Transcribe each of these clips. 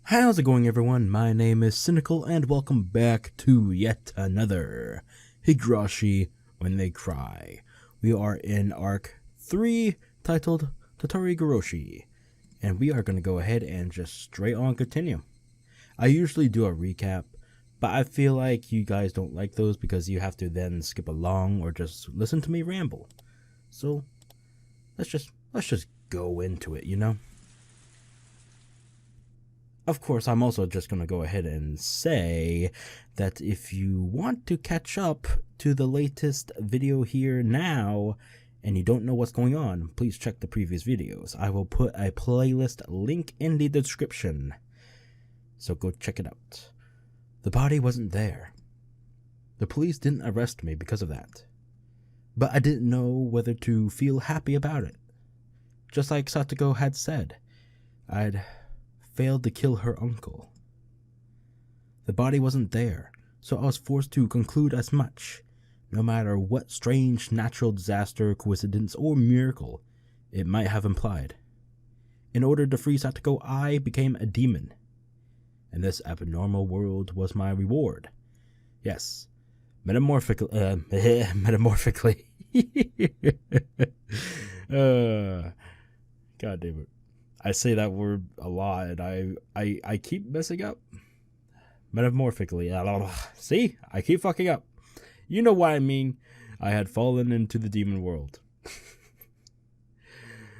How's it going, everyone? My name is Sinikle, and welcome back to yet another Higurashi When They Cry. We are in Arc 3, titled Tatarigoroshi, and we are going to go ahead and just straight on continue. I usually do a recap, but I feel like you guys don't like those because you have to then skip along or just listen to me ramble. So, let's just go into it, you know? Of course, I'm also just going to go ahead and say that if you want to catch up to the latest video here now and you don't know what's going on, please check the previous videos. I will put a playlist link in the description, so go check it out. The body wasn't there. The police didn't arrest me because of that, but I didn't know whether to feel happy about it. Just like Satoko had said, I'd failed to kill her uncle. The body wasn't there, so I was forced to conclude as much, no matter what strange natural disaster, coincidence, or miracle it might have implied. In order to free Satoko, I became a demon, and this abnormal world was my reward. Yes, metamorphically. God damn it. I say that word a lot, and I keep messing up. Metamorphically. See? I keep fucking up. You know what I mean. I had fallen into the demon world.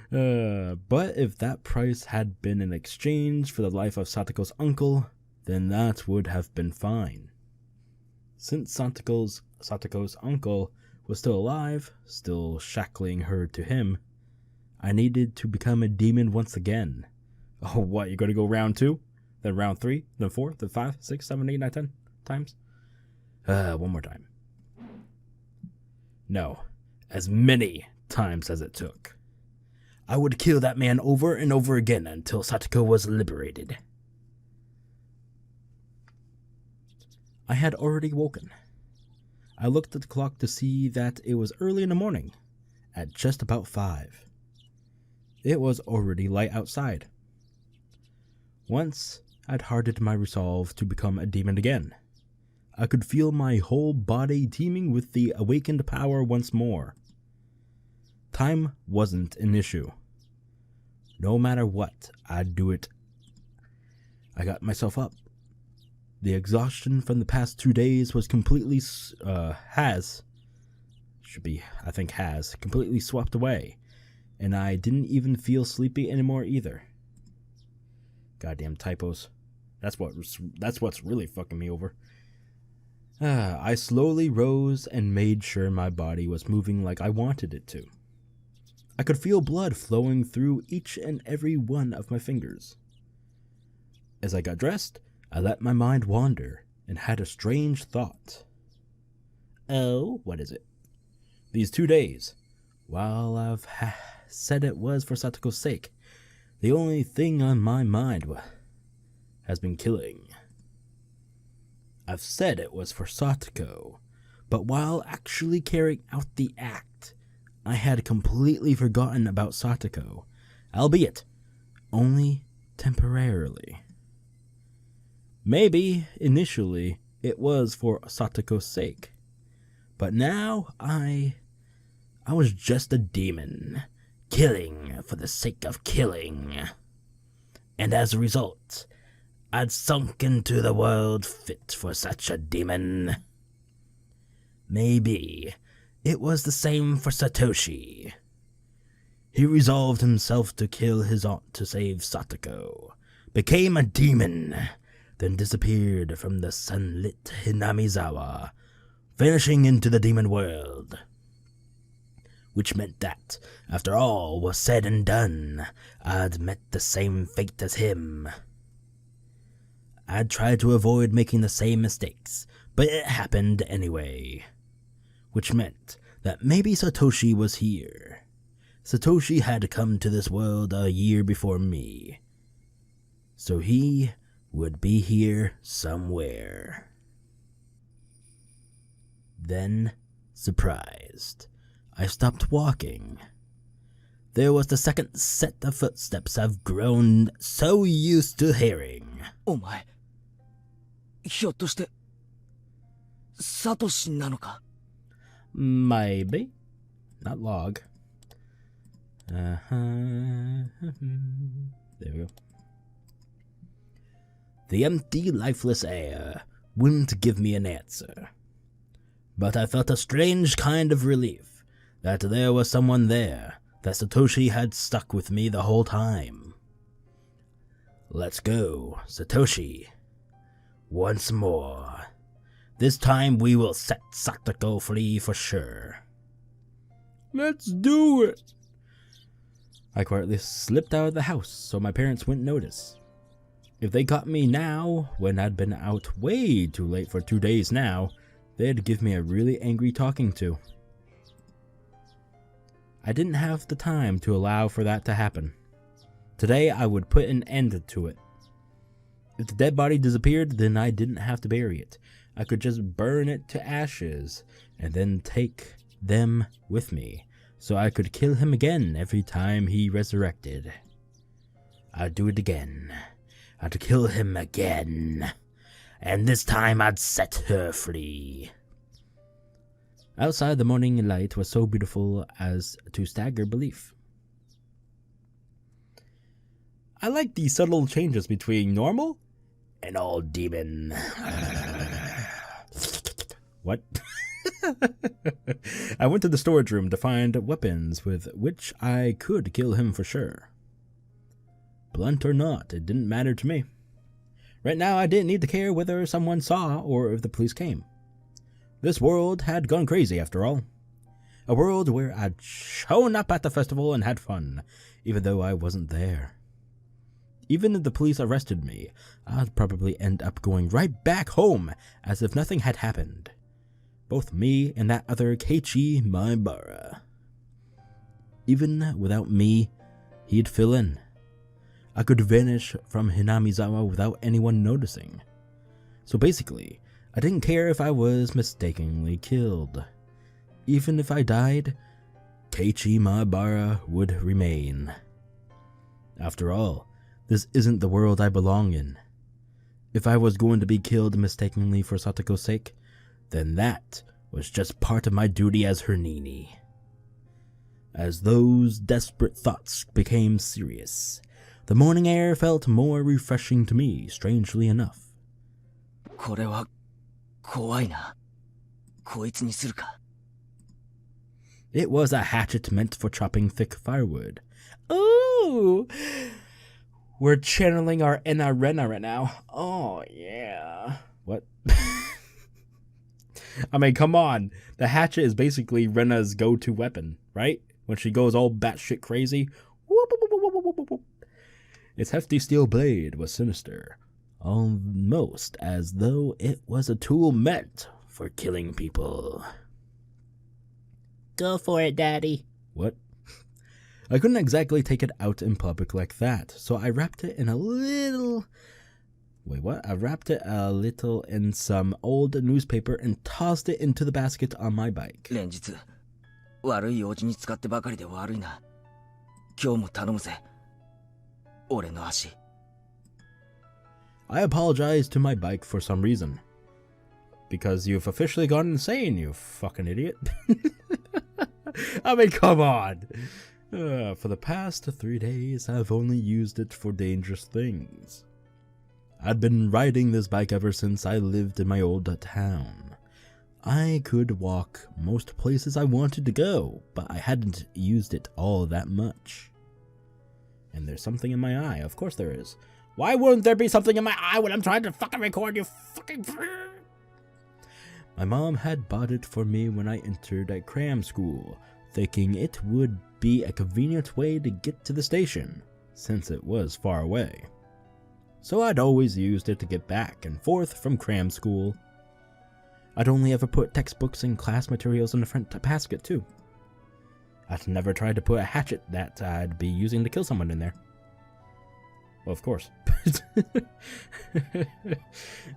But if that price had been in exchange for the life of Satoko's uncle, then that would have been fine. Since Satoko's uncle was still alive, still shackling her to him, I needed to become a demon once again. Oh, what? You're going to go round 2? Then round 3? Then 4? Then 5? 6? 7? 8? 9? 10 times? One more time. No. As many times as it took. I would kill that man over and over again until Satoko was liberated. I had already woken. I looked at the clock to see that it was early in the morning, at just about 5. It was already light outside. Once I'd hardened my resolve to become a demon again. I could feel my whole body teeming with the awakened power once more. Time wasn't an issue. No matter what, I'd do it. I got myself up. The exhaustion from the past 2 days was completely completely swept away. And I didn't even feel sleepy anymore either. Goddamn typos. That's what's really fucking me over. I slowly rose and made sure my body was moving like I wanted it to. I could feel blood flowing through each and every one of my fingers. As I got dressed, I let my mind wander and had a strange thought. Oh, what is it? These 2 days, while I've said it was for Satoko's sake, the only thing on my mind has been killing. I've said it was for Satoko, but while actually carrying out the act, I had completely forgotten about Satoko, albeit only temporarily. Maybe initially it was for Satoko's sake, but now I was just a demon, killing for the sake of killing. And as a result, I'd sunk into the world fit for such a demon. Maybe it was the same for Satoshi. He resolved himself to kill his aunt to save Satoko, became a demon, then disappeared from the sunlit Hinamizawa, vanishing into the demon world. Which meant that, after all was said and done, I'd met the same fate as him. I'd tried to avoid making the same mistakes, but it happened anyway. Which meant that maybe Satoshi was here. Satoshi had come to this world a year before me, so he would be here somewhere. Then, surprised, I stopped walking. there was the second set of footsteps I've grown so used to hearing. お前、ひょっとして、サトシなのか? Maybe. Not log. There we go. The empty, lifeless air wouldn't give me an answer. But I felt a strange kind of relief that there was someone there, that Satoshi had stuck with me the whole time. Let's go, Satoshi. Once more. This time we will set Satoko free for sure. Let's do it! I quietly slipped out of the house so my parents wouldn't notice. If they caught me now, when I'd been out way too late for 2 days now, they'd give me a really angry talking to. I didn't have the time to allow for that to happen. Today I would put an end to it. If the dead body disappeared, then I didn't have to bury it. I could just burn it to ashes and then take them with me, so I could kill him again every time he resurrected. I'd do it again. I'd kill him again. And this time I'd set her free. Outside, the morning light was so beautiful as to stagger belief. I like the subtle changes between normal and all demon. What? I went to the storage room to find weapons with which I could kill him for sure. Blunt or not, it didn't matter to me. Right now, I didn't need to care whether someone saw or if the police came. This world had gone crazy after all. A world where I'd shown up at the festival and had fun, even though I wasn't there. Even if the police arrested me, I'd probably end up going right back home as if nothing had happened. Both me and that other Keiichi Maebara. Even without me, he'd fill in. I could vanish from Hinamizawa without anyone noticing. So basically, I didn't care if I was mistakenly killed. Even if I died, Keiichi Maebara would remain. After all, this isn't the world I belong in. If I was going to be killed mistakenly for Satoko's sake, then that was just part of my duty as her nini. As those desperate thoughts became serious, the morning air felt more refreshing to me, strangely enough. これは怖いな。こいつにするか。It was a hatchet meant for chopping thick firewood. Ooh! We're channeling our Rena right now. Oh, yeah. What? I mean, come on. The hatchet is basically Rena's go-to weapon, right? When she goes all batshit crazy. Whoop, whoop, whoop, whoop, whoop, whoop. Its hefty steel blade was sinister, almost as though it was a tool meant for killing people. Go for it, Daddy. What? I couldn't exactly take it out in public like that, so I wrapped it in a little... Wait, what? I wrapped it a little in some old newspaper and tossed it into the basket on my bike. 連日、悪い用事に使ってばかりで悪いな。今日も頼むぜ。俺の足。I apologized to my bike for some reason. Because you've officially gone insane, you fucking idiot. I mean, come on. For the past 3 days, I've only used it for dangerous things. I'd been riding this bike ever since I lived in my old town. I could walk most places I wanted to go, but I hadn't used it all that much. And there's something in my eye. Of course there is. Why wouldn't there be something in my eye when I'm trying to fucking record, you fucking... My mom had bought it for me when I entered at cram school, thinking it would be a convenient way to get to the station, since it was far away. So I'd always used it to get back and forth from cram school. I'd only ever put textbooks and class materials in the front basket too. I'd never tried to put a hatchet that I'd be using to kill someone in there. Well, of course.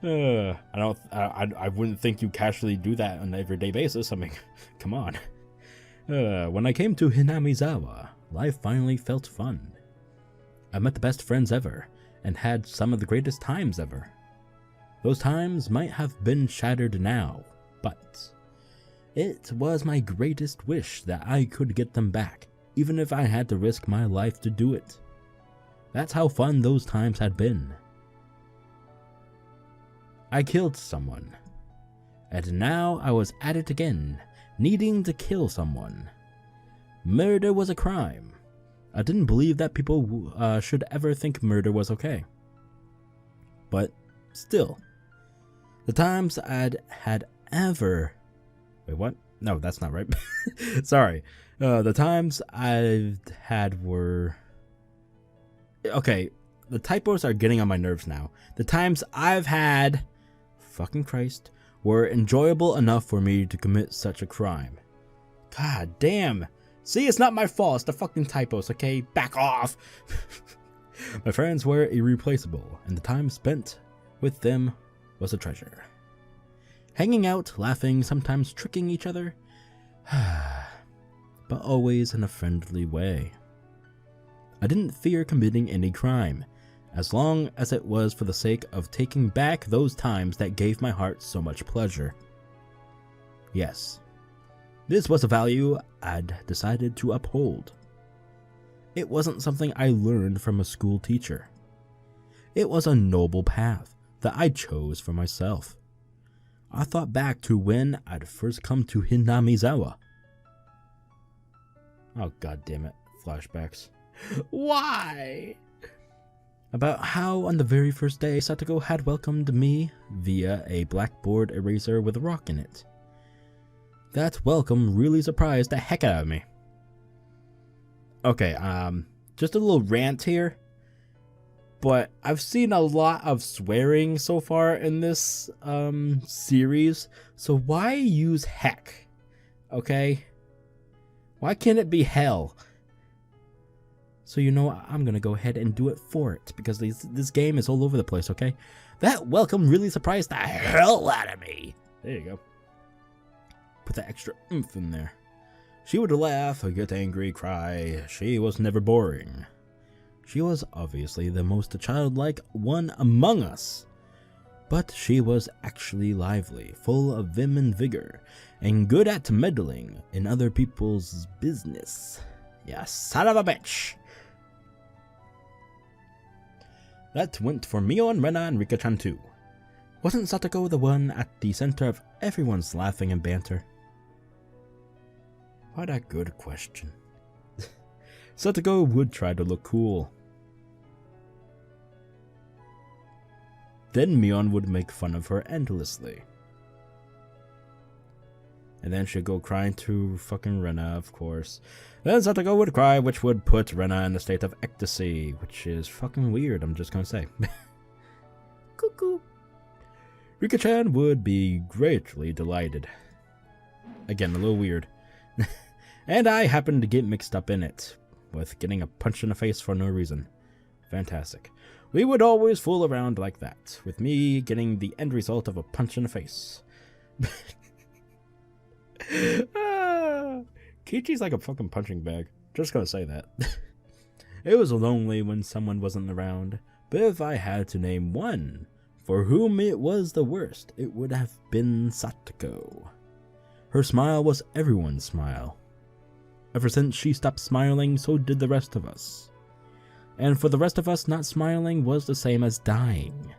I wouldn't think you casually do that on an everyday basis. I mean, come on. When I came to Hinamizawa, life finally felt fun. I met the best friends ever, and had some of the greatest times ever. Those times might have been shattered now, but it was my greatest wish that I could get them back, even if I had to risk my life to do it. That's how fun those times had been. I killed someone, and now I was at it again, needing to kill someone. Murder was a crime. I didn't believe that people should ever think murder was okay. But still, the times I'd had ever... Wait, what? No, that's not right. Sorry. The times I've had were... Okay, the typos are getting on my nerves now. The times I've had... Fucking Christ. Were enjoyable enough for me to commit such a crime. God damn. See, it's not my fault. It's the fucking typos, okay? Back off. My friends were irreplaceable, and the time spent with them was a treasure. Hanging out, laughing, sometimes tricking each other, but always in a friendly way. I didn't fear committing any crime, as long as it was for the sake of taking back those times that gave my heart so much pleasure. Yes, this was a value I'd decided to uphold. It wasn't something I learned from a school teacher. It was a noble path that I chose for myself. I thought back to when I'd first come to Hinamizawa. Oh, god damn it. Flashbacks. Why? About how on the very first day Satoko had welcomed me via a blackboard eraser with a rock in it. That welcome really surprised the heck out of me. Okay, just a little rant here. But I've seen a lot of swearing so far in this series, so why use heck? Okay? Why can't it be hell? So you know what? I'm gonna go ahead and do it for it, because this game is all over the place, okay? That welcome really surprised the hell out of me. There you go. Put that extra oomph in there. She would laugh, get angry, cry. She was never boring. She was obviously the most childlike one among us. But she was actually lively, full of vim and vigor, and good at meddling in other people's business. Ya son of a bitch! That went for Mion, Rena, and Rika-chan too. Wasn't Satoko the one at the center of everyone's laughing and banter? What a good question. Satoko would try to look cool. Then Mion would make fun of her endlessly. And then she'd go crying to fucking Rena, of course. Then Satoko would cry, which would put Rena in a state of ecstasy, which is fucking weird, I'm just gonna say. Cuckoo. Rika-chan would be greatly delighted. Again, a little weird. And I happened to get mixed up in it, with getting a punch in the face for no reason. Fantastic. We would always fool around like that, with me getting the end result of a punch in the face. Keiichi's like a fucking punching bag. Just gonna say that. It was lonely when someone wasn't around, but if I had to name one for whom it was the worst, it would have been Satoko. Her smile was everyone's smile. Ever since she stopped smiling, so did the rest of us. And for the rest of us, not smiling was the same as dying.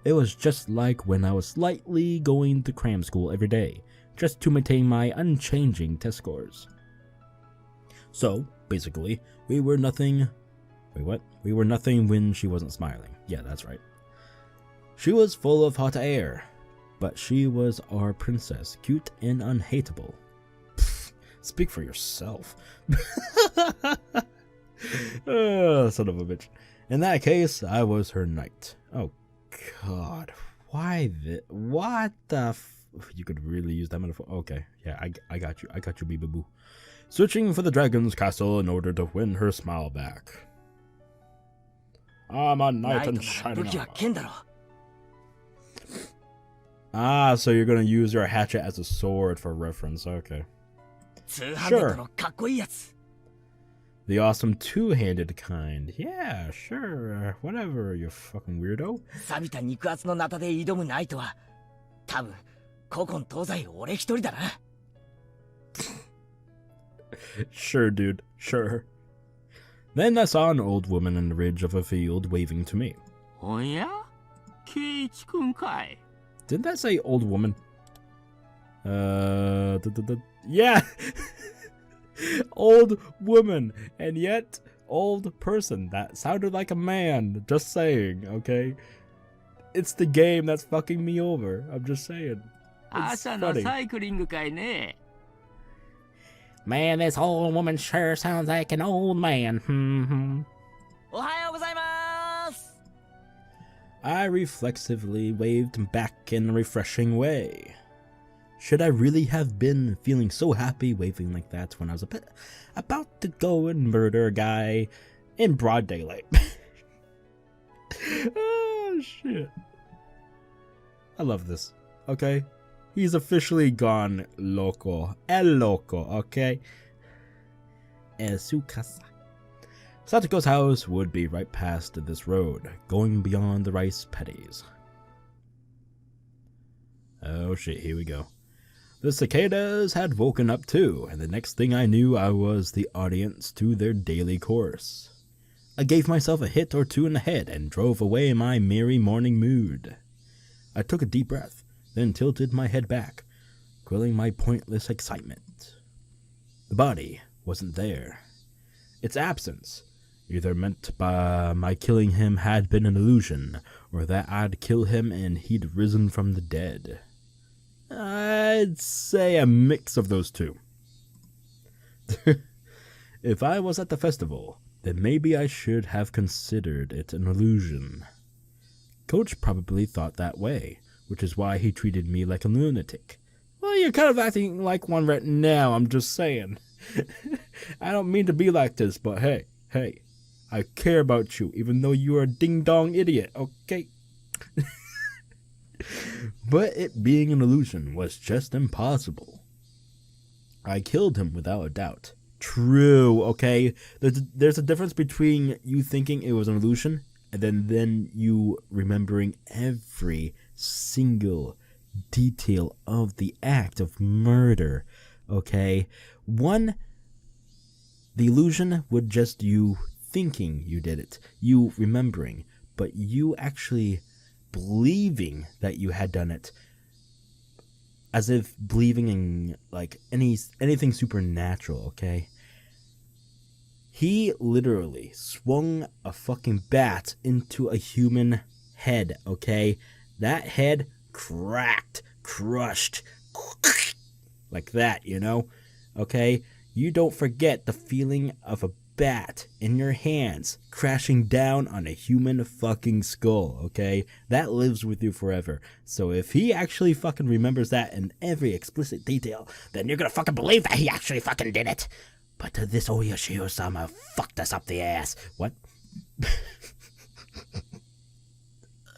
It was just like when I was slightly going to cram school every day, just to maintain my unchanging test scores. So, basically, we were nothing... Wait, what? We were nothing when she wasn't smiling. Yeah, that's right. She was full of hot air, but she was our princess, cute and unhateable. Pfft, speak for yourself. Oh, son of a bitch. In that case, I was her knight. Oh, God. Why what the you could really use that metaphor. Okay, yeah, I got you. I got you, Bee-Boo. Searching for the dragon's castle in order to win her smile back. I'm a knight in shining armor. Ah, so you're gonna use your hatchet as a sword for reference. Okay. Sure. The awesome two-handed kind. Yeah, sure, whatever, you fucking weirdo. 錆びた肉厚のナタで挑むナイトは多分古今東西俺一人だな。Sure, dude, sure. Then I saw an old woman on the ridge of a field waving to me. おやKeiichi君かい Didn't that say old woman? Yeah! Old woman, and yet old person. That sounded like a man. Just saying, okay? It's the game that's fucking me over. I'm just saying. It's 朝の funny. サイクリングかいね Man, this old woman sure sounds like an old man. おはようございます。 I reflexively waved back in a refreshing way. Should I really have been feeling so happy waving like that when I was about to go and murder a guy in broad daylight? Oh, shit. I love this, okay? He's officially gone loco. El loco, okay? El su casa. Satoko's house would be right past this road, going beyond the rice paddies. Oh shit, here we go. The cicadas had woken up too, and the next thing I knew I was the audience to their daily course. I gave myself a hit or two in the head and drove away my merry morning mood. I took a deep breath, then tilted my head back, quelling my pointless excitement. The body wasn't there. Its absence either meant by my killing him had been an illusion, or that I'd kill him and he'd risen from the dead. I'd say a mix of those two. If I was at the festival, then maybe I should have considered it an illusion. Coach probably thought that way, which is why he treated me like a lunatic. Well, you're kind of acting like one right now, I'm just saying. I don't mean to be like this, but hey, I care about you, even though you are a ding-dong idiot, okay? But it being an illusion was just impossible. I killed him without a doubt. True, okay? There's a difference between you thinking it was an illusion and then you remembering every single detail of the act of murder, okay? One, the illusion would just you thinking you did it, you remembering, but you actually believing that you had done it, as if believing in like anything supernatural, okay? He literally swung a fucking bat into a human head, okay? That head cracked, crushed, like that, you know? Okay? You don't forget the feeling of a bat in your hands crashing down on a human fucking skull, okay? That lives with you forever. So if he actually fucking remembers that in every explicit detail, then you're gonna fucking believe that he actually fucking did it. But this Oyashiro-sama fucked us up the ass. What?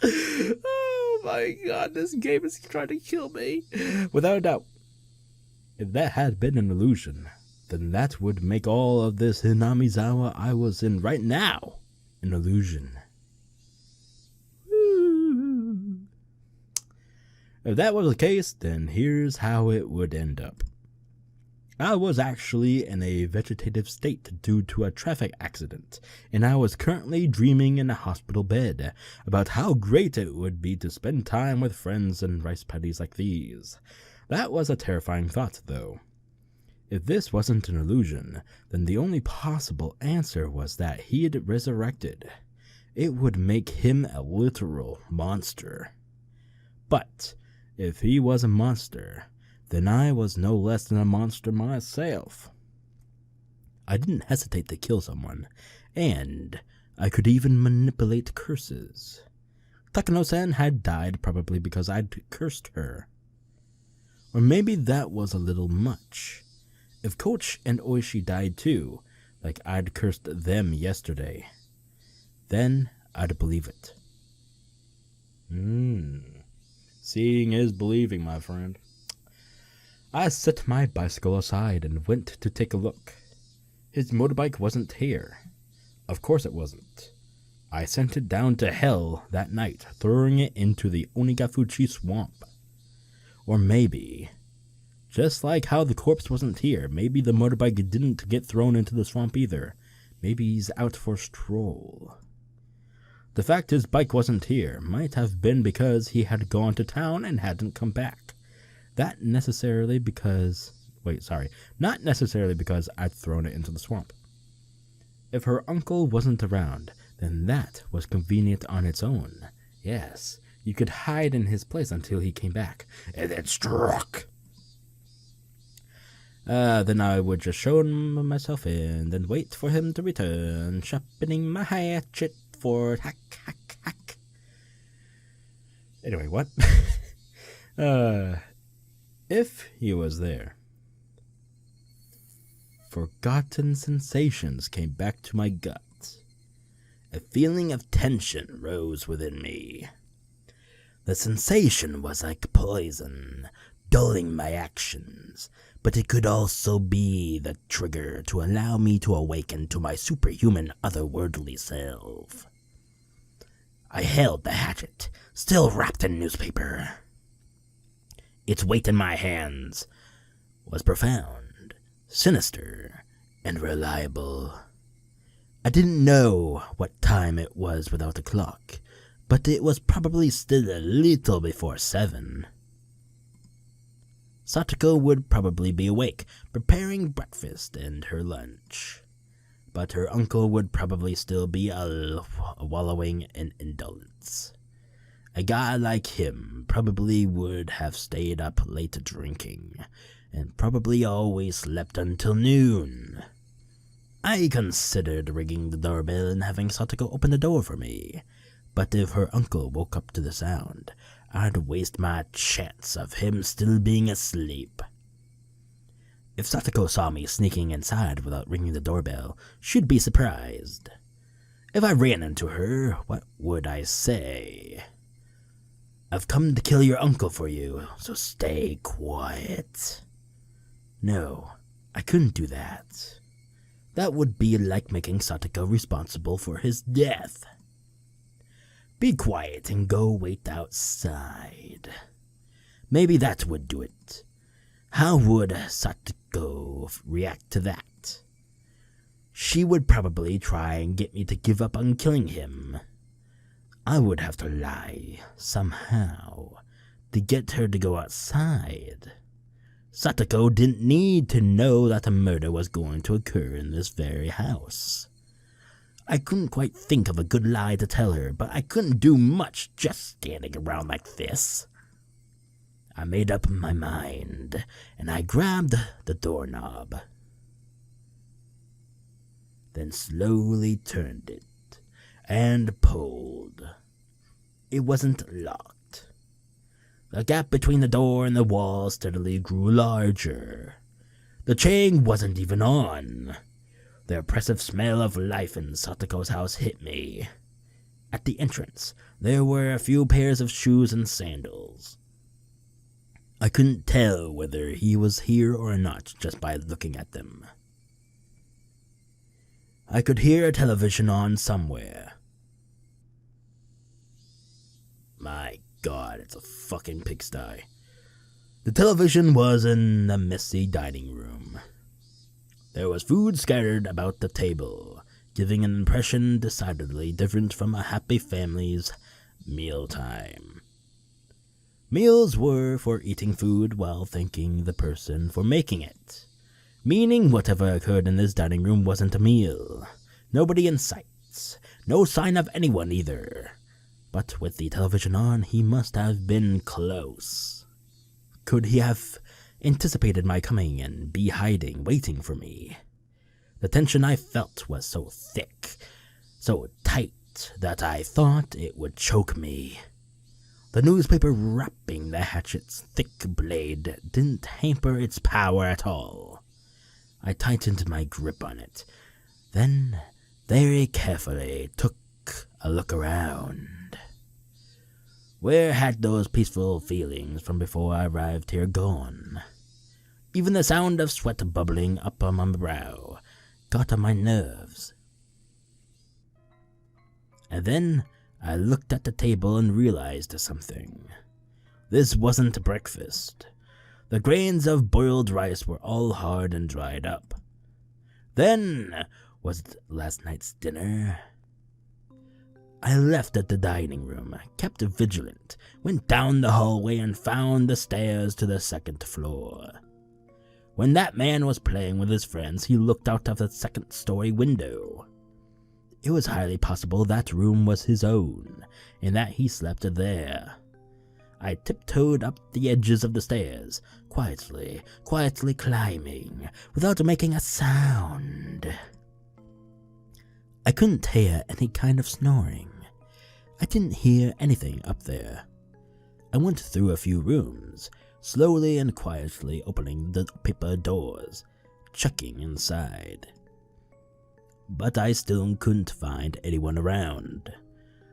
Oh my god, this game is trying to kill me. Without a doubt, if that had been an illusion, then that would make all of this Hinamizawa I was in right now an illusion. Woo. If that was the case, then here's how it would end up. I was actually in a vegetative state due to a traffic accident, and I was currently dreaming in a hospital bed about how great it would be to spend time with friends and rice paddies like these. That was a terrifying thought, though. If this wasn't an illusion, then the only possible answer was that he had resurrected. It would make him a literal monster. But if he was a monster, then I was no less than a monster myself. I didn't hesitate to kill someone, and I could even manipulate curses. Takano-san had died probably because I'd cursed her. Or maybe that was a little much. If Coach and Oishi died too, like I'd cursed them yesterday, then I'd believe it. Seeing is believing, my friend. I set my bicycle aside and went to take a look. His motorbike wasn't here. Of course it wasn't. I sent it down to hell that night, throwing it into the Onikakushi swamp. Or maybe, just like how the corpse wasn't here, maybe the motorbike didn't get thrown into the swamp either. Maybe he's out for a stroll. The fact his bike wasn't here might have been because he had gone to town and hadn't come back. Not necessarily because I'd thrown it into the swamp. If her uncle wasn't around, then that was convenient on its own. Yes, you could hide in his place until he came back, and then struck. Then I would just show myself in, then wait for him to return, sharpening my hatchet for hack. Anyway, what? If he was there. Forgotten sensations came back to my gut. A feeling of tension rose within me. The sensation was like poison, dulling my actions, but it could also be the trigger to allow me to awaken to my superhuman otherworldly self. I held the hatchet, still wrapped in newspaper. Its weight in my hands was profound, sinister, and reliable. I didn't know what time it was without a clock, but it was probably still a little before 7. Satoko would probably be awake, preparing breakfast and her lunch. But her uncle would probably still be wallowing in indolence. A guy like him probably would have stayed up late drinking, and probably always slept until noon. I considered ringing the doorbell and having Satoko open the door for me, but if her uncle woke up to the sound, I'd waste my chance of him still being asleep. If Satoko saw me sneaking inside without ringing the doorbell, she'd be surprised. If I ran into her, what would I say? I've come to kill your uncle for you, so stay quiet. No, I couldn't do that. That would be like making Satoko responsible for his death. Be quiet and go wait outside. Maybe that would do it. How would Satoko react to that? She would probably try and get me to give up on killing him. I would have to lie, somehow, to get her to go outside. Satoko didn't need to know that a murder was going to occur in this very house. I couldn't quite think of a good lie to tell her, but I couldn't do much just standing around like this. I made up my mind, and I grabbed the doorknob, then slowly turned it, and pulled. It wasn't locked. The gap between the door and the wall steadily grew larger. The chain wasn't even on. The oppressive smell of life in Satoko's house hit me. At the entrance, there were a few pairs of shoes and sandals. I couldn't tell whether he was here or not just by looking at them. I could hear a television on somewhere. My God, it's a fucking pigsty. The television was in the messy dining room. There was food scattered about the table, giving an impression decidedly different from a happy family's mealtime. Meals were for eating food while thanking the person for making it, meaning whatever occurred in this dining room wasn't a meal. Nobody in sight, no sign of anyone either. But with the television on, he must have been close. Could he have anticipated my coming and be hiding, waiting for me? The tension I felt was so thick, so tight, that I thought it would choke me. The newspaper wrapping the hatchet's thick blade didn't hamper its power at all. I tightened my grip on it, then very carefully took a look around. Where had those peaceful feelings from before I arrived here gone? Even the sound of sweat bubbling up on my brow got on my nerves. And then I looked at the table and realized something. This wasn't breakfast. The grains of boiled rice were all hard and dried up. Then, was it last night's dinner? I left at the dining room, kept vigilant, went down the hallway and found the stairs to the second floor. When that man was playing with his friends, he looked out of the second-story window. It was highly possible that room was his own, and that he slept there. I tiptoed up the edges of the stairs, quietly climbing, without making a sound. I couldn't hear any kind of snoring. I didn't hear anything up there. I went through a few rooms, slowly and quietly opening the paper doors, checking inside. But I still couldn't find anyone around.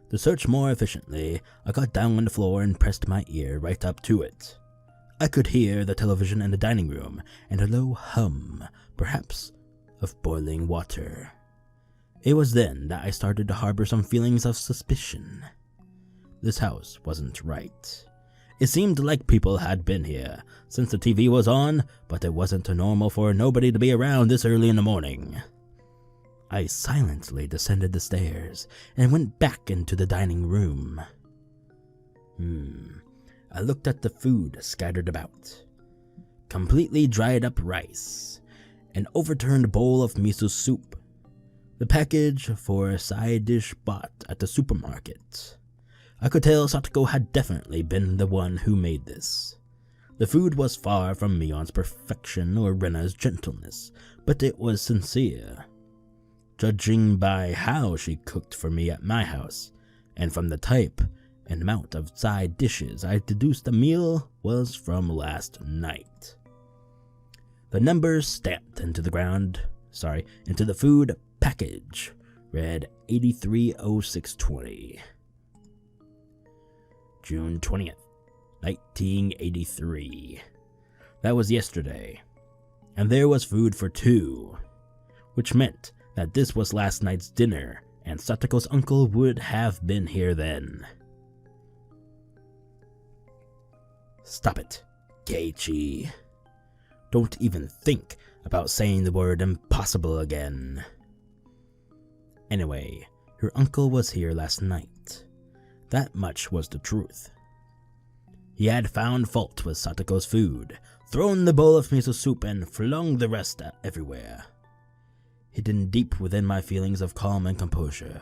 To search more efficiently, I got down on the floor and pressed my ear right up to it. I could hear the television in the dining room and a low hum, perhaps of boiling water. It was then that I started to harbor some feelings of suspicion. This house wasn't right. It seemed like people had been here since the TV was on, but it wasn't normal for nobody to be around this early in the morning. I silently descended the stairs and went back into the dining room. I looked at the food scattered about. Completely dried up rice, an overturned bowl of miso soup, the package for a side dish bought at the supermarket. I could tell Satoko had definitely been the one who made this. The food was far from Mion's perfection or Rena's gentleness, but it was sincere. Judging by how she cooked for me at my house, and from the type and amount of side dishes, I deduced the meal was from last night. The numbers stamped into the food package read 830620. June 20th, 1983. That was yesterday. And there was food for two, which meant that this was last night's dinner, and Satoko's uncle would have been here then. Stop it, Keiichi. Don't even think about saying the word impossible again. Anyway, her uncle was here last night. That much was the truth. He had found fault with Satoko's food, thrown the bowl of miso soup, and flung the rest everywhere. Hidden deep within my feelings of calm and composure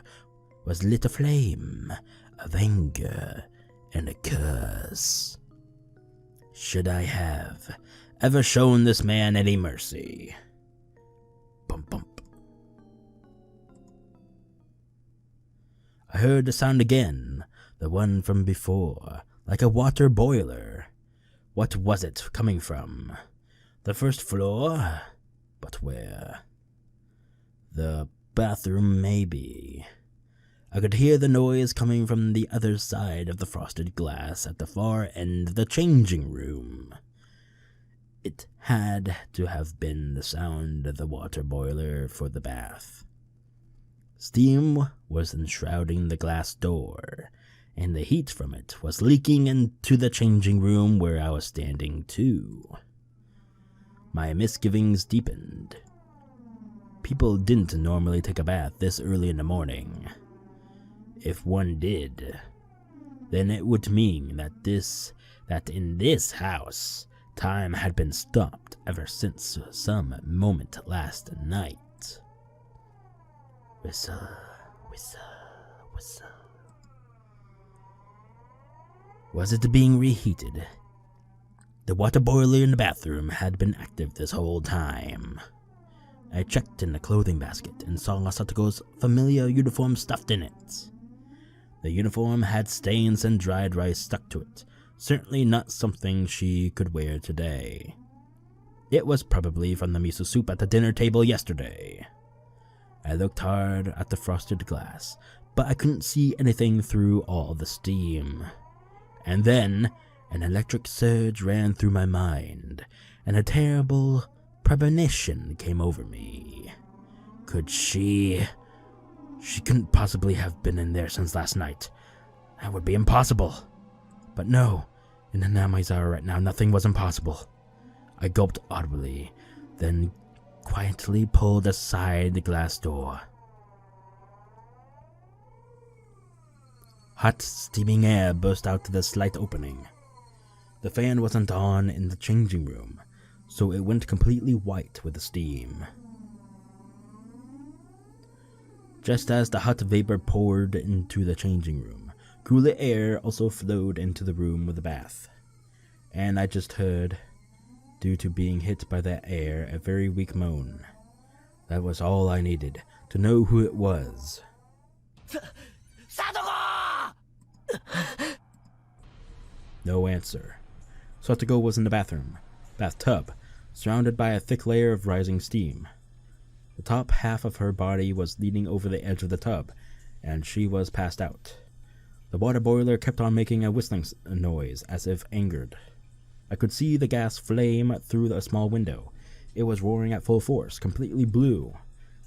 was lit a flame of anger and a curse. Should I have ever shown this man any mercy? Bump bump. I heard the sound again, the one from before, like a water boiler. What was it coming from? The first floor? But where? The bathroom, maybe. I could hear the noise coming from the other side of the frosted glass at the far end of the changing room. It had to have been the sound of the water boiler for the bath. Steam was enshrouding the glass door, and the heat from it was leaking into the changing room where I was standing too. My misgivings deepened. People didn't normally take a bath this early in the morning. If one did, then it would mean that in this house, time had been stopped ever since some moment last night. Whistle, whistle, whistle. Was it being reheated? The water boiler in the bathroom had been active this whole time. I checked in the clothing basket and saw Satoko's familiar uniform stuffed in it. The uniform had stains and dried rice stuck to it, certainly not something she could wear today. It was probably from the miso soup at the dinner table yesterday. I looked hard at the frosted glass, but I couldn't see anything through all the steam. And then an electric surge ran through my mind, and a terrible premonition came over me. Could she... She couldn't possibly have been in there since last night. That would be impossible. But no, in Hinamizawa right now, nothing was impossible. I gulped audibly, then quietly pulled aside the glass door. Hot, steaming air burst out of the slight opening. The fan wasn't on in the changing room, so it went completely white with the steam. Just as the hot vapor poured into the changing room, cooler air also flowed into the room with the bath. And I just heard, due to being hit by that air, a very weak moan. That was all I needed, to know who it was. Satoko! No answer. Satoko was in the bathtub, surrounded by a thick layer of rising steam. The top half of her body was leaning over the edge of the tub, and she was passed out. The water boiler kept on making a whistling noise, as if angered. I could see the gas flame through a small window. It was roaring at full force, completely blue.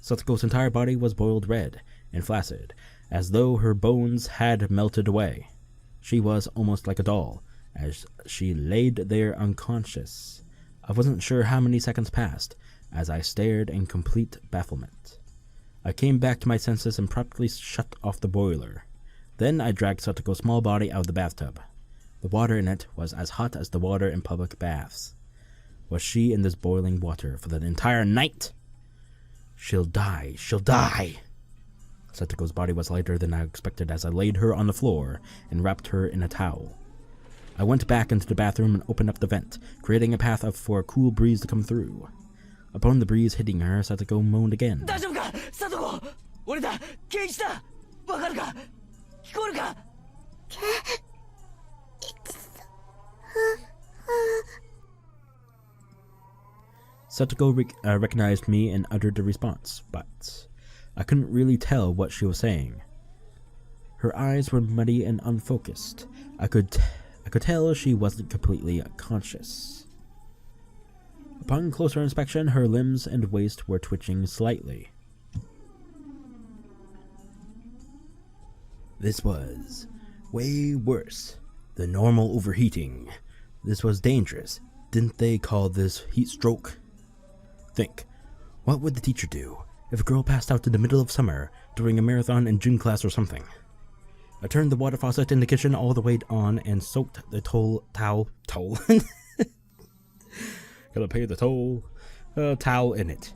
Satoko's entire body was boiled red and flaccid, as though her bones had melted away. She was almost like a doll, as she laid there unconscious. I wasn't sure how many seconds passed, as I stared in complete bafflement. I came back to my senses and promptly shut off the boiler. Then I dragged Satoko's small body out of the bathtub. The water in it was as hot as the water in public baths. Was she in this boiling water for the entire night? She'll die, she'll die! Satoko's body was lighter than I expected as I laid her on the floor and wrapped her in a towel. I went back into the bathroom and opened up the vent, creating a path for a cool breeze to come through. Upon the breeze hitting her, Satoko moaned again. Satoko! Keiichi da! Wakaru ka? Kikoru ka? Satoko recognized me and uttered a response, but I couldn't really tell what she was saying. Her eyes were muddy and unfocused. I could tell she wasn't completely conscious. Upon closer inspection, her limbs and waist were twitching slightly. This was way worse than normal overheating. This was dangerous. Didn't they call this heat stroke? Think, what would the teacher do if a girl passed out in the middle of summer during a marathon in gym class or something? I turned the water faucet in the kitchen all the way on and soaked the towel. Gotta pay the towel in it.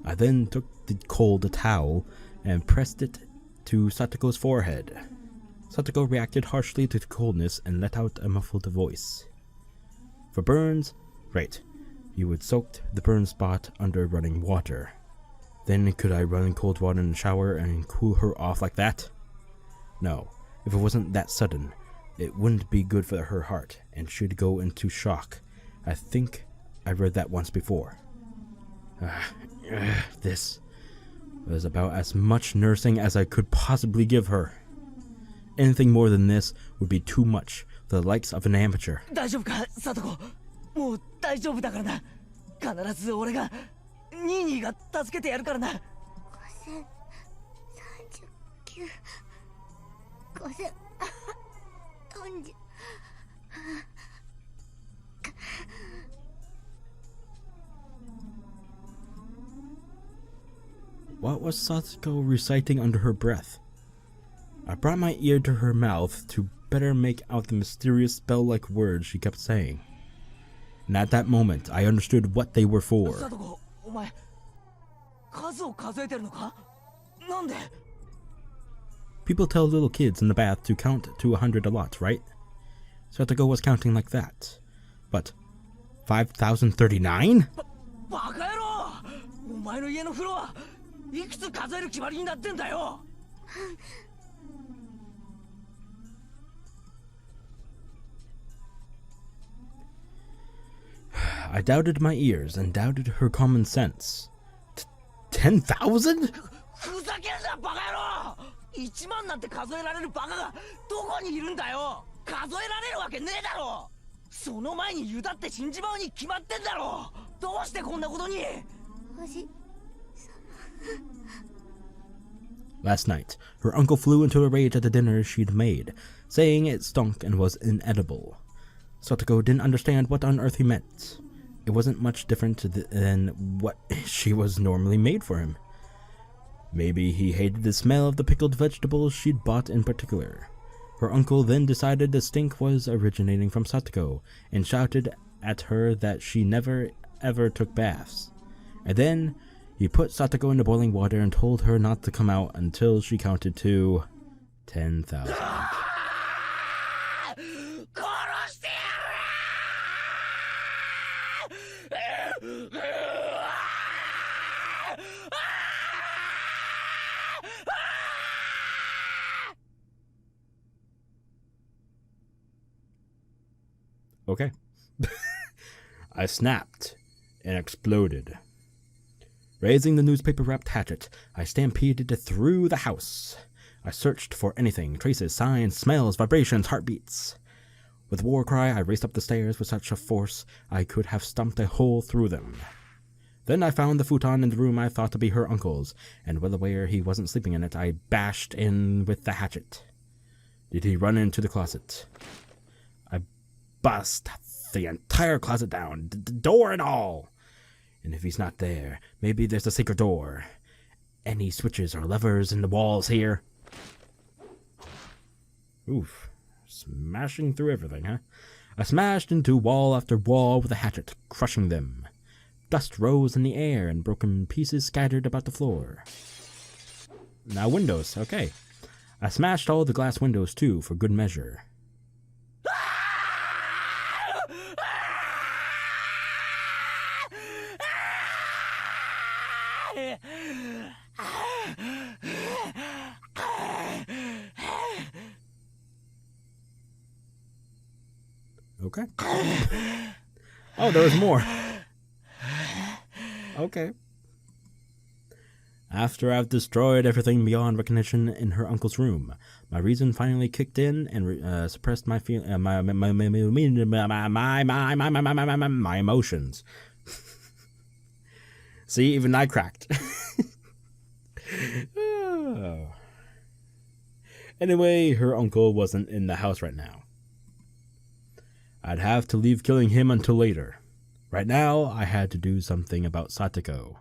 I then took the cold towel and pressed it to Satoko's forehead. Satoko reacted harshly to the coldness and let out a muffled voice. For burns, right, you would soak the burn spot under running water. Then could I run cold water in the shower and cool her off like that? No, if it wasn't that sudden, it wouldn't be good for her heart, and she'd go into shock. I think I read that once before. This was about as much nursing as I could possibly give her. Anything more than this would be too much for the likes of an amateur. 大丈夫か、Satoko? もう大丈夫だからな。必ず俺が、ニーが助けてやるからな。5039、5040。What was Satoko reciting under her breath? I brought my ear to her mouth to better make out the mysterious spell-like words she kept saying. And at that moment, I understood what they were for. Satoko, お前、数を数えてるのか？なんで？ People tell little kids in the bath to count to 100 a lot, right? Satoko was counting like that. But 5,039? バカ野郎！お前の家の風呂はいくつ数える決まりになってんだよ。I doubted my ears and doubted her common sense. 10,000? ふざけんなバカ野郎！1万なんて数えられるバカがどこにいるんだよ。数えられるわけねえだろ。その前にユダって死んじまうに決まってんだろ。どうしてこんなことに。おじさま Last night, her uncle flew into a rage at the dinner she'd made, saying it stunk and was inedible. Satoko didn't understand what on earth he meant. It wasn't much different than what she was normally made for him. Maybe he hated the smell of the pickled vegetables she'd bought in particular. Her uncle then decided the stink was originating from Satoko and shouted at her that she never ever took baths. And then he put Satoko in the boiling water and told her not to come out until she counted to 10,000. Okay. I snapped and exploded. Raising the newspaper-wrapped hatchet, I stampeded through the house. I searched for anything, traces, signs, smells, vibrations, heartbeats. With a war cry, I raced up the stairs with such a force I could have stumped a hole through them. Then I found the futon in the room I thought to be her uncle's, and well aware he wasn't sleeping in it, I bashed in with the hatchet. Did he run into the closet? I bust the entire closet down, the door and all. And if he's not there, maybe there's a secret door. Any switches or levers in the walls here? Oof. Smashing through everything, huh? I smashed into wall after wall with a hatchet, crushing them. Dust rose in the air and broken pieces scattered about the floor. Now windows, okay. I smashed all the glass windows too, for good measure. Okay. Oh, there was more. Okay. After I've destroyed everything beyond recognition in her uncle's room, my reason finally kicked in and suppressed my my emotions. See, even I cracked. Oh. Anyway, her uncle wasn't in the house right now. I'd have to leave killing him until later. Right now, I had to do something about Satoko.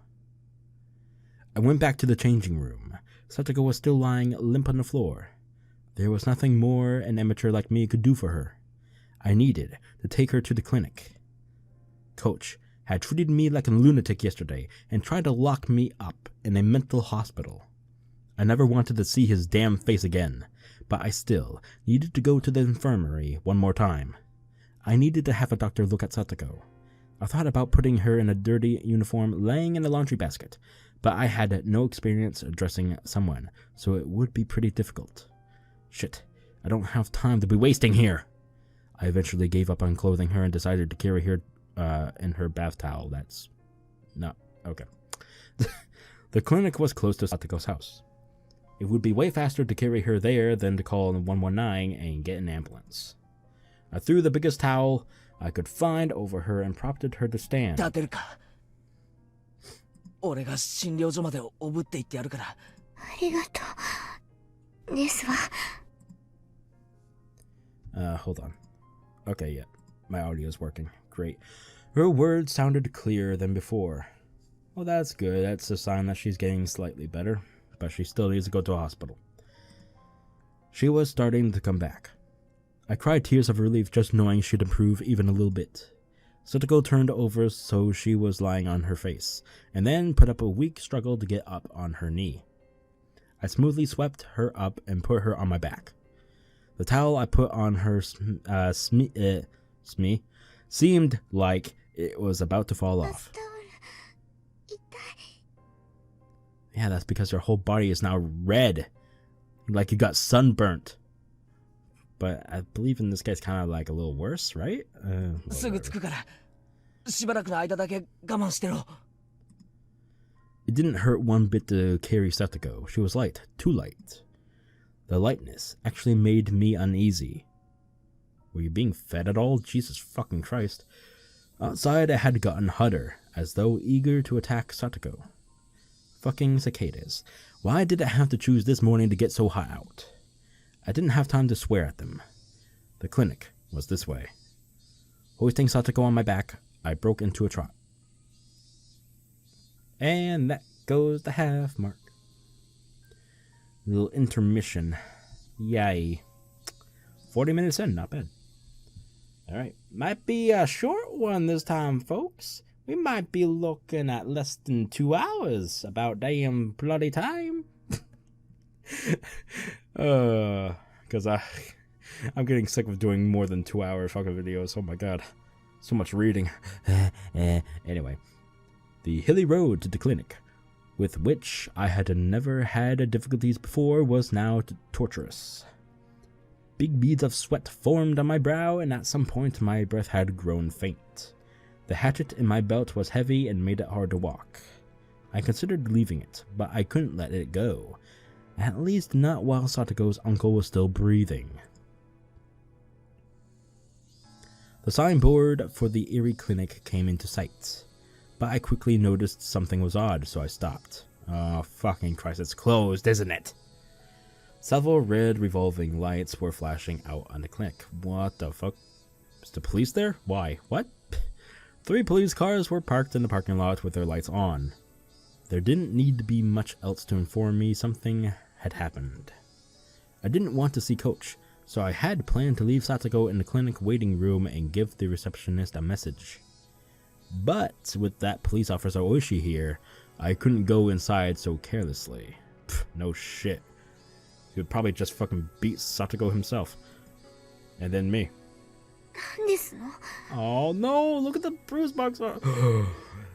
I went back to the changing room. Satoko was still lying limp on the floor. There was nothing more an amateur like me could do for her. I needed to take her to the clinic. Coach had treated me like a lunatic yesterday and tried to lock me up in a mental hospital. I never wanted to see his damn face again, but I still needed to go to the infirmary one more time. I needed to have a doctor look at Satoko. I thought about putting her in a dirty uniform laying in a laundry basket, but I had no experience dressing someone, so it would be pretty difficult. Shit, I don't have time to be wasting here. I eventually gave up on clothing her and decided to carry her in her bath towel. That's not okay. The clinic was close to Satoko's house. It would be way faster to carry her there than to call 119 and get an ambulance. I threw the biggest towel I could find over her and prompted her to stand. Hold on. Okay, yeah. My audio is working. Great. Her words sounded clearer than before. Well, that's good. That's a sign that she's getting slightly better, but she still needs to go to a hospital. She was starting to come back. I cried tears of relief just knowing she'd improve even a little bit. Satoko turned over so she was lying on her face, and then put up a weak struggle to get up on her knee. I smoothly swept her up and put her on my back. The towel I put on her seemed like it was about to fall off. Yeah, that's because your whole body is now red, like you got sunburnt. But I believe in this case kind of like a little worse, right? It didn't hurt one bit to carry Satoko. She was light, too light. The lightness actually made me uneasy. Were you being fed at all? Jesus fucking Christ. Outside, I had gotten hotter, as though eager to attack Satoko. Fucking cicadas. Why did I have to choose this morning to get so hot out? I didn't have time to swear at them. The clinic was this way. Hoisting Satoko on my back, I broke into a trot. And that goes the half mark. Little intermission. Yay. 40 minutes in, not bad. Alright, might be a short one this time, folks. We might be looking at less than 2 hours. About damn bloody time. Because I'm getting sick of doing more than 2 hour fucking videos. Oh my god. So much reading. Anyway. The hilly road to the clinic, with which I had never had difficulties before, was now torturous. Big beads of sweat formed on my brow, and at some point my breath had grown faint. The hatchet in my belt was heavy and made it hard to walk. I considered leaving it, but I couldn't let it go. At least not while Satoko's uncle was still breathing. The signboard for the Erie Clinic came into sight, but I quickly noticed something was odd, so I stopped. Oh, fucking Christ, it's closed, isn't it? Several red revolving lights were flashing out on the clinic. What the fuck? Is the police there? Why? What? 3 police cars were parked in the parking lot with their lights on. There didn't need to be much else to inform me something had happened. I didn't want to see Coach, so I had planned to leave Satoko in the clinic waiting room and give the receptionist a message. But with that police officer Oishi here, I couldn't go inside so carelessly. Pfft, no shit. He would probably just fucking beat Satoko himself. And then me. Oh no, look at the bruise marks. Oh,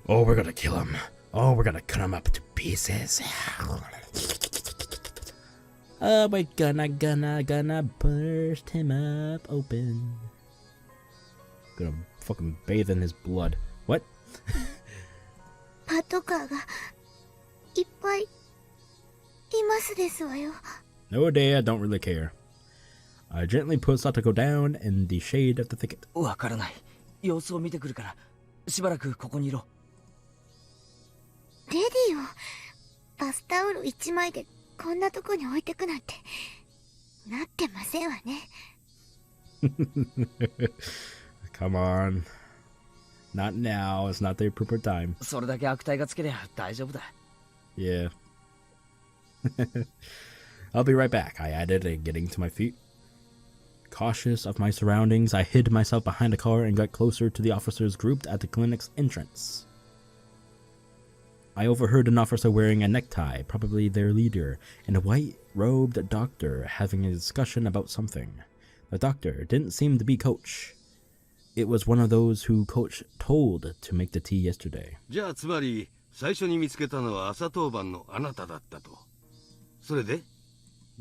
we're gonna kill him. Oh, we're gonna cut him up to pieces. Oh, we're gonna burst him up open. Gonna fucking bathe in his blood. What? No idea, I don't really care. I gently put Satoko down in the shade of the thicket. わからない。様子を見てくるから、しばらくここにいろ。レディをバスタオル1枚でこんなとこに置いてくなんてなってませんわね。Come on. Not now. It's not the appropriate time. それだけ悪態がつけりゃ大丈夫だ。Yeah. I'll be right back, I added, getting to my feet. Cautious of my surroundings, I hid myself behind a car and got closer to the officers grouped at the clinic's entrance. I overheard an officer wearing a necktie, probably their leader, and a white-robed doctor having a discussion about something. The doctor didn't seem to be Coach. It was one of those who Coach told to make the tea yesterday. じゃあつまり最初に見つけたのは朝当番のあなただったと。それで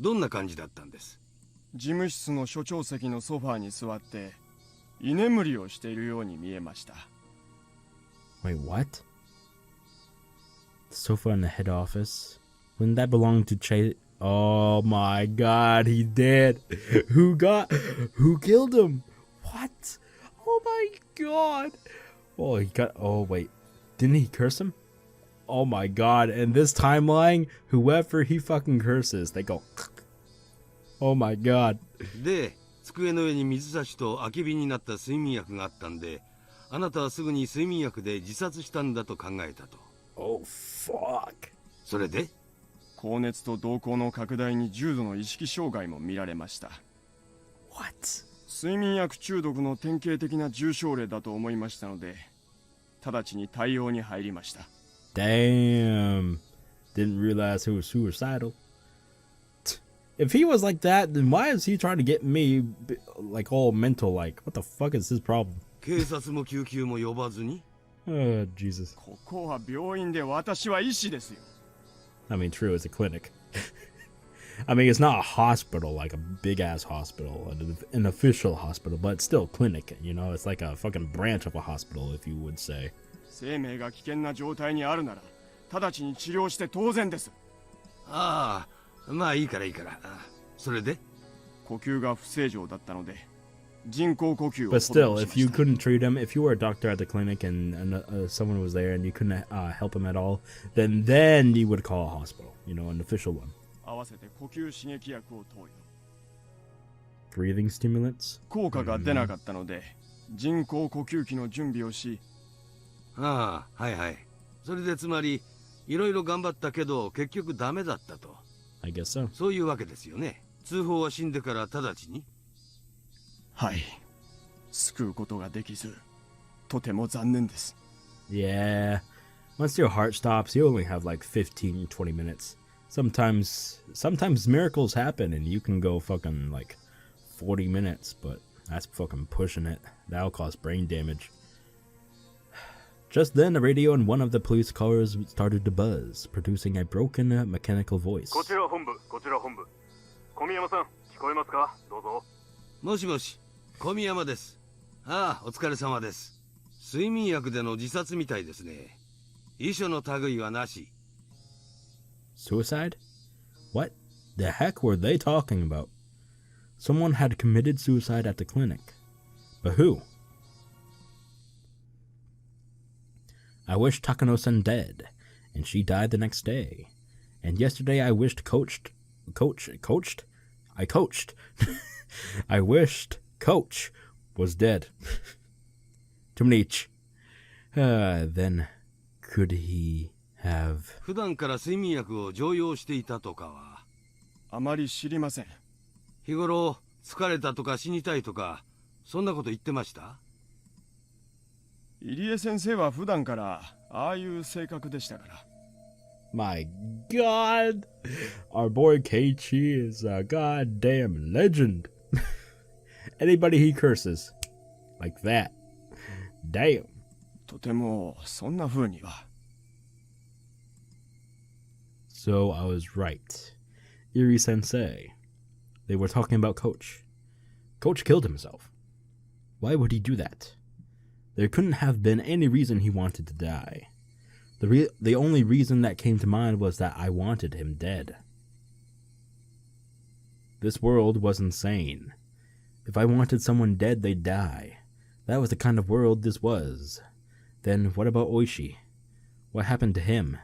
どんな感じだったんです？事務室の所長席のソファーに座って居眠りをしているように見えました。Wait, what? The sofa in the head office? Wouldn't that belong to Che? Oh my god, he did. Who killed him? What? Oh my god. Oh, he got, oh wait. Didn't he curse him? Oh my god, in this timeline, whoever he fucking curses, they go. Oh my god. で、机の上に水差しと空き瓶になった睡眠薬があったんで、あなたはすぐに睡眠薬で自殺したんだと考えたと。Oh fuck. それで？高熱と瞳孔の拡大に重度の意識障害も見られました。What? 睡眠薬中毒の典型的な重症例だと思いましたので、直ちに対応に入りました。Damn. Didn't realize he was suicidal. If he was like that, then why is he trying to get me like all mental? Like, what the fuck is his problem? 警察も救急も呼ばずに？ Oh, Jesus. ここは病院で私は医師ですよ。I mean, true, it's a clinic. I mean, it's not a hospital, like a big-ass hospital, an official hospital, but it's still a clinic, you know? It's like a fucking branch of a hospital, if you would say. 生命が危険な状態にあるなら、直ちに治療して当然です。ああ、まあいいからいいから。それで？呼吸が不正常だったので、人工呼吸を But 施 still, し if ま you した couldn't treat him, if you were a doctor at the clinic and someone was there and you couldn't help him at all, then you would call a hospital, you know, an official one. 合わせて呼吸刺激薬を投与 Breathing stimulants? 効果が出なかったので、人工呼吸器の準備をし、ああ、はいはい。それでつまり、いろいろ頑張ったけど、結局ダメだったと。 I guess so. そういうわけですよね。通報は死んでから直ちに。はい。救うことができず、とても残念です。Yeah. Once your heart stops, you only have like 15, 20 minutes. Sometimes miracles happen and you can go fucking like 40 minutes, but that's fucking pushing it. That'll cause brain damage. Just then, the radio in one of the police cars started to buzz, producing a broken mechanical voice. こちら本部、こちら本部。小宮山さん、聞こえますか？どうぞ。もしもし、小宮山です。ああ、お疲れ様です。睡眠薬での自殺みたいですね。遺書の類はなし。Suicide? What the heck were they talking about? Someone had committed suicide at the clinic. But who? I wished Takano-san dead, and she died the next day. And yesterday I wished I wished Coach was dead. Too many each. Then could he have... 普段から睡眠薬を常用していたとかは。あまり知りません。日頃、疲れたとか死にたいとか、そんなこと言ってました？入江先生は普段からああいう性格でしたから。My God! Our boy Keiichi is a goddamn legend. Anybody he curses like that. Damn. とてもそんな風には。So I was right. Eri Sensei. They were talking about Coach. Coach killed himself. Why would he do that? There couldn't have been any reason he wanted to die. The only reason that came to mind was that I wanted him dead. This world was insane. If I wanted someone dead, they'd die. That was the kind of world this was. Then what about Oishi? What happened to him?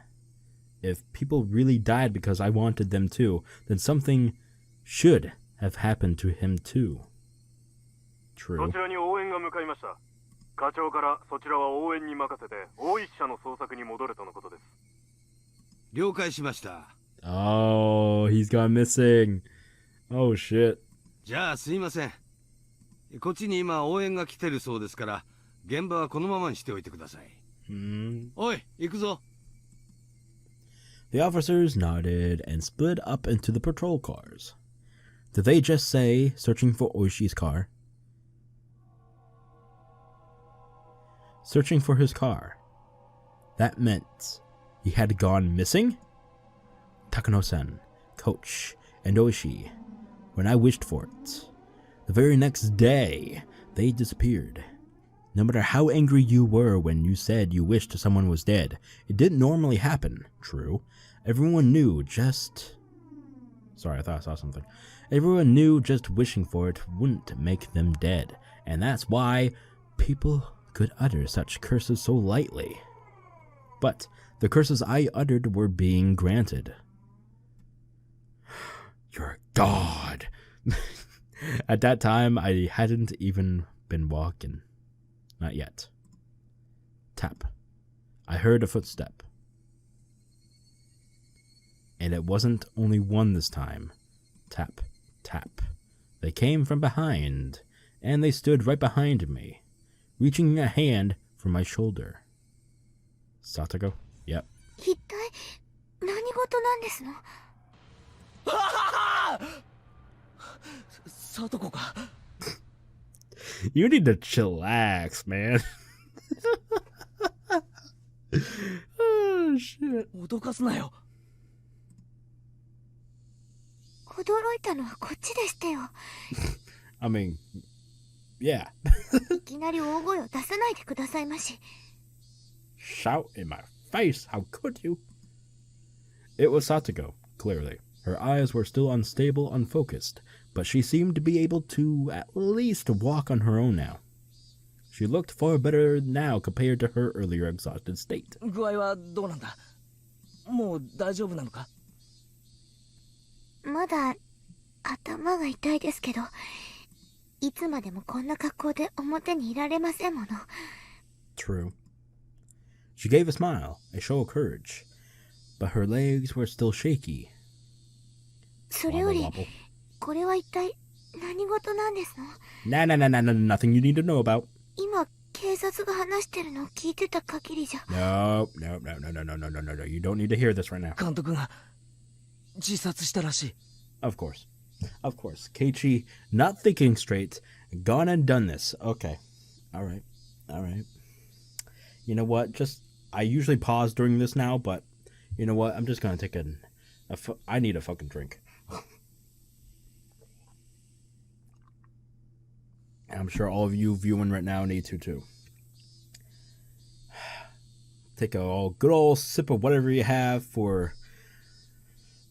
If people really died because I wanted them to, then something should have happened to him too. True. そちらに応援が向かいました。課長からそちらは応援に任せて大石社の捜索に戻るとのことです。了解しました。Oh, he's gone missing. Oh shit. じゃあすいません。こっちに今応援が来てるそうですから、現場はこのままにしておいてください。おい、行くぞ。The officers nodded and split up into the patrol cars. Did they just say searching for Oishi's car? Searching for his car. That meant he had gone missing? Takano-san, Coach, and Oishi, when I wished for it. The very next day, they disappeared. No matter how angry you were when you said you wished someone was dead, it didn't normally happen, true. Everyone knew just... Sorry, I thought I saw something. Everyone knew just wishing for it wouldn't make them dead, and that's why people could utter such curses so lightly. But the curses I uttered were being granted. You're God! At that time, I hadn't even been walking. Not yet. Tap. I heard a footstep. And it wasn't only one this time. Tap, tap. They came from behind, and they stood right behind me, reaching a hand for my shoulder. Satoko? Yep. 一体何事なんですの？サトコか。You need to chillax, man. Oh, shit. 脅かすなよ。驚いたのはこっちでしたよ。I mean, yeah. いきなり大声を出さないでくださいまし。Shout in my face, how could you? It was Satoko, clearly. Her eyes were still unstable, unfocused, but she seemed to be able to at least walk on her own now. She looked far better now compared to her earlier exhausted state. 具合はどうなんだ？もう大丈夫なのか？まだ頭が痛いですけど、いつまでもこんな格好で表にいられませんもの。True. She gave a smile, a show of courage, but her legs were still shaky. それより Wobble wobble. これは一体何事なんですの？ Nothing you need to know about. 今警察が話してるのを聞いてた限りじゃ。 No. You don't need to hear this right now. 監督が自殺したらしい。Of course. Keiichi, not thinking straight, gone and done this. Okay. Alright. You know what? I usually pause during this now, but you know what? I'm just gonna take I need a fucking drink. I'm sure all of you viewing right now need to too. Take a good old sip of whatever you have for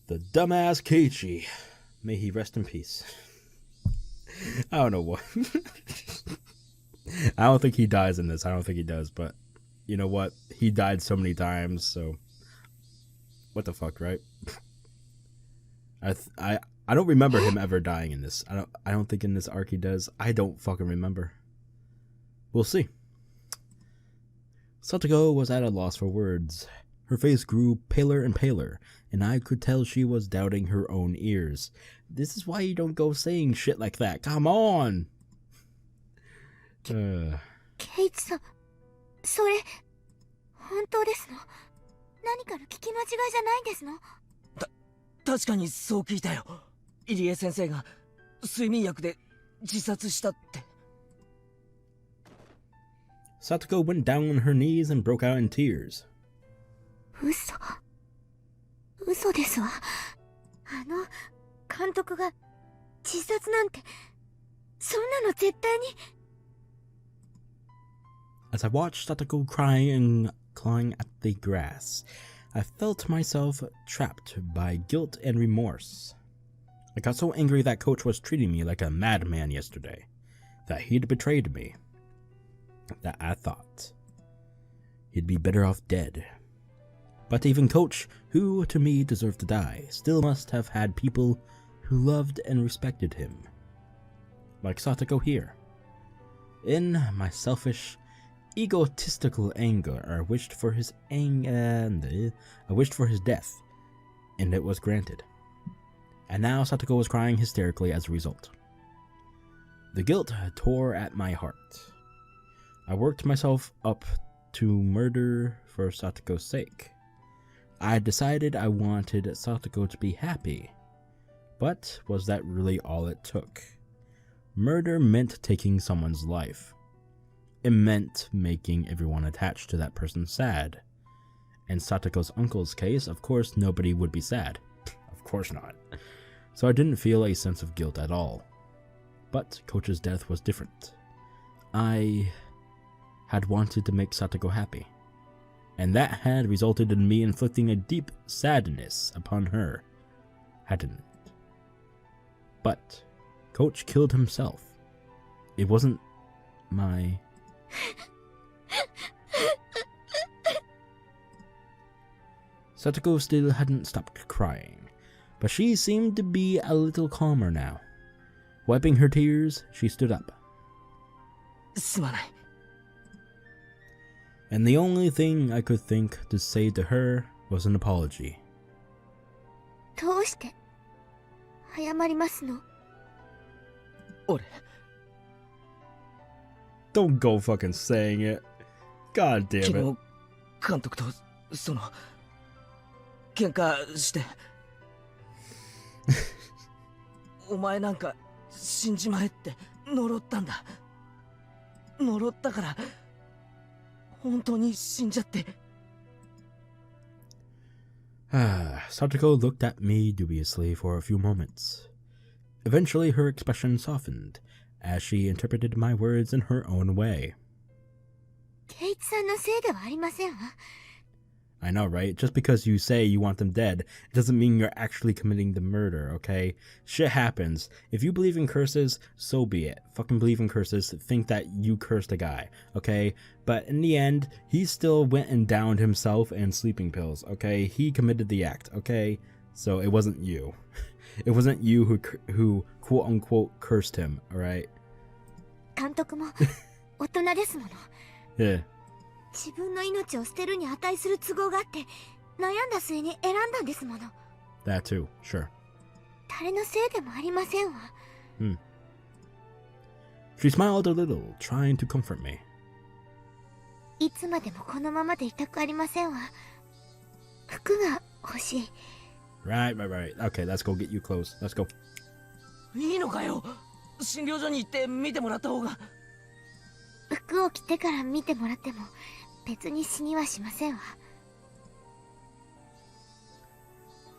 the dumbass Keiichi. May he rest in peace. I don't know what. I don't think he dies in this. I don't think he does, but you know what? He died so many times, so what the fuck, right? I don't remember him ever dying in this. I don't think in this arc he does. I don't fucking remember. We'll see. Satoko was at a loss for words. Her face grew paler and paler, and I could tell she was doubting her own ears. This is why you don't go saying shit like that. Come on! ケイチさん、それ本当ですの？何かの聞き間違いじゃないんですの？確かにそう聞いたよ。入江先生が睡眠薬で自殺したって。Satoko went down on her knees and broke out in tears. 嘘ですわ。監督が自殺なんて、そんなの絶対に。As I watched Satoko crying and clawing at the grass, I felt myself trapped by guilt and remorse. I got so angry that Coach was treating me like a madman yesterday, that he'd betrayed me, that I thought he'd be better off dead. But even Coach, who to me deserved to die, still must have had people who loved and respected him. Like Satoko here. In my selfish, egotistical anger, I wished for his death, and it was granted. And now Satoko was crying hysterically as a result. The guilt tore at my heart. I worked myself up to murder for Satoko's sake. I decided I wanted Satoko to be happy. But was that really all it took? Murder meant taking someone's life. It meant making everyone attached to that person sad. In Satoko's uncle's case, of course, nobody would be sad. Of course not. So I didn't feel a sense of guilt at all. But Coach's death was different. I had wanted to make Satoko happy. And that had resulted in me inflicting a deep sadness upon her, hadn't it? But Coach killed himself. It wasn't my... Satoko still hadn't stopped crying, but she seemed to be a little calmer now. Wiping her tears, she stood up. すまない。 And the only thing I could think to say to her was an apology. どうして謝りますの？俺、 Don't go fucking saying it. God damn it. 昨日監督と喧嘩してお前なんか死んじまえって呪ったんだ。呪ったから本当に死んじゃって。Satoko looked at me dubiously for a few moments. Eventually her expression softened as she interpreted my words in her own way. ケイチさんのせいではありませんわ。I know, right? Just because you say you want them dead, it doesn't mean you're actually committing the murder, okay? Shit happens. If you believe in curses, so be it. Fucking believe in curses. Think that you cursed a guy, okay? But in the end, he still went and downed himself and sleeping pills, okay? He committed the act, okay? So it wasn't you. It wasn't you who quote-unquote cursed him, alright? 監督も大人ですもの。 Yeah. 自分の命を捨てるに値する都合があって悩んだ末に選んだんですもの。 That too, sure. 誰のせいでもありませんわ。She smiled a little, trying to comfort me. いつまでもこのままでいたくありませんわ。服が欲しい。 Right. Okay, let's go get you clothes. Let's go. いいのかよ。診療所に行って見てもらった方が。服を着てから見てもらっても別に死にはしませんわ。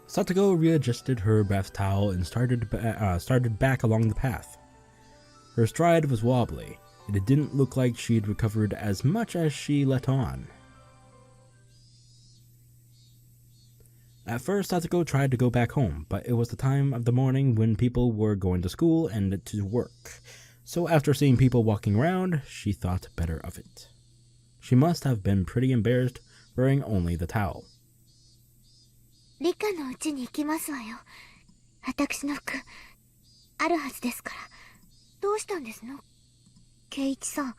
Satoko readjusted her bath towel and started back along the path. Her stride was wobbly, and it didn't look like she'd recovered as much as she let on. At first, Satoko tried to go back home, but it was the time of the morning when people were going to school and to work. So after seeing people walking around, she thought better of it. She must have been pretty embarrassed, wearing only the towel. 理科のうちに行きますわよ。私の服あるはずですから。どうしたんですの？圭一さん。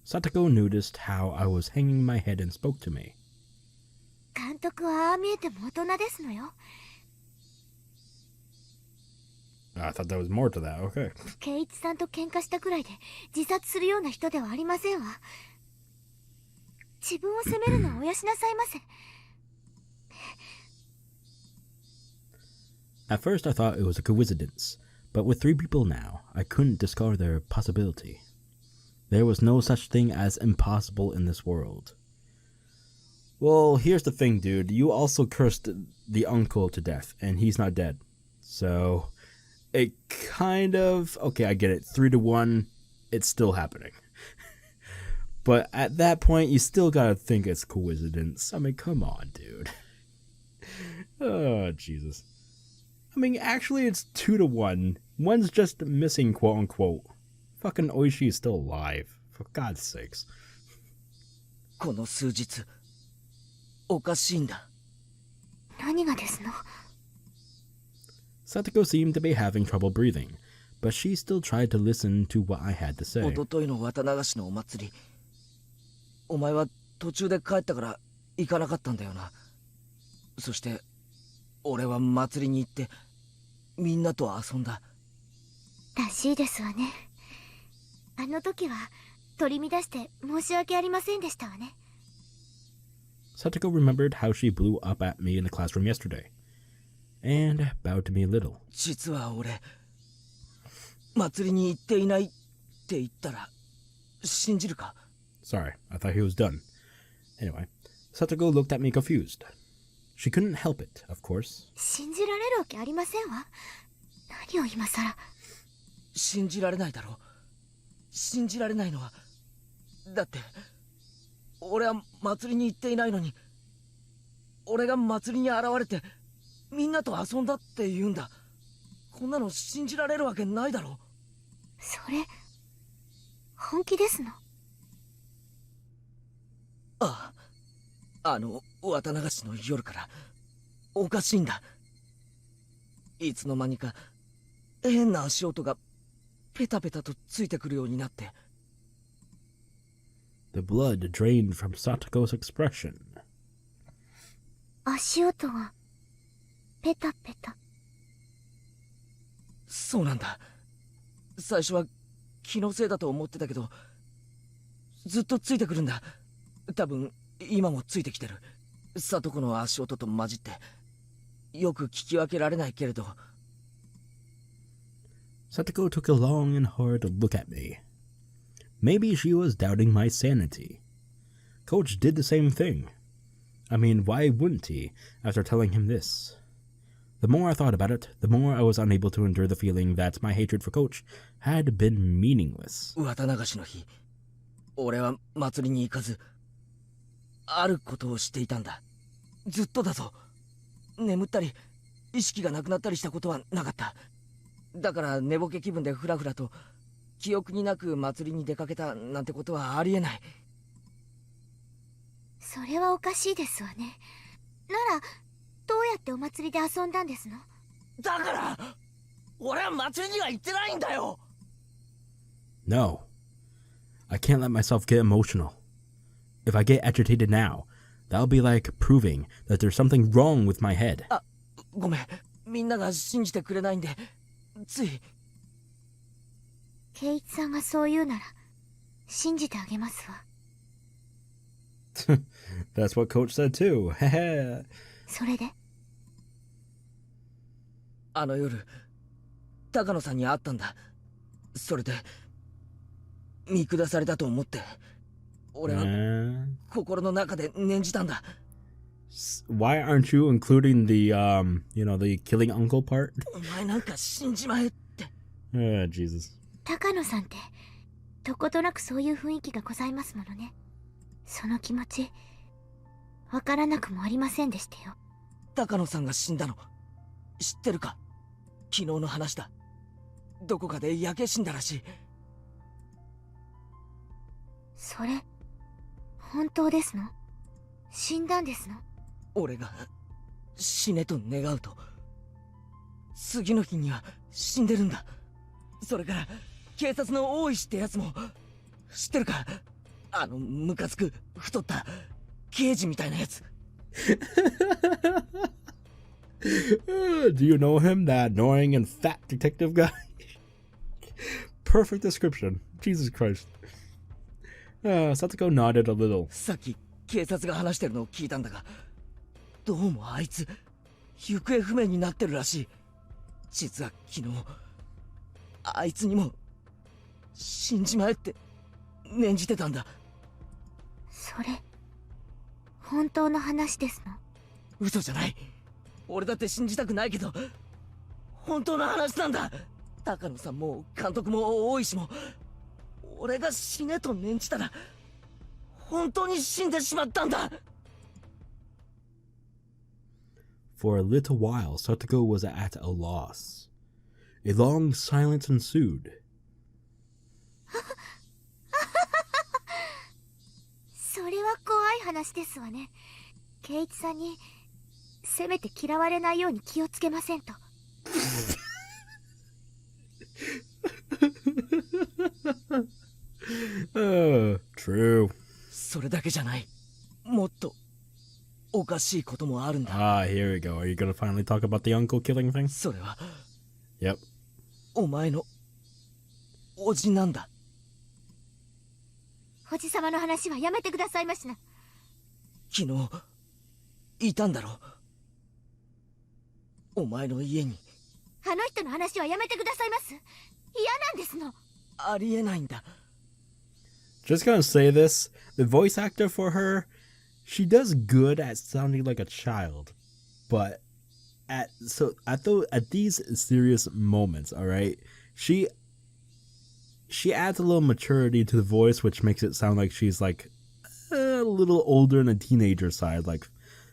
Satoko noticed how I was hanging my head and spoke to me. 監督はああ見えても大人ですのよ。 I thought there was more to that. Okay. 圭一さんと喧嘩したくらいで自殺するような人ではありませんわ。自分を責めるのはおやしなさいませ。 At first I thought it was a coincidence, but with 3 people now, I couldn't discard their possibility. There was no such thing as impossible in this world. Well, here's the thing, dude. You also cursed the uncle to death, and he's not dead. So, it kind of... Okay, I get it. 3-1, it's still happening. But at that point, you still gotta think it's coincidence. I mean, come on, dude. Oh, Jesus. I mean, actually, it's 2-1. One's just missing, quote-unquote. Fucking Oishi is still alive. For God's sakes. この数日おかしいんだ。何がですの？ Satoko seemed to be having trouble breathing, but she still tried to listen to what I had to say. おとといの渡流しのお祭り、お前は途中で帰ったから行かなかったんだよな。そして俺は祭りに行ってみんなと遊んだ。らしいですわね。あの時は取り乱して申し訳ありませんでしたわね。 Satoko remembered how she blew up at me in the classroom yesterday, and bowed to me a little. 実は俺祭りに行っていないって言ったら信じるか？ Sorry, I thought he was done. Anyway, Satoko looked at me confused. She couldn't help it, of course. 信じられるわけありませんわ。何を今さら。信じられないだろ。信じられないのはだって俺は祭りに行っていないのに、俺が祭りに現れてみんなと遊んだって言うんだ。こんなの信じられるわけないだろ。それ本気ですの？ああ、渡流しの夜からおかしいんだ。いつの間にか変な足音がペタペタとついてくるようになって。The blood drained from Satoko's expression. 足音がペタペタ。そうなんだ。最初は気のせいだと思ってたけど、ずっとついてくるんだ。多分今もついてきてる。サトコの足音と混じってよく聞き分けられないけれど。 Satoko took a long and hard look at me. Maybe she was doubting my sanity. Coach did the same thing. I mean, why wouldn't he, after telling him this? The more I thought about it, the more I was unable to endure the feeling that my hatred for Coach had been meaningless. 渡流しの日、俺は祭りに行かず、あることをしていたんだ。ずっとだぞ。眠ったり意識がなくなったりしたことはなかった。だから寝ぼけ気分でフラフラと記憶になく祭りに出かけたなんてことはありえない。それはおかしいですわね。ならどうやってお祭りで遊んだんですの？だから俺は祭りには行ってないんだよ。 No. I can't let myself get emotional. If I get agitated now, that'll be like proving that there's something wrong with my head. あ、ごめん。みんなが信じてくれないんでつい。圭一さんがそう言うなら信じてあげますわ。That's what Coach said too. それであの夜高野さんに会ったんだ。それで見下されたと思って俺は心の中で念じたんだ。 Why aren't you including the the killing uncle part? お前なんか死んじまえって。Jesus. 高野さんってどことなくそういう雰囲気がございますものね。その気持ちわからなくもありませんでしたよ。高野さんが死んだの知ってるか？昨日の話だ。どこかで焼け死んだらしい。それ本当ですの？死んだんですの？俺が死ねと願うと次の日には死んでるんだ。それから警察の大石ってやつも知ってるか？あのムカつく太った刑事みたいなやつ。Do you know him? That annoying and fat detective guy? Perfect description. Jesus Christ. Satoko nodded a little. さっき警察が話してるのを聞いたんだが、どうもあいつ行方不明になってるらしい。実は昨日あいつにも死んじまえって念じてたんだ。それ本当の話ですの？嘘じゃない。俺だって信じたくないけど本当の話なんだ。高野さんも監督も大石も俺が死ねと念じたら本当に死んでしまったんだ。 For a little while, Satoko was at a loss. A long silence ensued. それは怖い話ですわね。圭一さんにせめて嫌われないように気をつけませんと。True. それだけじゃない。もっとおかしいこともあるんだ。 Here we go. Are you gonna finally talk about the uncle killing thing? それは Yep. お前のおじなんだ。おじさまの話はやめてくださいましな。昨日いたんだろ、お前の家に。あの人の話はやめてくださいます。嫌なんですの。ありえないんだ。 Just gonna say this. The voice actor for her, she does good at sounding like a child. But at these serious moments, alright, she adds a little maturity to the voice, which makes it sound like she's like a little older in a teenager side, like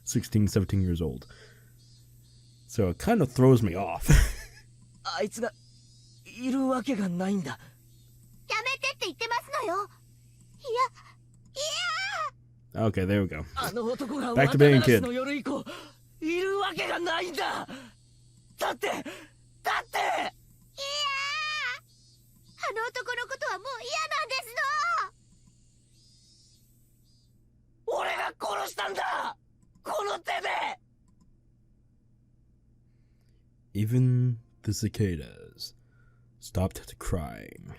16, 17 years old. So it kind of throws me off. あいつがいるわけがないんだ。やめてって言ってますのよ。Okay, there we go. あの男が Back to being 渡 kid. 辺の夜以降いるわけがないんだ。だってあの男のことはもう嫌なんですの。俺が殺したんだ、この手で。 Even the cicadas stopped crying.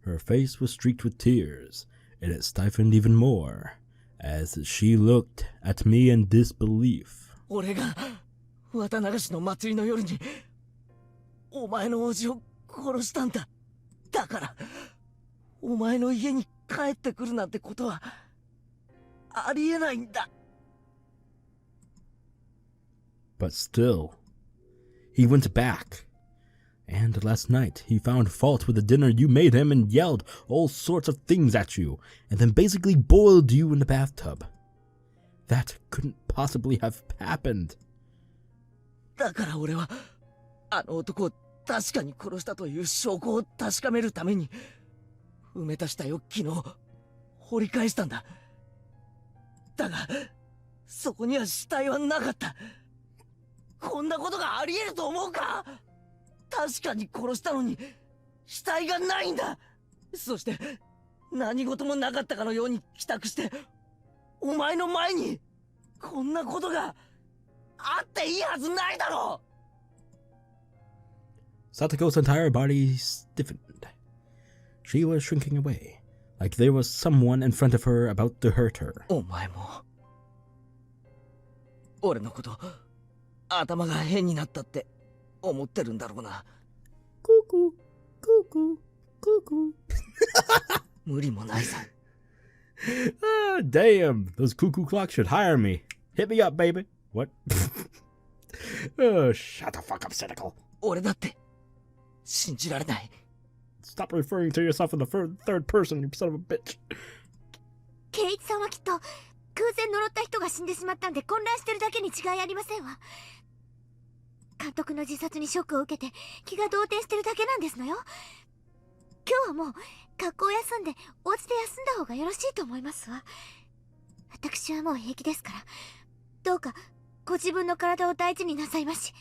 Her face was streaked with tears, and it stiffened even more as she looked at me in disbelief. 俺が渡流しの祭りの夜にお前の叔父を殺したんだ。だからお前の家に帰ってくるなんてことはありえないんだ。 But still, he went back, And last night, he found fault with the dinner you made him and yelled all sorts of things at you, and then basically boiled you in the bathtub. That couldn't possibly have happened. だから俺はあの男を確かに殺したという証拠を確かめるために埋めた死体を昨日掘り返したんだ。だがそこには死体はなかった。こんなことがあり得ると思うか？確かに殺したのに死体がないんだ。そして何事もなかったかのように帰宅してお前の前にこんなことがあっていいはずないだろう。 Satoko's entire body stiffened. She was shrinking away, like there was someone in front of her about to hurt her. お前も俺のこと頭が変になったって思ってるんだろうな。Cuckoo, cuckoo, cuckoo. 無理もないさ。Ah, damn, those cuckoo clocks should hire me. Hit me up, baby. What? Oh, shut the fuck up, Cynical. 俺だって信じられない。 Stop referring to yourself in the third person, you son of a bitch. ケイイチさんはきっと偶然呪った人が死んでしまったんで混乱してるだけに違いありませんわ。監督の自殺にショックを受けて気が動転してるだけなんですのよ。今日はもう学校を休んでお家で休んだ方がよろしいと思いますわ。私はもう平気ですから、どうかご自分の体を大事になさいまし。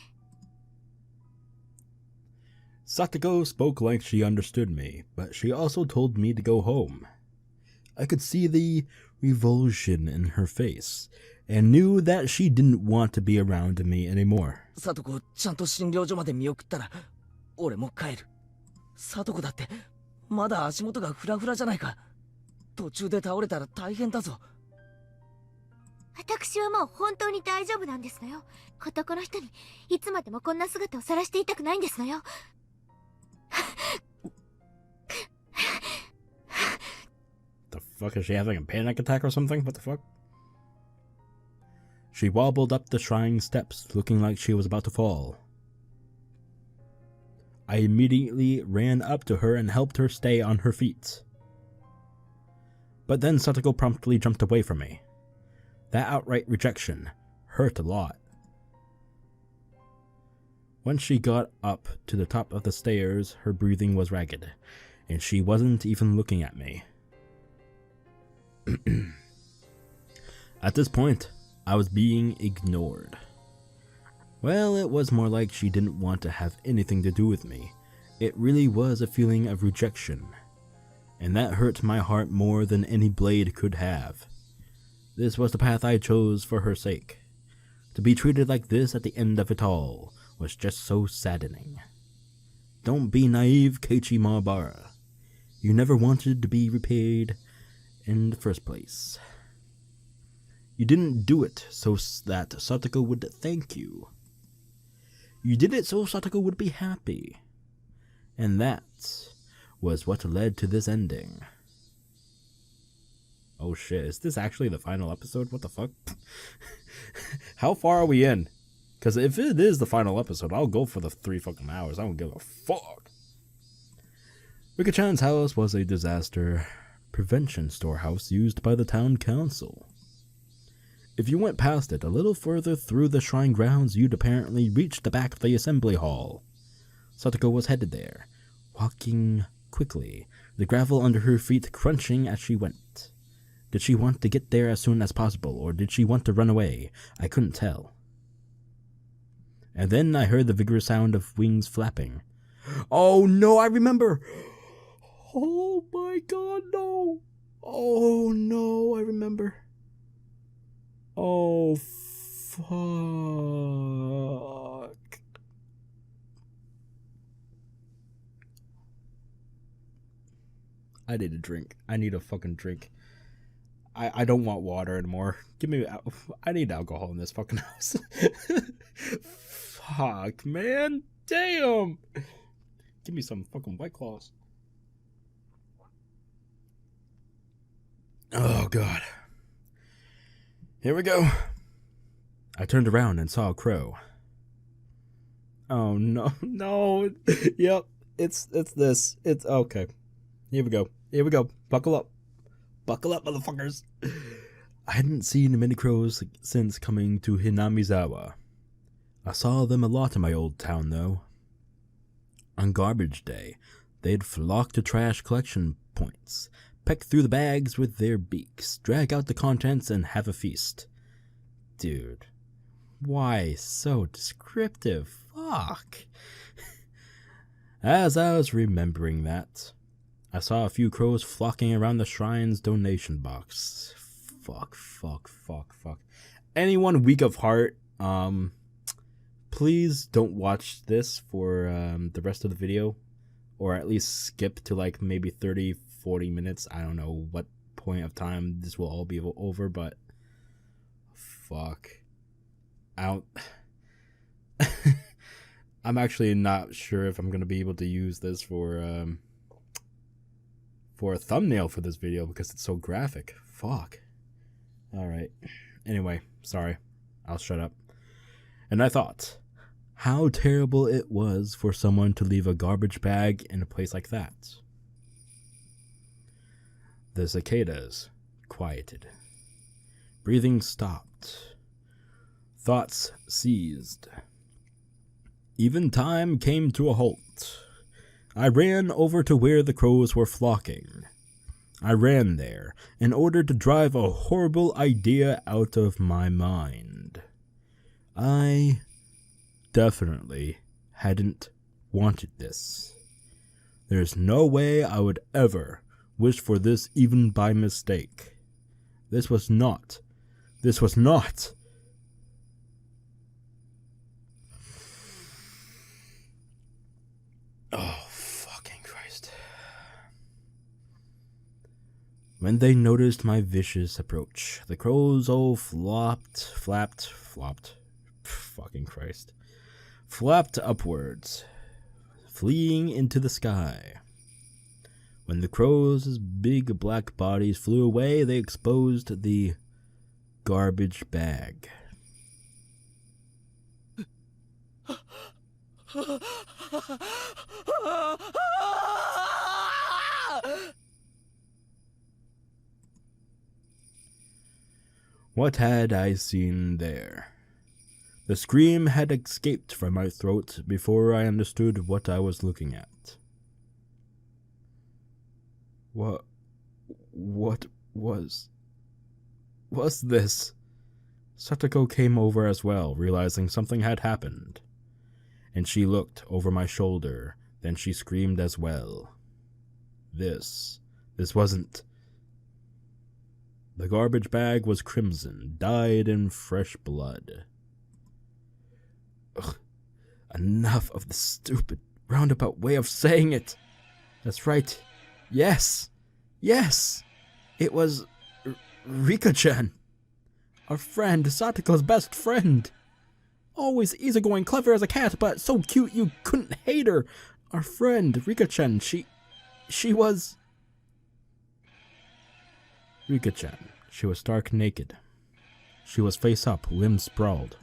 Satoko spoke like she understood me, but she also told me to go home. I could see the revulsion in her face, and knew that she didn't want to be around me anymore. サトコをちゃんと診療所まで見送ったら俺も帰る。サトコだってまだ足元がフラフラじゃないか。途中で倒れたら大変だぞ。私はもう本当に大丈夫なんですのよ。男の人にいつまでもこんな姿を晒していたくないんですのよ。The fuck, is she having a panic attack or something? What the fuck? She wobbled up the shrine steps, looking like she was about to fall. I immediately ran up to her and helped her stay on her feet. But then Satoko promptly jumped away from me. That outright rejection hurt a lot. Once she got up to the top of the stairs, her breathing was ragged, and she wasn't even looking at me. At this point, I was being ignored. Well, it was more like she didn't want to have anything to do with me. It really was a feeling of rejection, and that hurt my heart more than any blade could have. This was the path I chose for her sake. To be treated like this at the end of it all was just so saddening. Don't be naive, Keiichi Maebara. You never wanted to be repaid in the first place. You didn't do it so that Satoko would thank you. You did it so Satoko would be happy. And that was what led to this ending. Oh shit, is this actually the final episode? What the fuck? How far are we in? Because if it is the final episode, I'll go for the 3 fucking hours. I don't give a fuck. Rika-chan's house was a disaster prevention storehouse used by the town council. If you went past it a little further through the shrine grounds, you'd apparently reach the back of the assembly hall. Satoko was headed there, walking quickly, the gravel under her feet crunching as she went. Did she want to get there as soon as possible, or did she want to run away? I couldn't tell. And then I heard the vigorous sound of wings flapping. Oh no, I remember! Oh my god, no! Oh no, I remember. Oh, fuck. I need a drink. I need a fucking drink. I don't want water anymore. I need alcohol in this fucking house. Fuck, man. Damn. Give me some fucking White Claws. Oh, God. Here we go. I turned around and saw a crow. Oh no, no. Yep, it's this. It's okay. Here we go. Here we go. Buckle up. Buckle up, motherfuckers. I hadn't seen many crows since coming to Hinamizawa. I saw them a lot in my old town, though. On garbage day, they'd flock to trash collection points, peck through the bags with their beaks, drag out the contents, and have a feast. Dude, why so descriptive? Fuck. As I was remembering that, I saw a few crows flocking around the shrine's donation box. Fuck. Anyone weak of heart, please don't watch this for the rest of the video, or at least skip to like maybe 30-40 minutes. I don't know what point of time this will all be over, but fuck. I'm actually not sure if I'm gonna be able to use this for a thumbnail for this video because it's so graphic. Fuck. Alright. Anyway, sorry. I'll shut up. And I thought, how terrible it was for someone to leave a garbage bag in a place like that. The cicadas quieted. Breathing stopped. Thoughts ceased. Even time came to a halt. I ran over to where the crows were flocking. I ran there in order to drive a horrible idea out of my mind. I definitely hadn't wanted this. There's no way I would ever wish for this even by mistake. This was not. Oh, fucking Christ. When they noticed my vicious approach, the crows all flapped, fucking Christ, flapped upwards, fleeing into the sky. When the crows' big black bodies flew away, they exposed the garbage bag. What had I seen there? The scream had escaped from my throat before I understood what I was looking at. What was this? Satoko came over as well, realizing something had happened. And she looked over my shoulder, then she screamed as well. This wasn't... The garbage bag was crimson, dyed in fresh blood. Ugh, enough of the stupid, roundabout way of saying it. That's right. Yes, it was Rika-chan. Our friend, Satoko's best friend. Always easygoing, clever as a cat, but so cute you couldn't hate her. Our friend, Rika-chan, she was... Rika-chan. She was stark naked. She was face up, limbs sprawled.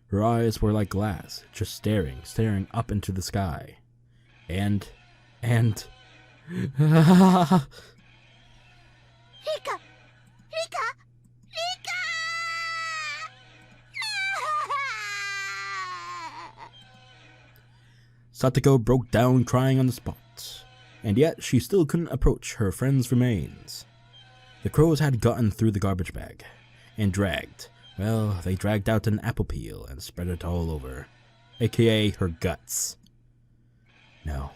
Her eyes were like glass, just staring up into the sky. And... Rika! Satoko broke down crying on the spot, and yet she still couldn't approach her friend's remains. The crows had gotten through the garbage bag, and they dragged out an apple peel and spread it all over, aka her guts. No,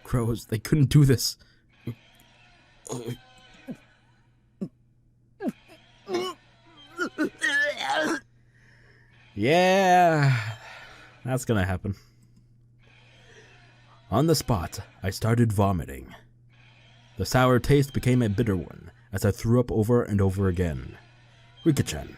crows, they couldn't do this. Yeah, that's gonna happen. On the spot, I started vomiting. The sour taste became a bitter one as I threw up over and over again. Rika-chan.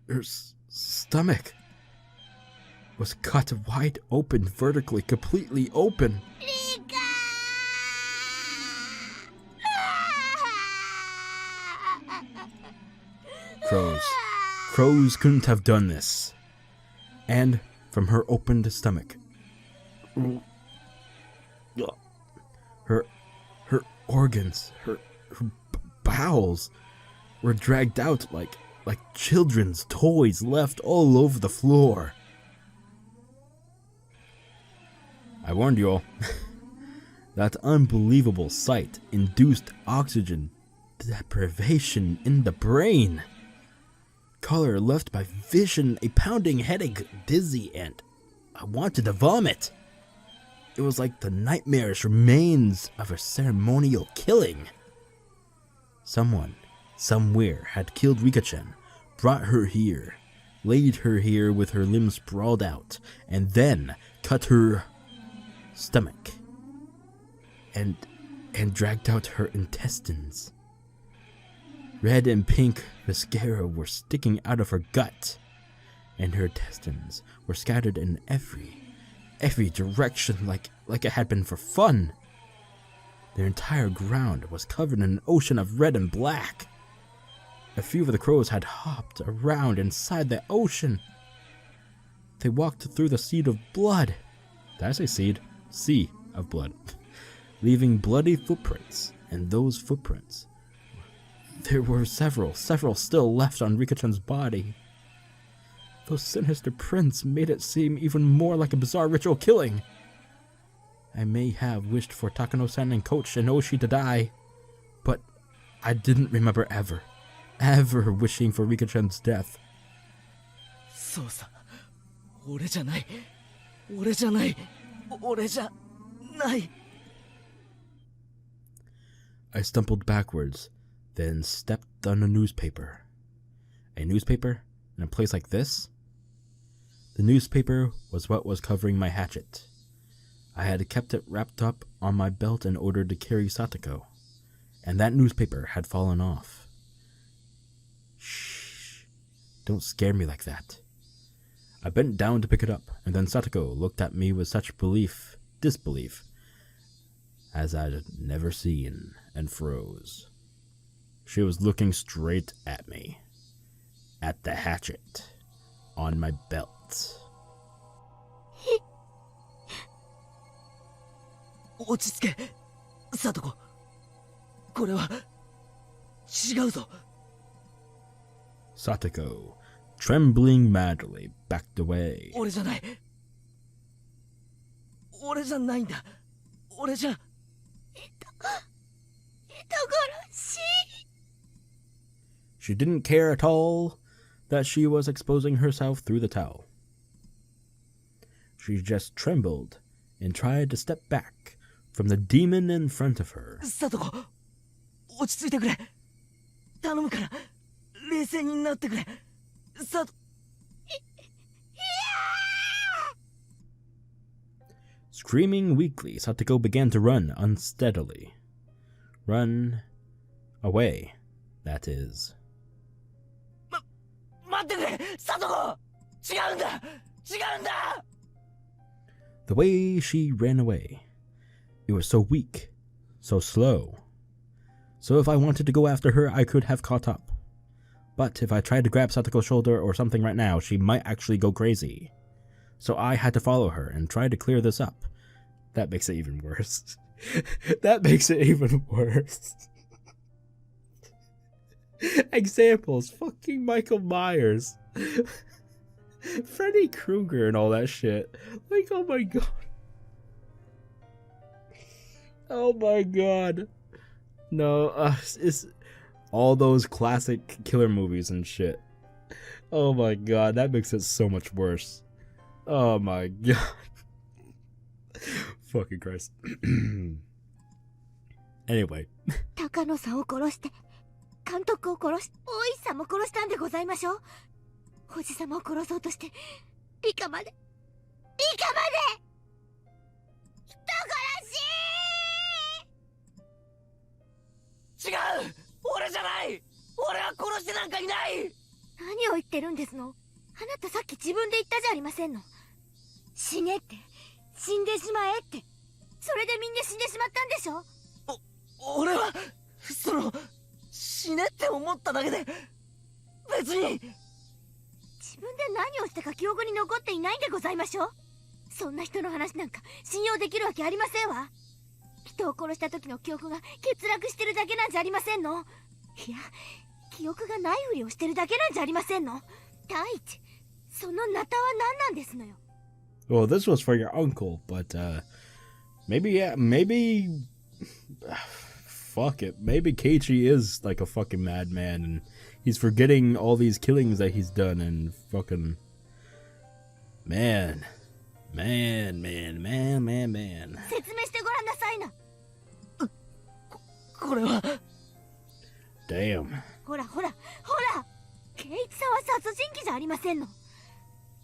Her stomach was cut wide open, vertically, completely open. Crows couldn't have done this. And from her opened stomach, her organs, her bowels were dragged out like children's toys left all over the floor. I warned you all. That unbelievable sight induced oxygen deprivation in the brain. Color left my vision, a pounding headache, dizzy, and I wanted to vomit. It was like the nightmarish remains of a ceremonial killing. Someone, somewhere, had killed Rika-chan, brought her here, laid her here with her limbs sprawled out, and then cut her stomach and dragged out her intestines. Red and pink viscera were sticking out of her gut, and her intestines were scattered in every direction like it had been for fun. Their entire ground was covered in an ocean of red and black. A few of the crows had hopped around inside the ocean. They walked through the sea of blood. Did I say seed? Sea of blood. Leaving bloody footprints, and those footprints, there were several still left on Rika-chan's body. Those sinister prints made it seem even more like a bizarre ritual killing. I may have wished for Takano-san and Coach Inoshi to die, but I didn't remember ever wishing for Rika-chan's death. そうさ、俺じゃない、俺じゃない、俺じゃない。I stumbled backwards, then stepped on a newspaper. A newspaper in a place like this? The newspaper was what was covering my hatchet. I had kept it wrapped up on my belt in order to carry Satoko, and that newspaper had fallen off. Shh, don't scare me like that. I bent down to pick it up, and then Satoko looked at me with such disbelief, as I'd never seen, and froze. She was looking straight at me, at the hatchet, on my belt. 落ち着け、サトコ。これは違うぞ。Satoko, trembling madly, backed away. 俺じゃない。俺じゃないんだ。俺じゃ。She didn't care at all that she was exposing herself through the towel. She just trembled and tried to step back from the demon in front of her. サトコ、落ち着いてくれ。頼むから、冷静になってくれ。サト。Screaming weakly, Satoko began to run unsteadily. Run away, that is. 待ってくれ、サトコ。違うんだ、違うんだ。The way she ran away, it was so weak, so slow. So if I wanted to go after her, I could have caught up. But if I tried to grab Satoko's shoulder or something right now, she might actually go crazy. So I had to follow her and try to clear this up. That makes it even worse. That makes it even worse. Examples, fucking Michael Myers. Freddy Krueger and all that shit. Like, oh my god. Oh my god. No, it's all those classic killer movies and shit. Oh my god, that makes it so much worse. Oh my god. Fucking Christ. Anyway. 高野さんを殺して、監督を殺し、大石さんも殺したんでございましょう。おじさまを殺そうとして、理科まで。人殺し。違う、俺じゃない。俺は殺してなんかいない。何を言ってるんですの。あなたさっき自分で言ったじゃありませんの。死ねって、死んでしまえって。それでみんな死んでしまったんでしょ。俺は死ねって思っただけで。別に。自分で何をしたか記憶に残っていないんでございましょう。そんな人の話なんか信用できるわけありませんわ。人を殺した時の記憶が欠落してるだけなんじゃありませんの。いや、記憶がないふりをしてるだけなんじゃありませんの。第一、そのナタは何なんですのよ。Well, this was for your uncle, but maybe fuck it. Maybe Keiichi is like a fucking madman and he's forgetting all these killings that he's done and fucking man. 説明してごらんなさいな。これは。Damn. ほら、ケイイチさんは殺人鬼じゃありませんの。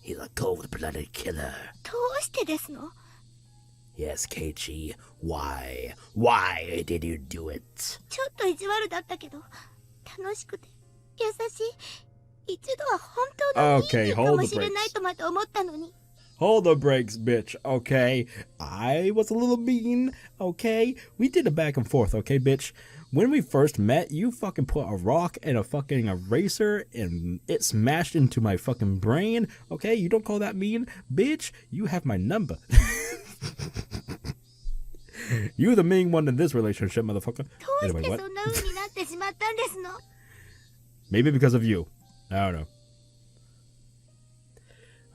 He's a cold-blooded killer. どうしてですの？ Yes, Keiichi. Why? Why did you do it? ちょっと意地悪だったけど、楽しくて優しい。一度は本当のいい人かもしれないとまで思ったのに。Hold the brakes, bitch, okay? I was a little mean, okay? We did a back and forth, okay, bitch? When we first met, you fucking put a rock and a fucking eraser and it smashed into my fucking brain, okay? You don't call that mean? Bitch, you have my number. You're the mean one in this relationship, motherfucker. Anyway, what? Maybe because of you. I don't know.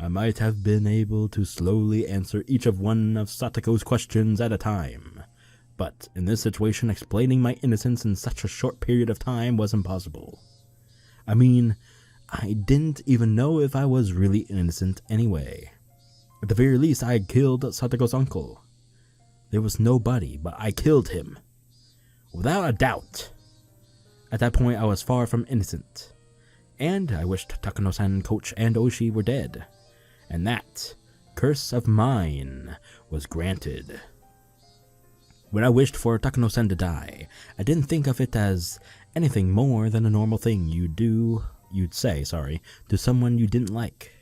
I might have been able to slowly answer each of one of Satoko's questions at a time, but in this situation explaining my innocence in such a short period of time was impossible. I mean, I didn't even know if I was really innocent anyway. At the very least, I had killed Satoko's uncle. There was nobody, but I killed him. Without a doubt. At that point, I was far from innocent. And I wished Takano-san, Coach, and Oishi were dead. And that curse of mine was granted. When I wished for Takano-san to die, I didn't think of it as anything more than a normal thing you'd say to someone you didn't like.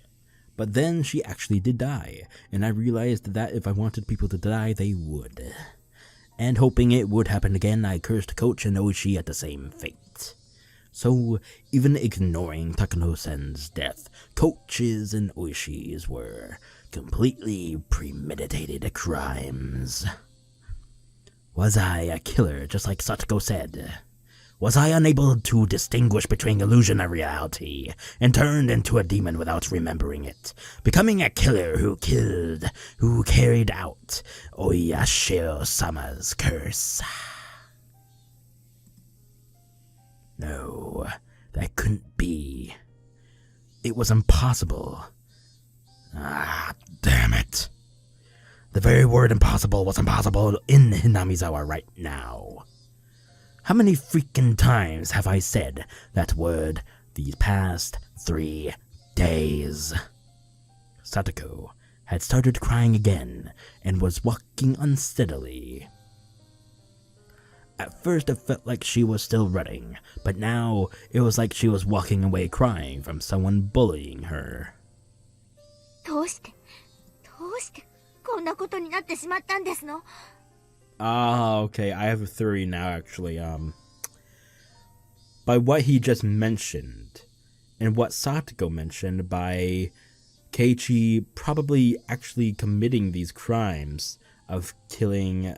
But then she actually did die, and I realized that if I wanted people to die, they would. And hoping it would happen again, I cursed Coach and Oishi at the same fate. So, even ignoring Takano-san's death, Coach's and Oishi's were completely premeditated crimes. Was I a killer, just like Satoko said? Was I unable to distinguish between illusion and reality, and turned into a demon without remembering it, becoming a killer who carried out Oyashiro-sama's curse? No, that couldn't be. It was impossible. Ah, damn it. The very word impossible was impossible in Hinamizawa right now. How many freaking times have I said that word these past 3 days? Satoko had started crying again and was walking unsteadily. At first it felt like she was still running, but now it was like she was walking away crying from someone bullying her. どうしてこんなことになってしまったんですの? Okay, I have a theory now actually. By what he just mentioned, and what Satoko mentioned by Keiichi probably actually committing these crimes of killing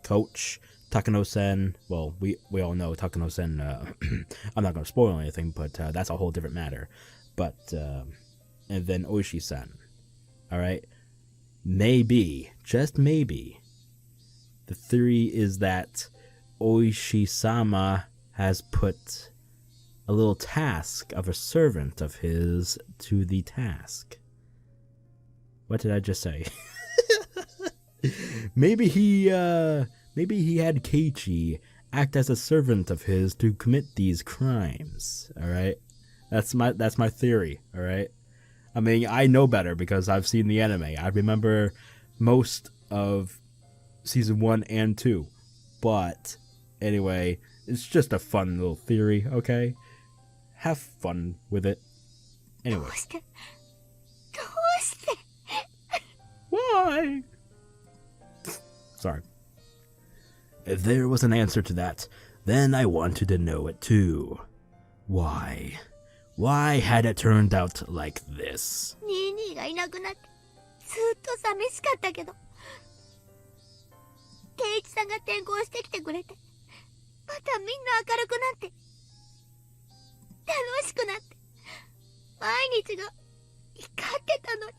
Coach, Takano-sen. Well, we all know Takano-sen. I'm not going to spoil anything, but that's a whole different matter. But and then Oishi-san. All right, maybe, just maybe, the theory is that Oishi-sama has put a little task of a servant of his to the task. What did I just say? Maybe he had Keiichi act as a servant of his to commit these crimes. All right, that's my theory. All right, I mean, I know better because I've seen the anime. I remember most of season 1 and 2, but anyway, it's just a fun little theory. Okay, have fun with it. Anyway. Why? Sorry. If there was an answer to that, then I wanted to know it too. Why? Why had it turned out like this? ニーニーがいなくなってずっと寂しかったけど、ケイイチさんが転校してきてくれて、またみんな明るくなって楽しくなって、毎日が光ってたのに。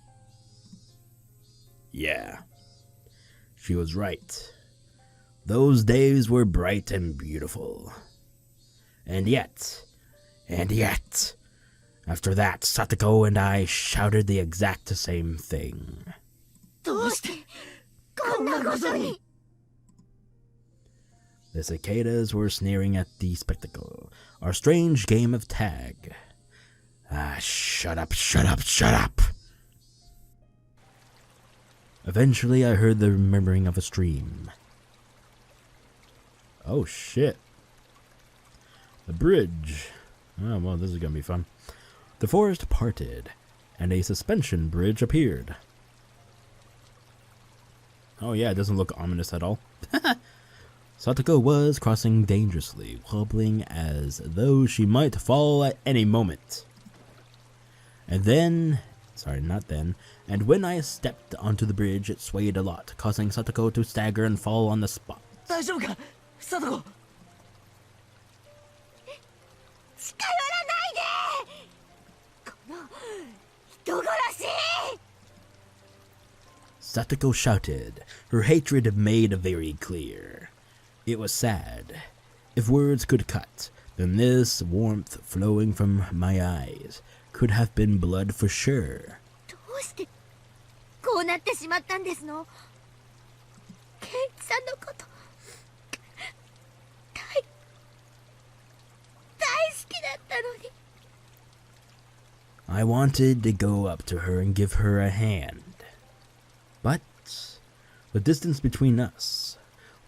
Yeah, she was right. Those days were bright and beautiful. And yet, after that, Satoko and I shouted the exact same thing. どうしてこんなことに。 The cicadas were sneering at the spectacle, our strange game of tag. Ah, shut up, shut up, shut up! Eventually, I heard the murmuring of a stream. Oh shit. The bridge. Oh, well, this is gonna be fun. The forest parted, and a suspension bridge appeared. Oh yeah, it doesn't look ominous at all. Satoko was crossing dangerously, wobbling as though she might fall at any moment. And then... Sorry, not then. And when I stepped onto the bridge, it swayed a lot, causing Satoko to stagger and fall on the spot. 大丈夫かサトコ。近寄らないで、この人殺し。 Satoko shouted, her hatred made very clear. It was sad. If words could cut, then this warmth flowing from my eyes could have been blood for sure. どうしてこうなってしまったんですの？ケイイチさんのこと大好きだったのに。 I wanted to go up to her and give her a hand. But the distance between us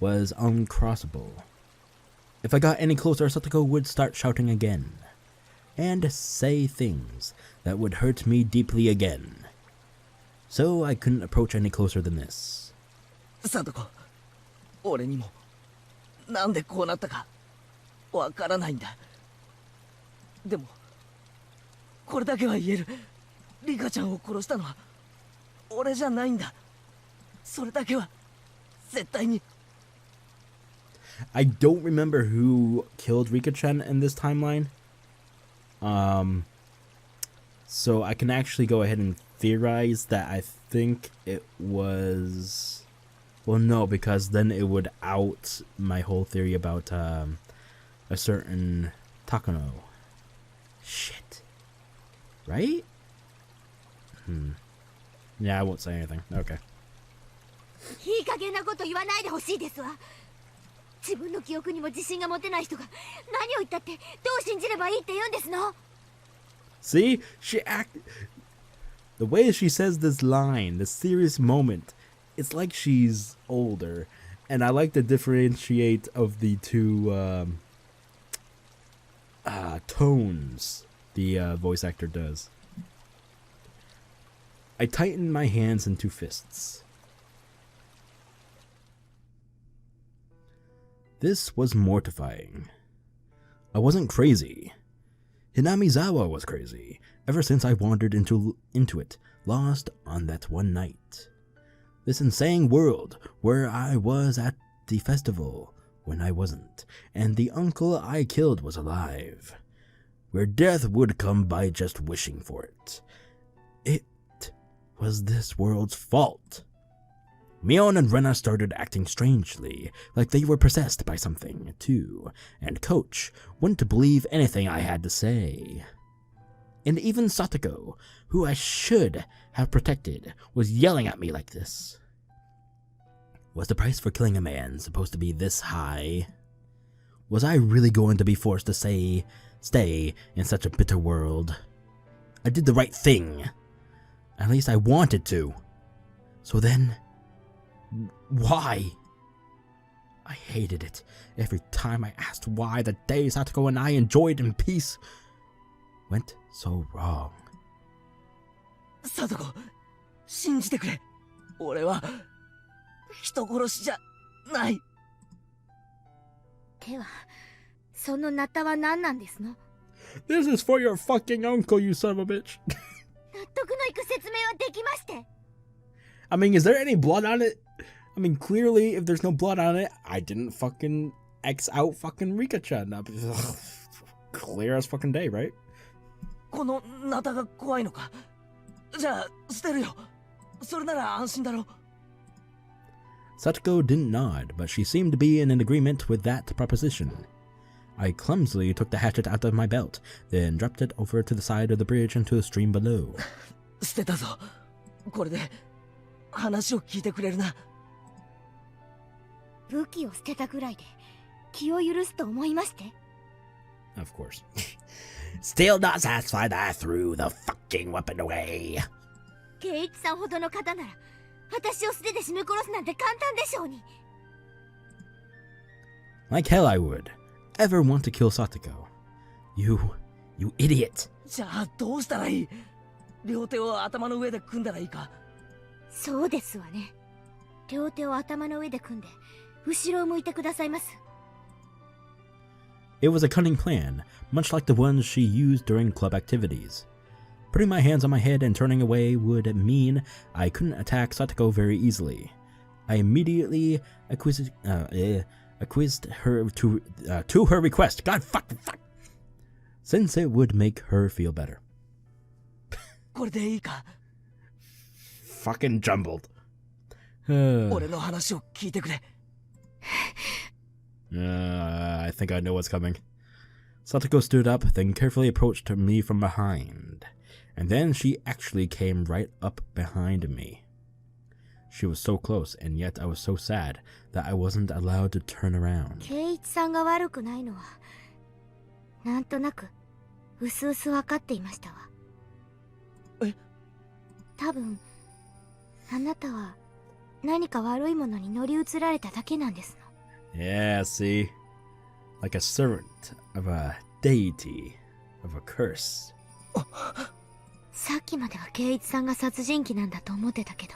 was uncrossable. If I got any closer, Satoko would start shouting again, and say things that would hurt me deeply again. So I couldn't approach any closer than this. サトコ、俺にもなんでこうなったかわからないんだ。でもこれだけは言える。リカちゃんを殺したのは俺じゃないんだ。それだけは絶対に。 I don't remember who killed Rika-chan in this timeline. So I can actually go ahead and theorize that I think it was... Well, no, because then it would out my whole theory about a certain Takano. Shit. Right? Yeah, I won't say anything. Okay. いい加減なこと言わないでほしいですわ。自分の記憶にも自信が持てない人が何を言ったってどう信じればいいって言うんですの？ See? The way she says this line, the serious moment, it's like she's older. And I like to differentiate of the two tones the voice actor does. I tightened my hands into fists. This was mortifying. I wasn't crazy. Hinamizawa was crazy, ever since I wandered into it, lost on that one night. This insane world where I was at the festival when I wasn't, and the uncle I killed was alive. Where death would come by just wishing for it. It was this world's fault. Mion and Rena started acting strangely, like they were possessed by something, too, and Coach wouldn't believe anything I had to say. And even Satoko, who I should have protected, was yelling at me like this. Was the price for killing a man supposed to be this high? Was I really going to be forced to stay in such a bitter world? I did the right thing. At least I wanted to. So then... why? I hated it every time I asked why the day Satoko and I enjoyed in peace went so wrong. サトコ、信じてくれ。俺は人殺しじゃない。では、そのナタは何なんですの？ This is for your fucking uncle, you son of a bitch. 納得のいく説明はできまして。 I mean, is there any blood on it? I mean, clearly, if there's no blood on it, I didn't fucking X out fucking Rika-chan. Clear as fucking day, right? このナタが怖いのか。じゃあ捨てるよ。それなら安心だろ。 Satoko didn't nod, but she seemed to be in an agreement with that proposition. I clumsily took the hatchet out of my belt, then dropped it over to the side of the bridge into the stream below. 捨てたぞ。これで話を聞いてくれるな。武器を捨てたぐらいで気を許すと思いまして。 Of course. Still not satisfied, I threw the fucking weapon away. ケイイチさんほどの方なら私を素手で絞め殺すなんて簡単でしょうに。 Like hell I would. Ever want to kill Satoko? You idiot. じゃあどうしたらいい？両手を頭の上で組んだらいいか？そうですわね。両手を頭の上で組んで後ろを向いてくださいます。 It was a cunning plan, much like the ones she used during club activities. Putting my hands on my head and turning away would mean I couldn't attack Satoko very easily. I immediately acquiesced her to her request. God fuck, since it would make her feel better. これでいいか？ Fucking jumbled. 俺の話を聞いてくれ。 I think I know what's coming. Satoko stood up, then carefully approached me from behind. And then she actually came right up behind me. She was so close, and yet I was so sad that I wasn't allowed to turn around. ケイイチさんが悪くないのはなんとなくうすうす分かっていましたわ。え？多分あなたは何か悪いものに乗り移られただけなんですの。 Yeah, see? Like a servant of a deity, of a curse. さっきまではケイイチさんが殺人鬼なんだと思ってたけど、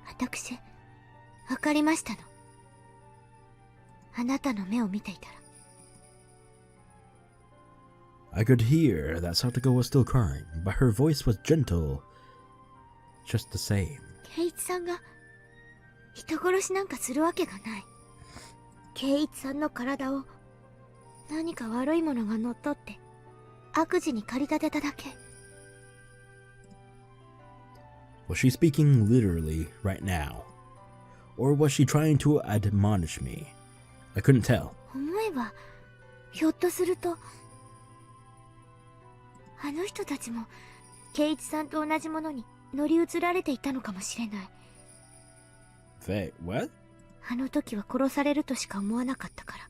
私分かりましたの。あなたの目を見ていたら。 I could hear that Satoko was still crying, but her voice was gentle, just the same. ケイイチさんが人殺しなんかするわけがない。ケイイチさんの体を何か悪いものが乗っ取って悪事に駆り立てただけ。 Was she speaking literally right now? Or was she trying to admonish me? I couldn't tell. 思えばひょっとするとあの人たちもケイイチさんと同じものに乗り移られていたのかもしれない。 What? あの時は殺されるとしか思わなかったから、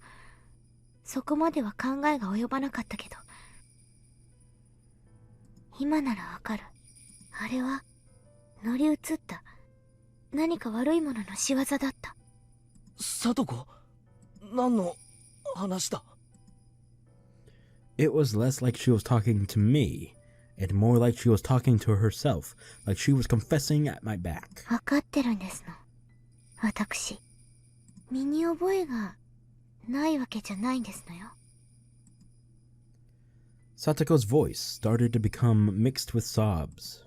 そこまでは考えが及ばなかったけど、今ならわかる。あれは乗り移った何か悪いものの仕業だった。サトコ？何の話だ？ It was less like she was talking to me, and more like she was talking to herself, like she was confessing at my back. わかってるんですの。私、身に覚えがないわけじゃないんですのよ。 Satoko's voice started to become mixed with sobs.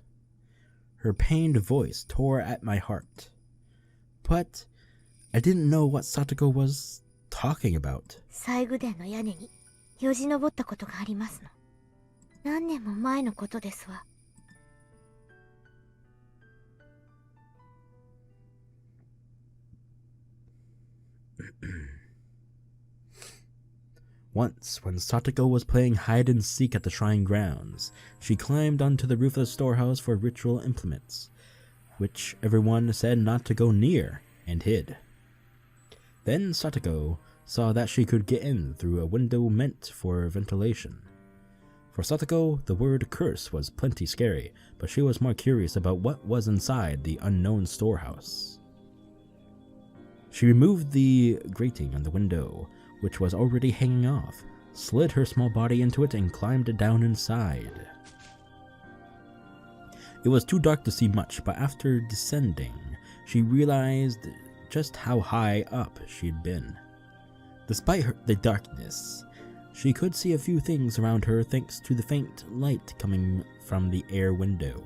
Her pained voice tore at my heart. But I didn't know what Satoko was talking about. 西宮殿の屋根によじ登ったことがありますの。何年も前のことですわ。 Once, when Satoko was playing hide-and-seek at the shrine grounds, she climbed onto the roof of the storehouse for ritual implements, which everyone said not to go near, and hid. Then Satoko saw that she could get in through a window meant for ventilation. For Satoko, the word curse was plenty scary, but she was more curious about what was inside the unknown storehouse. She removed the grating on the window, which was already hanging off, slid her small body into it, and climbed down inside. It was too dark to see much, but after descending, she realized just how high up she'd been. Despite the darkness, She could see a few things around her thanks to the faint light coming from the air window.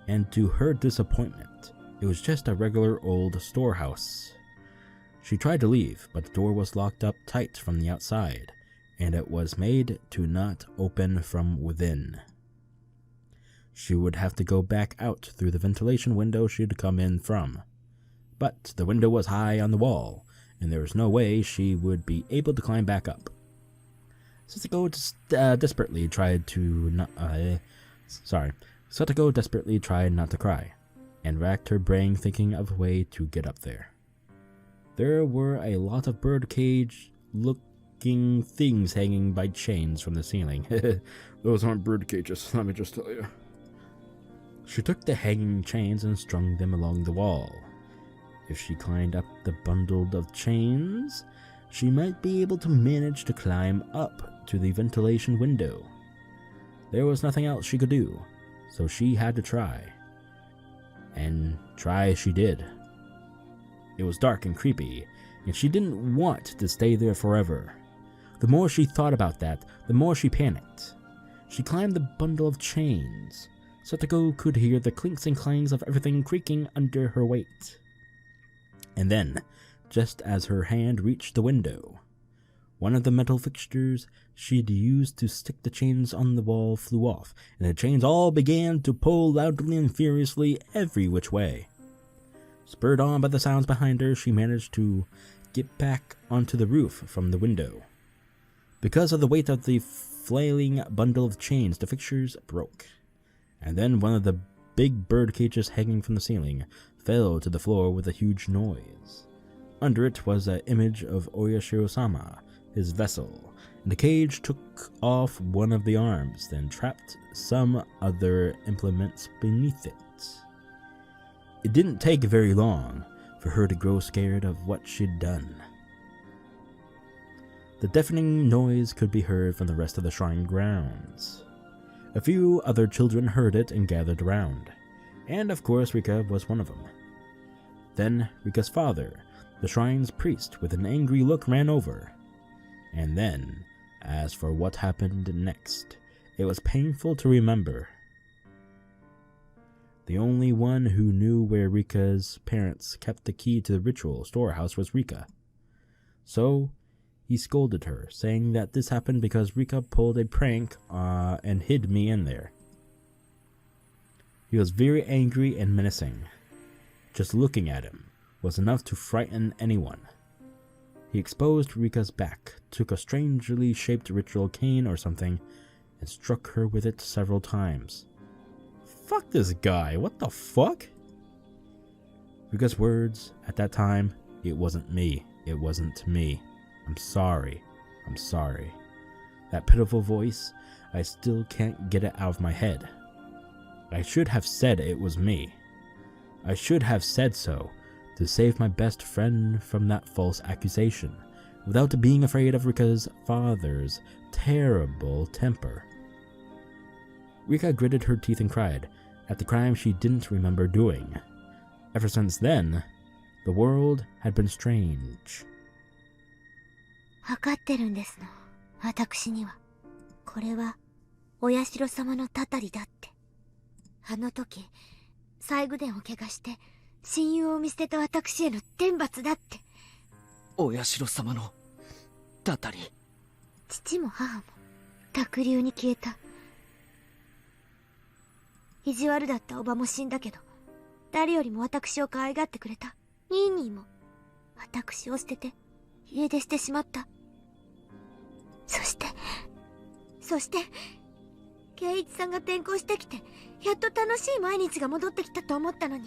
And to her disappointment, it was just a regular old storehouse. She tried to leave, but the door was locked up tight from the outside, and it was made to not open from within. She would have to go back out through the ventilation window she'd come in from. But the window was high on the wall, and there was no way she would be able to climb back up. Satoko desperately tried not to cry, and racked her brain thinking of a way to get up there. There were a lot of birdcage-looking things hanging by chains from the ceiling. Those aren't bird cages, let me just tell you. She took the hanging chains and strung them along the wall. If she climbed up the bundle of chains, she might be able to manage to climb up to the ventilation window. There was nothing else she could do, so she had to try. And try she did. It was dark and creepy, and she didn't want to stay there forever. The more she thought about that, the more she panicked. She climbed the bundle of chains. Satoko could hear the clinks and clangs of everything creaking under her weight. And then, just as her hand reached the window, one of the metal fixtures she'd used to stick the chains on the wall flew off, and the chains all began to pull loudly and furiously every which way. Spurred on by the sounds behind her, she managed to get back onto the roof from the window. Because of the weight of the flailing bundle of chains, the fixtures broke, and then one of the big bird cages hanging from the ceiling fell to the floor with a huge noise. Under it was an image of Oyashiro-sama, his vessel, and the cage took off one of the arms, then trapped some other implements beneath it. It didn't take very long for her to grow scared of what she'd done. The deafening noise could be heard from the rest of the shrine grounds. A few other children heard it and gathered around, and of course Rika was one of them. Then Rika's father, the shrine's priest, with an angry look ran over. And then, as for what happened next, it was painful to remember. The only one who knew where Rika's parents kept the key to the ritual storehouse was Rika. So, he scolded her, saying that this happened because Rika pulled a prank and hid me in there. He was very angry and menacing. Just looking at him was enough to frighten anyone. He exposed Rika's back, took a strangely shaped ritual cane or something, and struck her with it several times. Fuck this guy, what the fuck? Rika's words at that time, it wasn't me, I'm sorry. That pitiful voice, I still can't get it out of my head. I should have said it was me. I should have said so, to save my best friend from that false accusation, without being afraid of Rika's father's terrible temper. Rika gritted her teeth and cried at the crime she didn't remember doing. Ever since then, the world had been strange. わかってるんですの、私には。これは、お社様のたたりだって。あの時、最後伝を怪我して、親友を見捨てた私への天罰だって。お社様のたたり。父も母も、濁流に消えた。意地悪だったおばも死んだけど、誰よりも私を可愛がってくれたニーニーも、私を捨てて、家出してしまった。そして、圭一さんが転校してきて、やっと楽しい毎日が戻ってきたと思ったのに、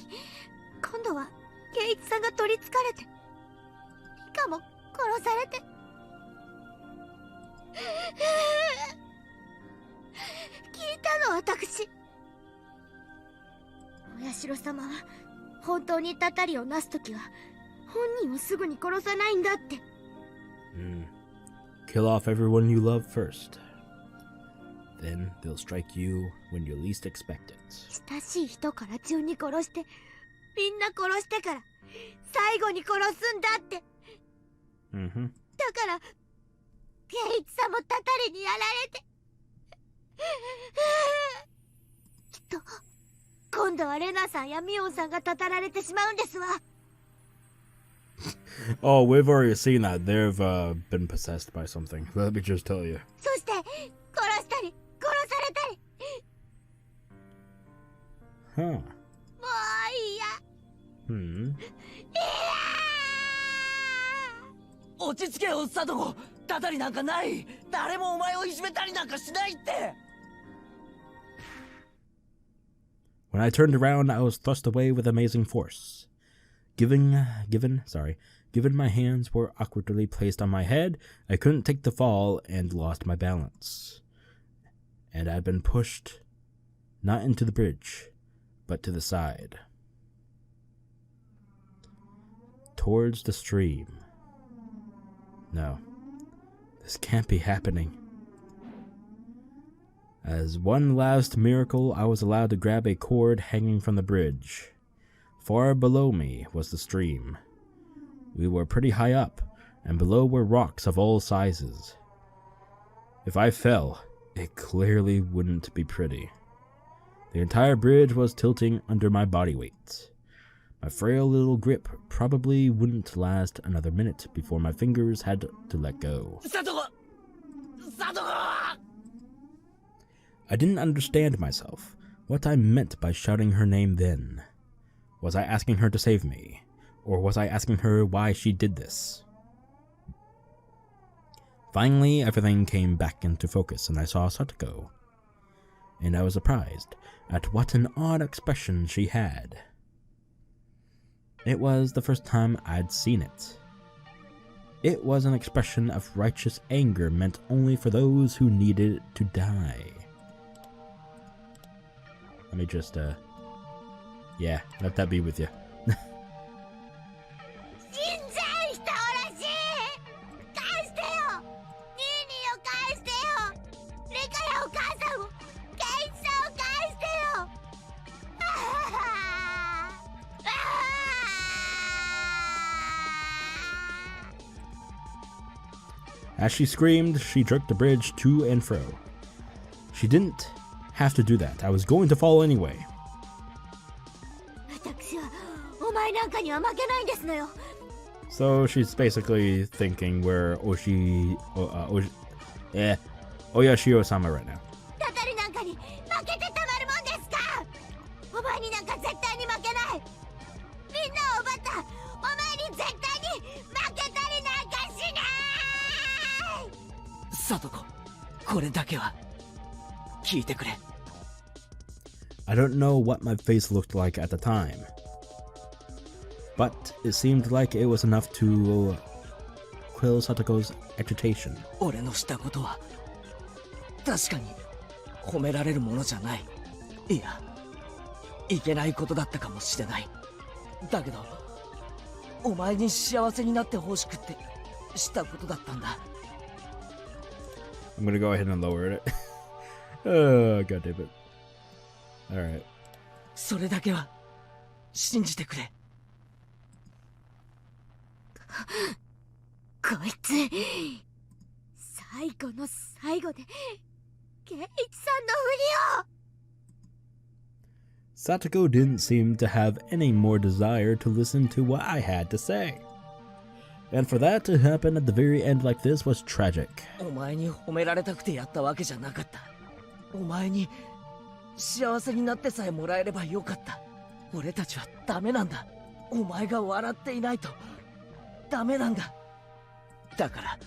今度は圭一さんが取りつかれて、リカも殺されて。聞いたの私。お社様は本当にたたりをなすときは本人をすぐに殺さないんだって。Kill off everyone you love first. Then they'll strike you when you least expect it. 親しい人から順に殺して、みんな殺してから最後に殺すんだって。だからケイイチさんもタタリにやられて。きっと今度はレナさんやミオンさんがたたられてしまうんですわ。Oh, we've already seen that. They've been possessed by something. Let me just tell you. そして殺したり殺されたり。 Huh. もう嫌。Hmm. 落ち着けよサトコ。タタリなんかない。誰もお前をいじめたりなんかしないって。 When I turned around, I was thrust away with amazing force. Given my hands were awkwardly placed on my head, I couldn't take the fall and lost my balance. And I'd been pushed, not into the bridge, but to the side. Towards the stream. No, this can't be happening. As one last miracle, I was allowed to grab a cord hanging from the bridge. Far below me was the stream. We were pretty high up, and below were rocks of all sizes. If I fell, it clearly wouldn't be pretty. The entire bridge was tilting under my body weight. My frail little grip probably wouldn't last another minute before my fingers had to let go. Satoko! Satoko! I didn't understand myself, what I meant by shouting her name then. Was I asking her to save me? Or was I asking her why she did this? Finally, everything came back into focus and I saw Satoko. And I was surprised at what an odd expression she had. It was the first time I'd seen it. It was an expression of righteous anger meant only for those who needed to die. Let me just, yeah, let that be with you. As she screamed, she jerked the bridge to and fro. She didn't have to do that. I was going to fall anyway. So she's basically thinking we're Oyashiro-sama right now. Satoko, これだけは聞いてくれ。 I don't know what my face looked like at the time, but it seemed like it was enough to quell Satoko's agitation. 俺のしたことは確かに褒められるものじゃない。いや、いけないことだったかもしれない。だけど、お前に幸せになってほしくってしたことだったんだ。 I'm gonna go ahead and lower it. Oh, god damn it. Alright. それだけは信じてくれ。こいつ最後の最後でケイイチさんのふりを。 Satoko didn't seem to have any more desire to listen to what I had to say. And for that to happen at the very end like this was tragic. お前に褒められたくてやったわけじゃなかった。お前に幸せになってさえもらえればよかった。俺たちはダメなんだ。お前が笑っていないとダメなんだ。だから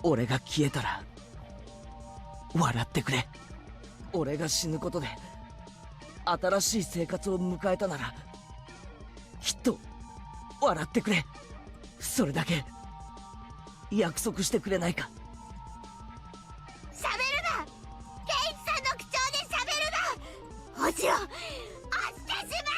俺が消えたら笑ってくれ。俺が死ぬことで新しい生活を迎えたならきっと笑ってくれ。それだけ約束してくれないか。喋るな。ケイイチさんの口調で喋るな。おじろ、落ちてしま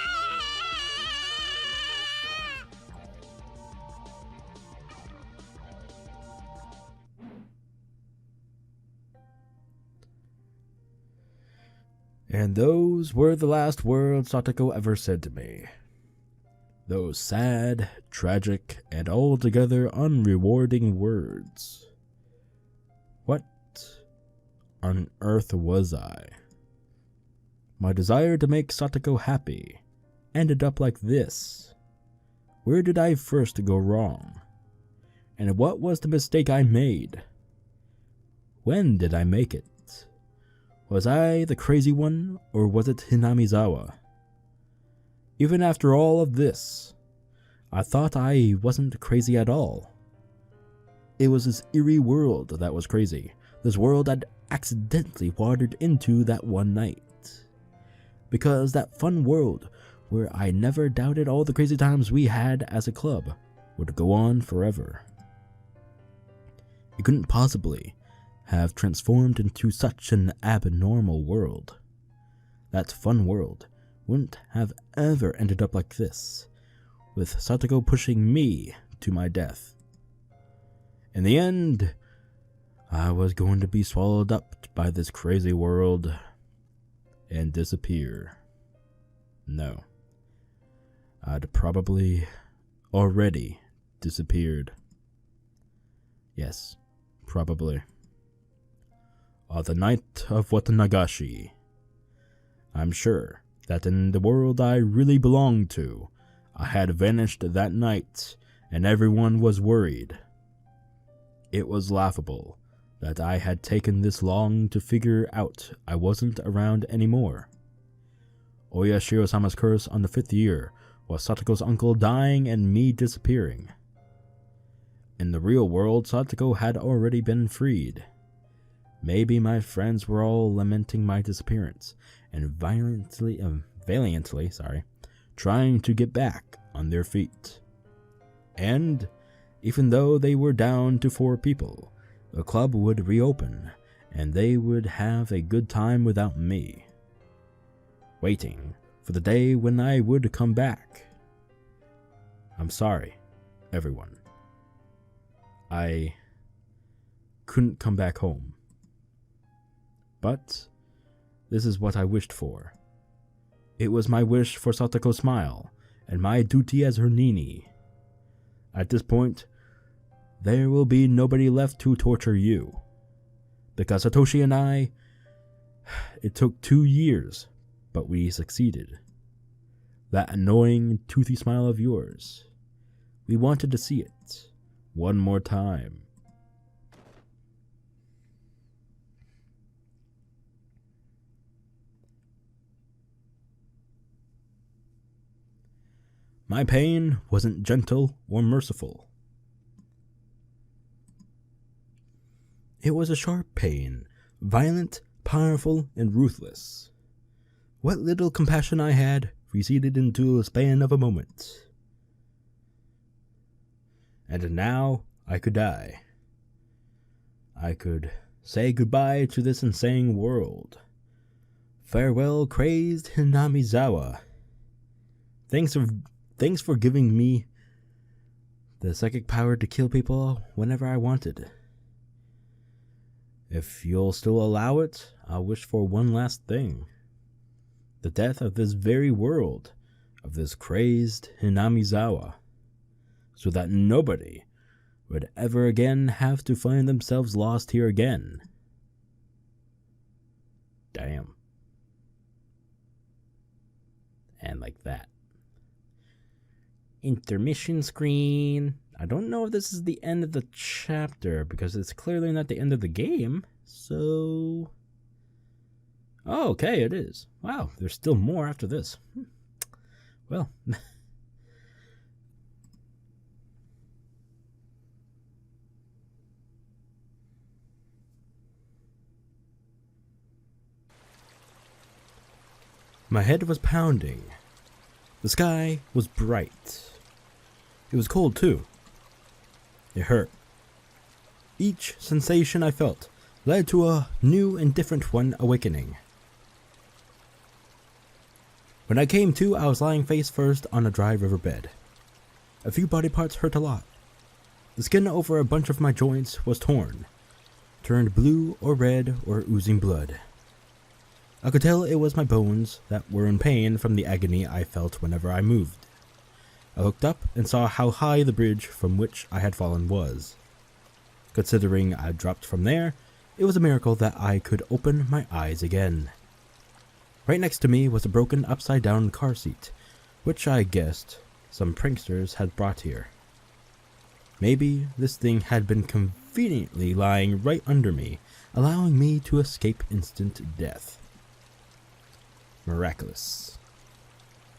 え。And those were the last words Satoko ever said to me. Those sad, tragic, and altogether unrewarding words. on earth was I? My desire to make Satoko happy ended up like this. Where did I first go wrong? And what was the mistake I made? When did I make it? Was I the crazy one, or was it Hinamizawa? Even after all of this, I thought I wasn't crazy at all. It was this eerie world that was crazy, this world I'd accidentally wandered into that one night. Because that fun world where I never doubted all the crazy times we had as a club would go on forever. It couldn't possibly have transformed into such an abnormal world. That fun world wouldn't have ever ended up like this, with Satoko pushing me to my death. In the end, I was going to be swallowed up by this crazy world and disappear. No, I'd probably already disappeared. Yes, probably. On the night of Watanagashi, I'm sure that in the world I really belonged to, I had vanished that night and everyone was worried. It was laughable that I had taken this long to figure out I wasn't around anymore. Oyashiro-sama's curse on the 5th year was Satoko's uncle dying and me disappearing. In the real world, Satoko had already been freed. Maybe my friends were all lamenting my disappearance and valiantly trying to get back on their feet. And even though they were down to 4 people, the club would reopen and they would have a good time without me, waiting for the day when I would come back. I'm sorry, everyone. I couldn't come back home. But this is what I wished for. It was my wish for Satoko's smile, and my duty as her nini. At this point, there will be nobody left to torture you. Because Satoshi and I, it took 2 years, but we succeeded. That annoying, toothy smile of yours. We wanted to see it one more time. My pain wasn't gentle or merciful. It was a sharp pain, violent, powerful, and ruthless. What little compassion I had receded into a span of a moment. And now I could die. I could say goodbye to this insane world. Farewell, crazed Hinamizawa. Thanks for giving me the psychic power to kill people whenever I wanted. If you'll still allow it, I'll wish for one last thing. The death of this very world, of this crazed Hinamizawa, so that nobody would ever again have to find themselves lost here again. Damn. And like that. Intermission screen. I don't know if this is the end of the chapter, because it's clearly not the end of the game, so... Oh, okay, it is. Wow, there's still more after this. Well... My head was pounding. The sky was bright. It was cold too. It hurt. Each sensation I felt led to a new and different one awakening. When I came to, I was lying face first on a dry riverbed. A few body parts hurt a lot. The skin over a bunch of my joints was torn, turned blue or red or oozing blood. I could tell it was my bones that were in pain from the agony I felt whenever I moved. I looked up and saw how high the bridge from which I had fallen was. Considering I dropped from there, It was a miracle that I could open my eyes again. Right next to me was a broken upside-down car seat, which I guessed some pranksters had brought here. Maybe this thing had been conveniently lying right under me, allowing me to escape instant death. Miraculous.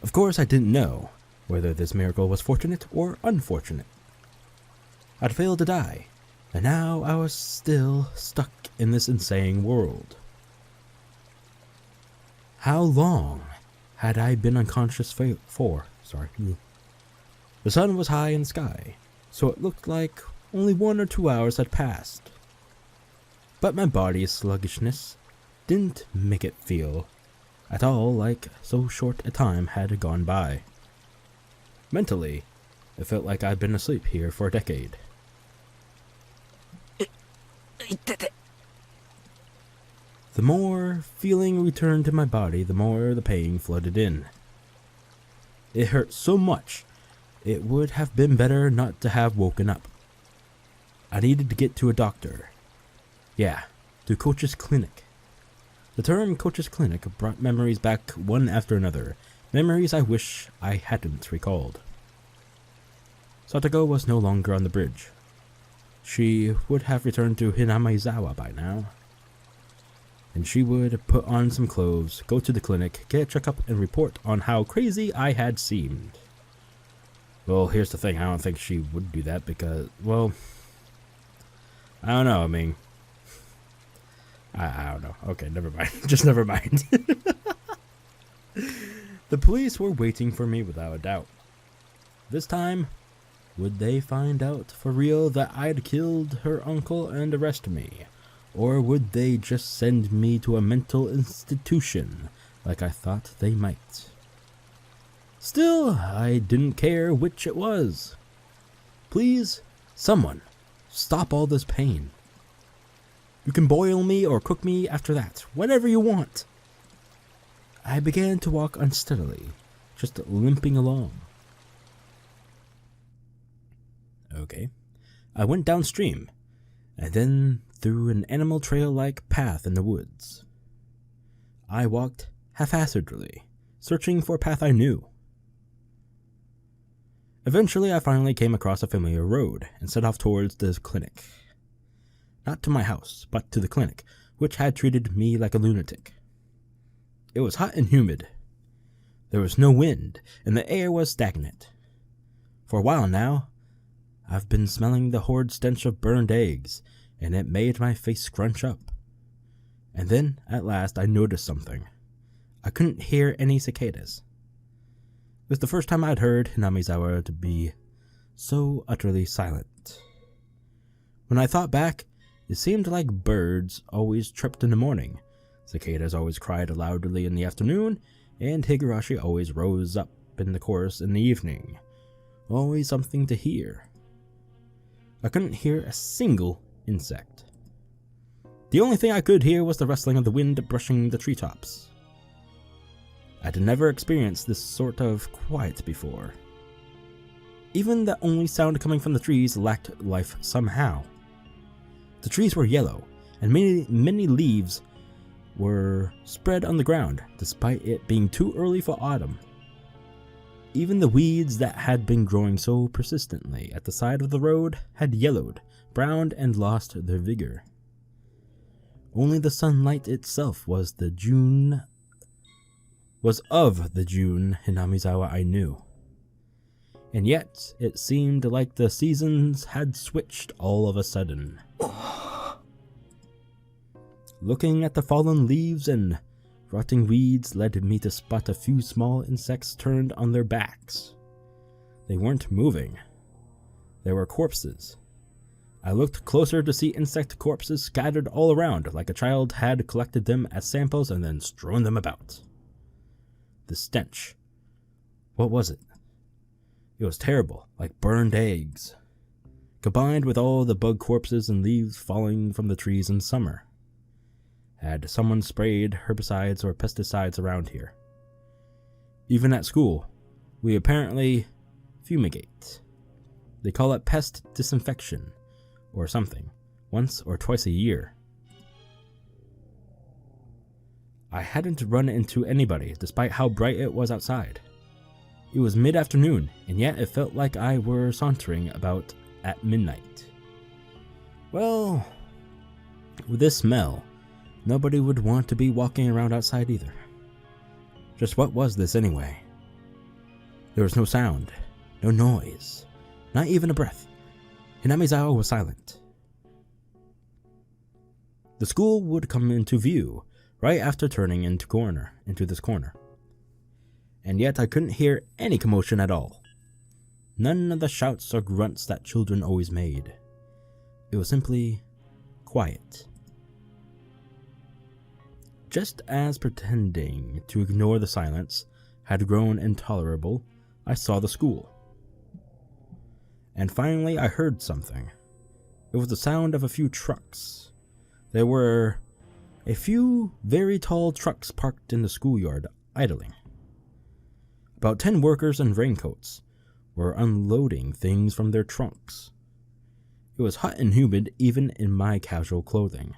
Of course, I didn't know whether this miracle was fortunate or unfortunate. I'd failed to die, and now I was still stuck in this insane world. How long had I been unconscious for? The sun was high in the sky, so it looked like only 1 or 2 hours had passed. But my body's sluggishness didn't make it feel at all like so short a time had gone by. Mentally, it felt like I'd been asleep here for a decade. The more feeling returned to my body, the more the pain flooded in. It hurt so much, it would have been better not to have woken up. I needed to get to a doctor. Yeah, to Coach's clinic. The term Coach's clinic brought memories back one after another, memories I wish I hadn't recalled. Satoko was no longer on the bridge. She would have returned to Hinamizawa by now. And she would put on some clothes, go to the clinic, get a checkup, and report on how crazy I had seemed. Well, here's the thing, I don't think she would do that because, well, I don't know, I mean, I don't know. Okay, never mind. Just never mind. The police were waiting for me without a doubt. This time, would they find out for real that I'd killed her uncle and arrest me? Or would they just send me to a mental institution like I thought they might? Still, I didn't care which it was. Please, someone, stop all this pain. You can boil me or cook me after that, whatever you want. I began to walk unsteadily, just limping along. Okay. I went downstream, and then through an animal trail-like path in the woods. I walked haphazardly, searching for a path I knew. Eventually, I finally came across a familiar road and set off towards the clinic. Not to my house, but to the clinic, which had treated me like a lunatic. It was hot and humid. There was no wind, and the air was stagnant. For a while now, I've been smelling the horrid stench of burned eggs, and it made my face scrunch up. And then, at last, I noticed something. I couldn't hear any cicadas. It was the first time I'd heard Hinamizawa to be so utterly silent. When I thought back, it seemed like birds always chirped in the morning, cicadas always cried loudly in the afternoon, and Higurashi always rose up in the chorus in the evening. Always something to hear. I couldn't hear a single insect. The only thing I could hear was the rustling of the wind brushing the treetops. I'd never experienced this sort of quiet before. Even the only sound coming from the trees lacked life somehow. The trees were yellow, and many leaves were spread on the ground, despite it being too early for autumn. Even the weeds that had been growing so persistently at the side of the road had yellowed, browned, and lost their vigor. Only the sunlight itself was of the June Hinamizawa I knew. And yet, it seemed like the seasons had switched all of a sudden. Looking at the fallen leaves and rotting weeds led me to spot a few small insects turned on their backs. They weren't moving. They were corpses. I looked closer to see insect corpses scattered all around, like a child had collected them as samples and then strewn them about. The stench. What was it? It was terrible, like burned eggs, combined with all the bug corpses and leaves falling from the trees in summer. Had someone sprayed herbicides or pesticides around here? Even at school, we apparently fumigate. They call it pest disinfection, or something, once or twice a year. I hadn't run into anybody, despite how bright it was outside. It was mid-afternoon, and yet it felt like I were sauntering about at midnight. Well, with this smell, nobody would want to be walking around outside either. Just what was this anyway? There was no sound, no noise, not even a breath. Hinamizawa was silent. The school would come into view right after turning into this corner. And yet I couldn't hear any commotion at all. None of the shouts or grunts that children always made. It was simply quiet. Just as pretending to ignore the silence had grown intolerable, I saw the school. And finally I heard something. It was the sound of a few trucks. There were a few very tall trucks parked in the schoolyard, idling. About 10 workers in raincoats were unloading things from their trunks. It was hot and humid even in my casual clothing.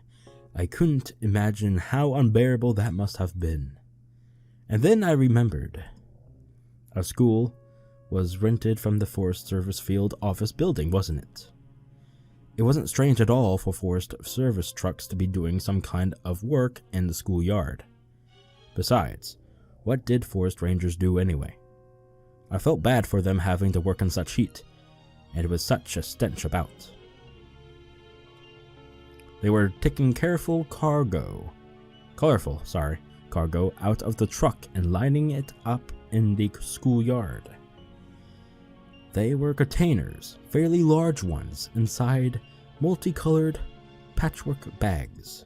I couldn't imagine how unbearable that must have been. And then I remembered. Our school was rented from the Forest Service Field Office building, wasn't it? It wasn't strange at all for Forest Service trucks to be doing some kind of work in the schoolyard. Besides, what did forest rangers do anyway? I felt bad for them having to work in such heat, and it was such a stench about. They were taking colorful cargo out of the truck and lining it up in the schoolyard. They were containers, fairly large ones, inside multicolored patchwork bags.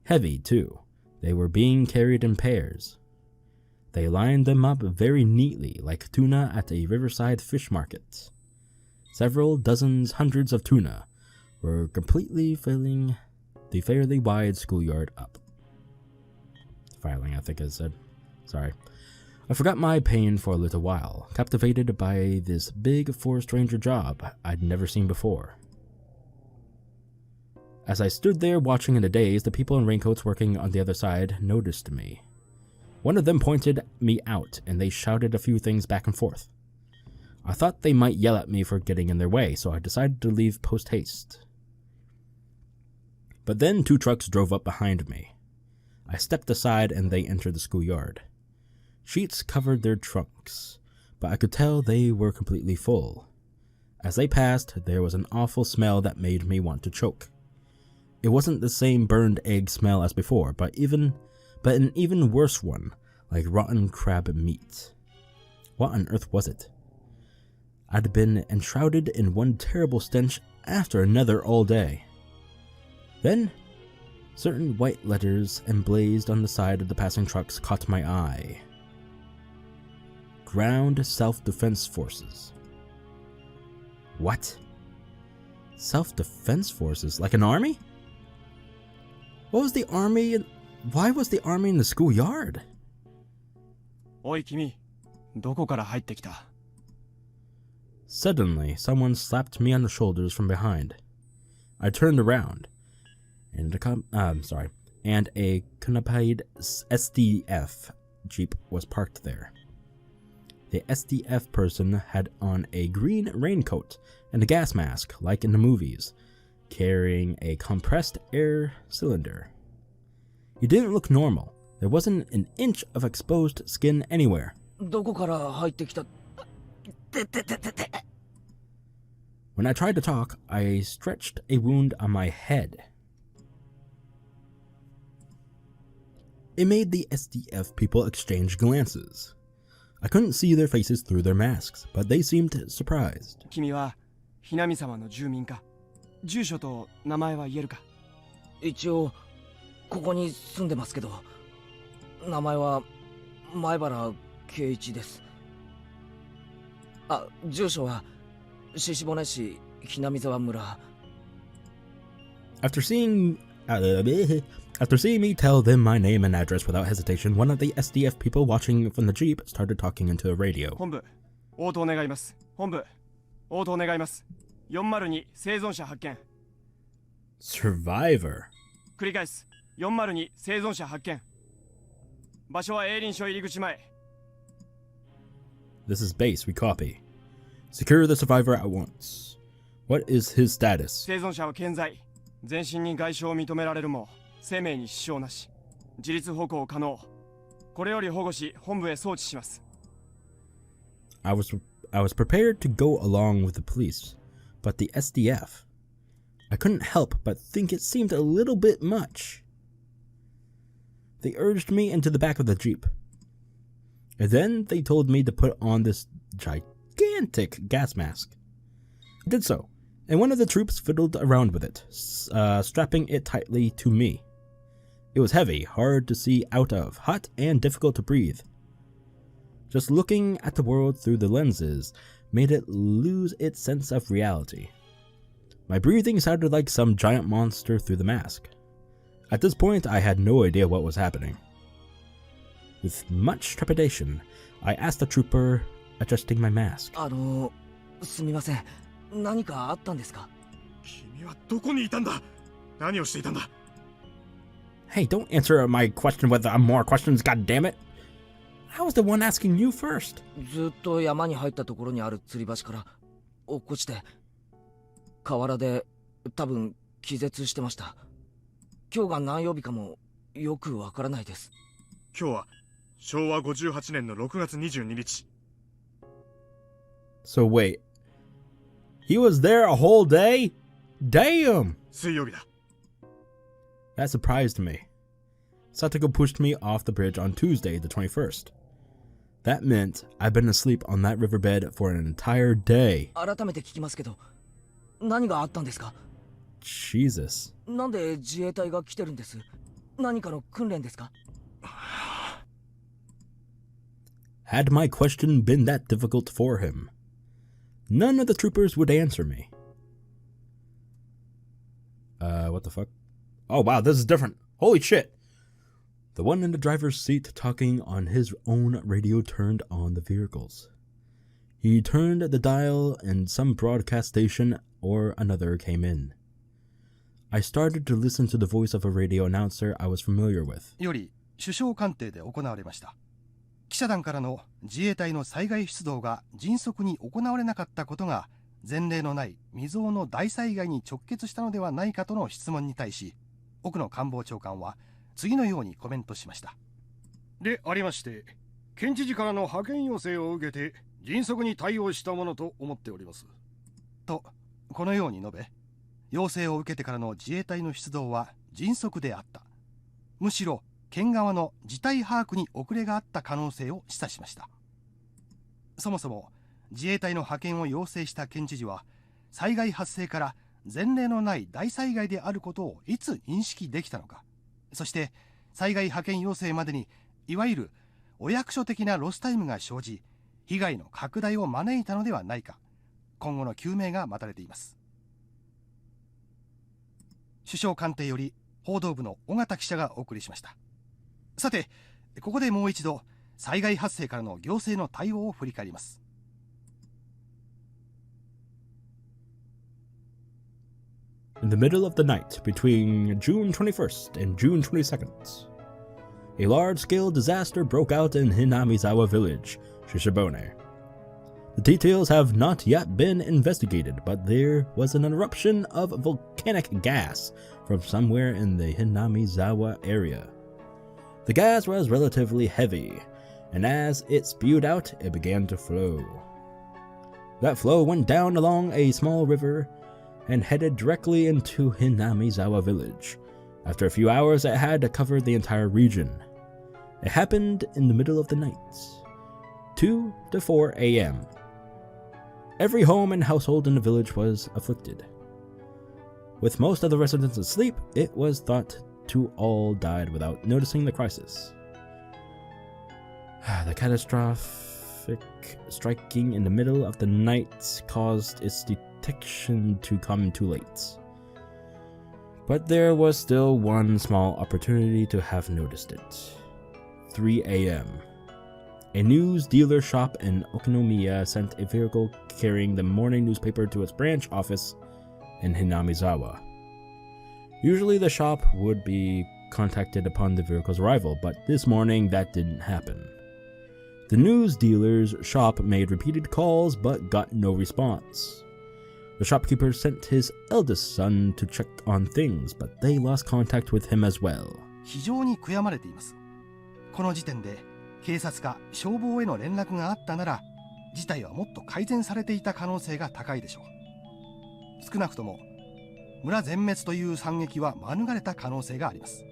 Heavy, too. They were being carried in pairs. They lined them up very neatly, like tuna at a riverside fish market. Several dozens, hundreds of tuna were completely filling the fairly wide schoolyard up. Filing, I think I said. Sorry. I forgot my pain for a little while, captivated by this big forest ranger job I'd never seen before. As I stood there watching in a daze, the people in raincoats working on the other side noticed me. One of them pointed me out, and they shouted a few things back and forth. I thought they might yell at me for getting in their way, so I decided to leave post-haste. But then 2 trucks drove up behind me. I stepped aside and they entered the schoolyard. Sheets covered their trunks, but I could tell they were completely full. As they passed, there was an awful smell that made me want to choke. It wasn't the same burned egg smell as before, but an even worse one, like rotten crab meat. What on earth was it? I'd been enshrouded in one terrible stench after another all day. Then, certain white letters emblazoned on the side of the passing trucks caught my eye. Ground Self-Defense Forces. What? Self-defense forces? Like an army? What was the army? Why was the army in the schoolyard? Oi, kimi. Doko kara haitte kita? Suddenly, someone slapped me on the shoulders from behind. I turned around, and a canopied SDF Jeep was parked there. The SDF person had on a green raincoat and a gas mask, like in the movies, carrying a compressed air cylinder. He didn't look normal. There wasn't an inch of exposed skin anywhere. どこから入ってきた? When I tried to talk, I stretched a wound on my head. It made the SDF people exchange glances. I couldn't see their faces through their masks, but they seemed surprised. 君はHinamizawaの住民か? 住所と名前は言えるか? 一応ここに住んでますけど、名前は前原圭一です。あ、住所は鹿骨市hinamizawa村。 After seeing me tell them my name and address without hesitation, one of the SDF people watching from the Jeep started talking into the radio. 本部、応答願います。本部、応答願います。402生存者発見。 Survivor. 繰り返す。402生存者発見。場所は営林署入り口前。 This is base, we copy. Secure the survivor at once. What is his status? 生存者は健在。全身に外傷を認められるも生命に支障なし。自立歩行可能。これより保護し本部へ送致します。 I was prepared to go along with the police, but the SDF. I couldn't help but think it seemed a little bit much. They urged me into the back of the Jeep. And then they told me to put on this gigantic gas mask. I did so, and one of the troops fiddled around with it, strapping it tightly to me. It was heavy, hard to see out of, hot and difficult to breathe. Just looking at the world through the lenses made it lose its sense of reality. My breathing sounded like some giant monster through the mask. At this point, I had no idea what was happening. With much trepidation, I asked the trooper, adjusting my mask. すみません。何かあったんですか？君はどこにいたんだ？何をしていたんだ？ Hey, don't answer my question with more questions, goddammit! I was the one asking you first. ずっと山に入ったところにある吊り橋から落っこちて河原で多分気絶してました。今日が何曜日かもよくわからないです。今日は昭和58年の6月22日。 So wait, he was there a whole day? Damn! 水曜日だ。 That surprised me. Satoko pushed me off the bridge on Tuesday, the 21st. That meant I'd been asleep on that riverbed for an entire day. 改めて聞きますけど、何があったんですか？ Jesus. なんで自衛隊が来てるんです？何かの訓練ですか？ Had my question been that difficult for him? None of the troopers would answer me. What the fuck? Oh wow, this is different. Holy shit. The one in the driver's seat talking on his own radio turned on the vehicles. He turned the dial and some broadcast station or another came in. I started to listen to the voice of a radio announcer I was familiar with. より首相官邸で行われました。記者団からの自衛隊の災害出動が迅速に行われなかったことが前例のない未曾有の大災害に直結したのではないかとの質問に対し、奥野官房長官は次のようにコメントしました。でありまして、県知事からの派遣要請を受けて迅速に対応したものと思っております。とこのように述べ、要請を受けてからの自衛隊の出動は迅速であった。むしろ県側の事態把握に遅れがあった可能性を示唆しました。そもそも自衛隊の派遣を要請した県知事は、災害発生から前例のない大災害であることをいつ認識できたのか、そして災害派遣要請までにいわゆるお役所的なロスタイムが生じ、被害の拡大を招いたのではないか、今後の究明が待たれています。首相官邸より報道部の尾形記者がお送りしました。さて、ここでもう一度災害発生からの行政の対応を振り返ります。In the middle of the night between June 21st and June 22nd, a large-scale disaster broke out in Hinamizawa village, Shishibone. The details have not yet been investigated, but there was an eruption of volcanic gas from somewhere in the Hinamizawa area. The gas was relatively heavy, and as it spewed out, it began to flow. That flow went down along a small river and headed directly into Hinamizawa village. After a few hours, it had covered the entire region. It happened in the middle of the night, 2 to 4 a.m. Every home and household in the village was afflicted. With most of the residents asleep, it was thought to all died without noticing the crisis. The catastrophic striking in the middle of the night caused its detection to come too late. But there was still one small opportunity to have noticed it. 3 a.m. A news dealer shop in Okinomiya sent a vehicle carrying the morning newspaper to its branch office in Hinamizawa. Usually the shop would be contacted upon the vehicle's arrival, but this morning that didn't happen. The news dealer's shop made repeated calls but got no response. The shopkeeper sent his eldest son to check on things, but they lost contact with him as well. 非常に悔やまれています。この時点で警察か消防への連絡があったなら、事態はもっと改善されていた可能性が高いでしょう。少なくとも村全滅という惨劇は免れた可能性があります。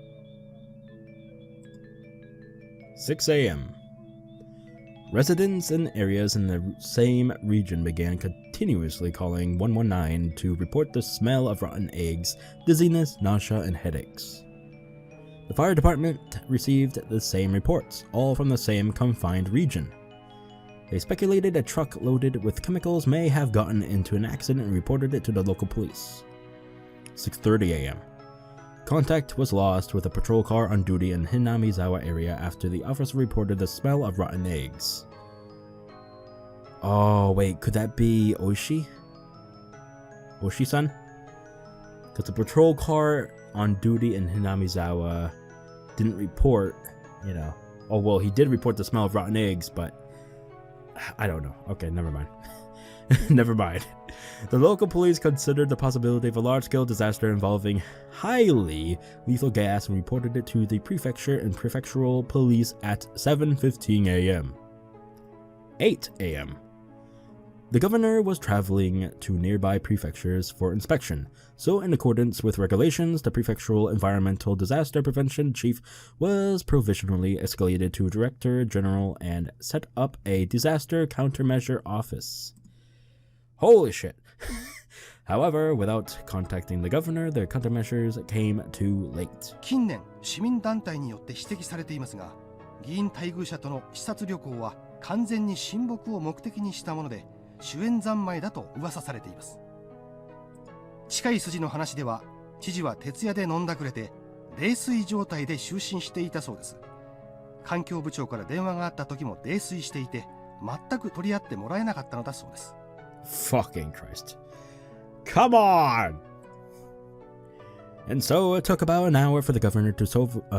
6 a.m. Residents in areas in the same region began continuously calling 119 to report the smell of rotten eggs, dizziness, nausea, and headaches. The fire department received the same reports, all from the same confined region. They speculated a truck loaded with chemicals may have gotten into an accident and reported it to the local police. 6:30 a.m. Contact was lost with a patrol car on duty in Hinamizawa area after the officer reported the smell of rotten eggs. Oh, wait, could that be Oishi? Oishi-san? Because the patrol car on duty in Hinamizawa didn't report, you know. Oh, well, he did report the smell of rotten eggs, but I don't know. Okay, never mind. Never mind. The local police considered the possibility of a large-scale disaster involving highly lethal gas and reported it to the prefecture and prefectural police at 7:15 a.m. 8 a.m. The governor was traveling to nearby prefectures for inspection, so in accordance with regulations, the prefectural environmental disaster prevention chief was provisionally escalated to director general and set up a disaster countermeasure office. Holy shit. However, without contacting the governor, their countermeasures came too late. 近年、市民団体によって指摘されていますが、議員待遇者との視察旅行は完全に親睦を目的にしたもので、主演三昧だと噂されています。近い筋の話では、知事は徹夜で飲んだくれて、泥酔状態で就寝していたそうです。環境部長から電話があった時も泥酔していて、全く取り合ってもらえなかったのだそうです。Fucking Christ. Come on! And so it took about an hour for the governor to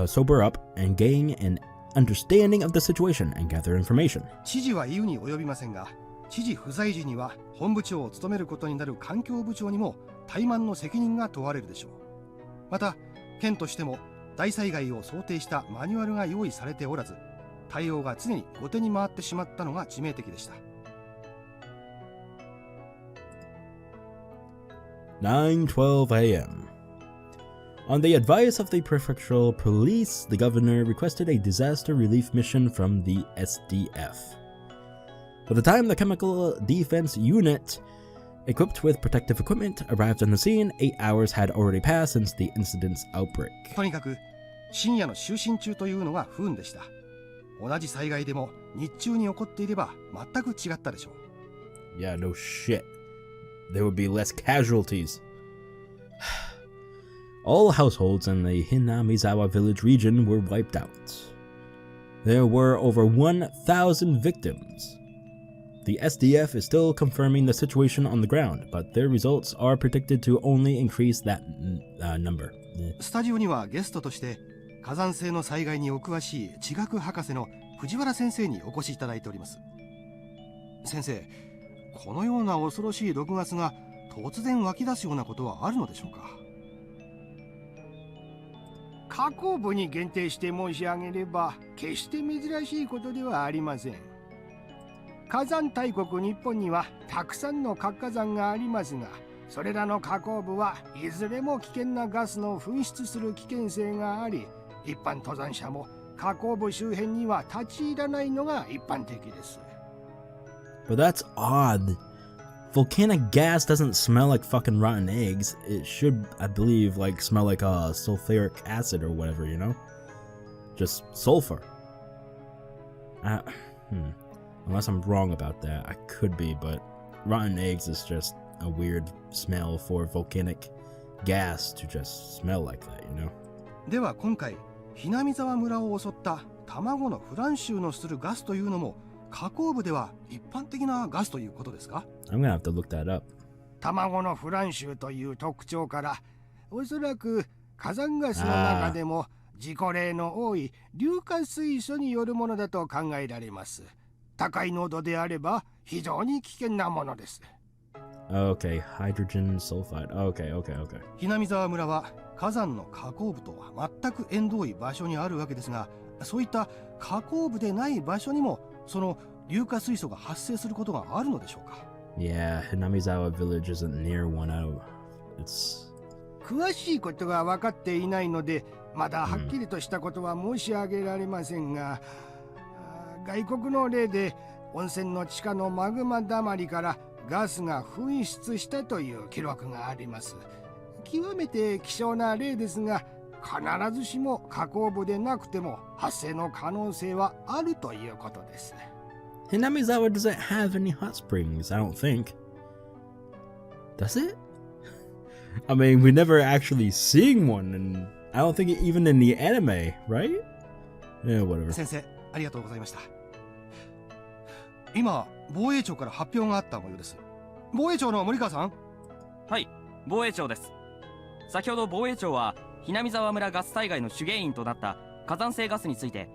sober up and gain an understanding of the situation and gather information. 知事は言うに及びませんが、知事不在時には本部長を務めることになる環境部長にも怠慢の責任が問われるでしょう。また、県としても大災害を想定したマニュアルが用意されておらず、対応が常に後手に回ってしまったのが致命的でした。9:12 a.m. On the advice of the prefectural police, the governor requested a disaster relief mission from the SDF. By the time the chemical defense unit, equipped with protective equipment, arrived on the scene, 8 hours had already passed since the incident's outbreak. とにかく深夜の就寝中というのが不運でした。同じ災害でも日中に起こっていれば全く違ったでしょう。Yeah, no shit. There would be less casualties. All households in the Hinamizawa village region were wiped out. There were over 1,000 victims. The SDF is still confirming the situation on the ground, but their results are predicted to only increase that number. スタジオにはゲストとして火山性の災害にお詳しい地学博士の藤原先生にお越しいただいております。先生、このような恐ろしい6月が突然湧き出すようなことはあるのでしょうか。河口部に限定して申し上げれば決して珍しいことではありません。火山大国日本にはたくさんの活火山がありますが、それらの河口部はいずれも危険なガスの噴出する危険性があり、一般登山者も河口部周辺には立ち入らないのが一般的です。But that's odd. Volcanic gas doesn't smell like fucking rotten eggs. It should, I believe, like smell like sulfuric acid or whatever, you know? Just sulfur. Unless I'm wrong about that, I could be, but rotten eggs is just a weird smell for volcanic gas to just smell like that, you know? では今回、南沢村を襲った卵のフラン臭のするガスというのも河口部では一般的なガスということですか？ I'm gonna have to look that up. 卵のフラン臭という特徴から、おそらく火山ガスの中でも事故例の多い硫化水素によるものだと考えられます。高い濃度であれば非常に危険なものです。Okay, hydrogen sulfide. Okay. ひなみざわ村は火山の火口部とは全く縁遠い場所にあるわけですが、そういった火口部でない場所にもその硫化水素が発生することがあるのでしょうか。Yeah, Hinamizawa village isn't near one out. It's... 詳しいことが分かっていないので、まだはっきりとしたことは申し上げられませんが、外国の例で温泉の地下のマグマだまりからガスが噴出したという記録があります。極めて希少な例ですが、必ずしも火口部でなくても発生の可能性はあるということです。Hinamizawa doesn't have any hot springs, I don't think. Does it? I mean, we never actually seen one, and I don't think even in the anime, right? Yeah, whatever. 先生、ありがとうございました。今、防衛庁から発表があった模様です。防衛庁の森川さん。はい、防衛庁です。先ほど防衛庁はHinamizawa村ガス災害の主原因となった火山性ガスについて、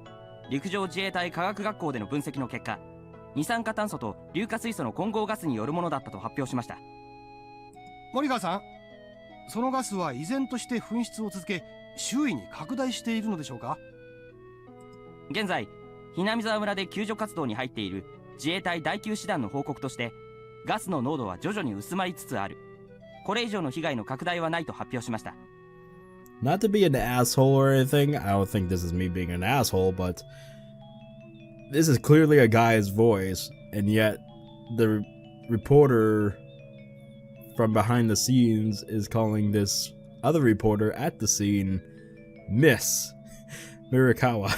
陸上自衛隊科学学校での分析の結果、二酸化炭素と硫化水素の混合ガスによるものだったと発表しました。森川さん、そのガスは依然として噴出を続け、周囲に拡大しているのでしょうか。現在Hinamizawa村で救助活動に入っている自衛隊第9師団の報告として、ガスの濃度は徐々に薄まりつつある、これ以上の被害の拡大はないと発表しました。 Not to be an asshole or anything, I don't think this is me being an asshole, but this is clearly a guy's voice, and yet the reporter from behind the scenes is calling this other reporter at the scene Miss Mirakawa.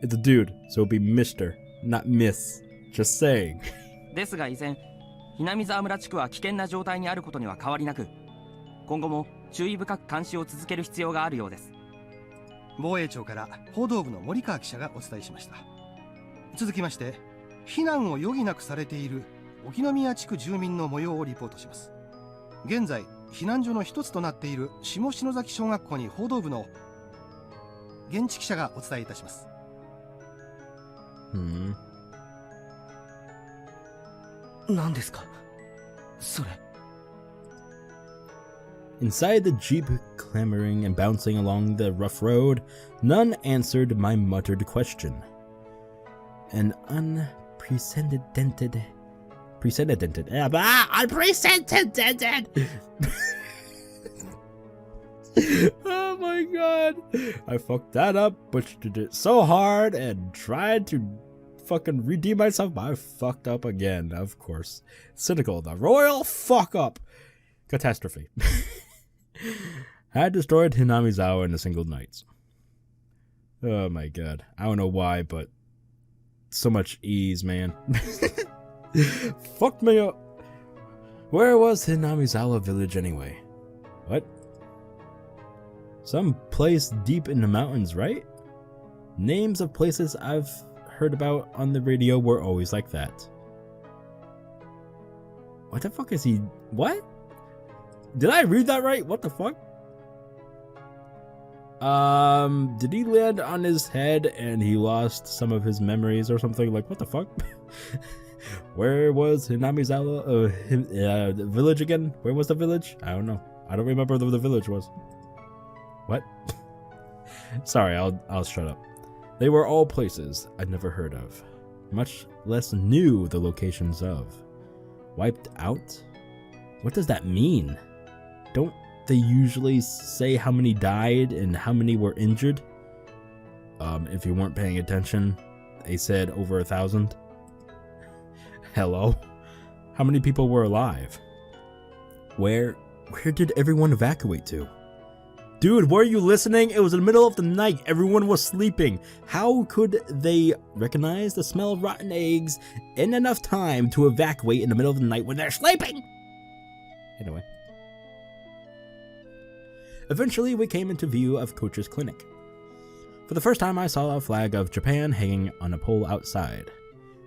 It's a dude, so it'll be Mr., not Miss. Just saying. ですが依然、Hinamizawa村地区は危険な状態にあることには変わりなく、今後も注意深く監視を続ける必要があるようです。防衛庁から報道部の森川記者がお伝えしました。続きまして、避難を余儀なくされている沖宮地区住民の模様をリポートします。現在避難所の一つとなっている下篠崎小学校に報道部の現地記者がお伝えいたします。何ですかそれ。 Inside the jeep, clamoring and bouncing along the rough road, none answered my muttered question. An unprecedented Oh my god, I fucked that up, butchered it so hard and tried to fucking redeem myself, but I fucked up again, of course. Cynical, the royal fuck up. Catastrophe. Had destroyed Hinamizawa in a single night. Oh my god. I don't know why, but so much ease, man. Fucked me up. Where was Hinamizawa village anyway? What? Some place deep in the mountains, right? Names of places I've heard about on the radio were always like that. What the fuck is he? What? Did I read that right? What the fuck? Did he land on his head and he lost some of his memories or something? Like, what the fuck? Where was Hinamizawa? The village again? Where was the village? I don't know. I don't remember where the village was. What? Sorry, I'll shut up. They were all places I'd never heard of, much less knew the locations of. Wiped out? What does that mean? Don't they usually say how many died and how many were injured? If you weren't paying attention, they said over 1,000. Hello? How many people were alive? Where did everyone evacuate to? Dude, were you listening? It was in the middle of the night. Everyone was sleeping. How could they recognize the smell of rotten eggs in enough time to evacuate in the middle of the night when they're sleeping? Anyway. Eventually, we came into view of Coach's clinic. For the first time, I saw a flag of Japan hanging on a pole outside.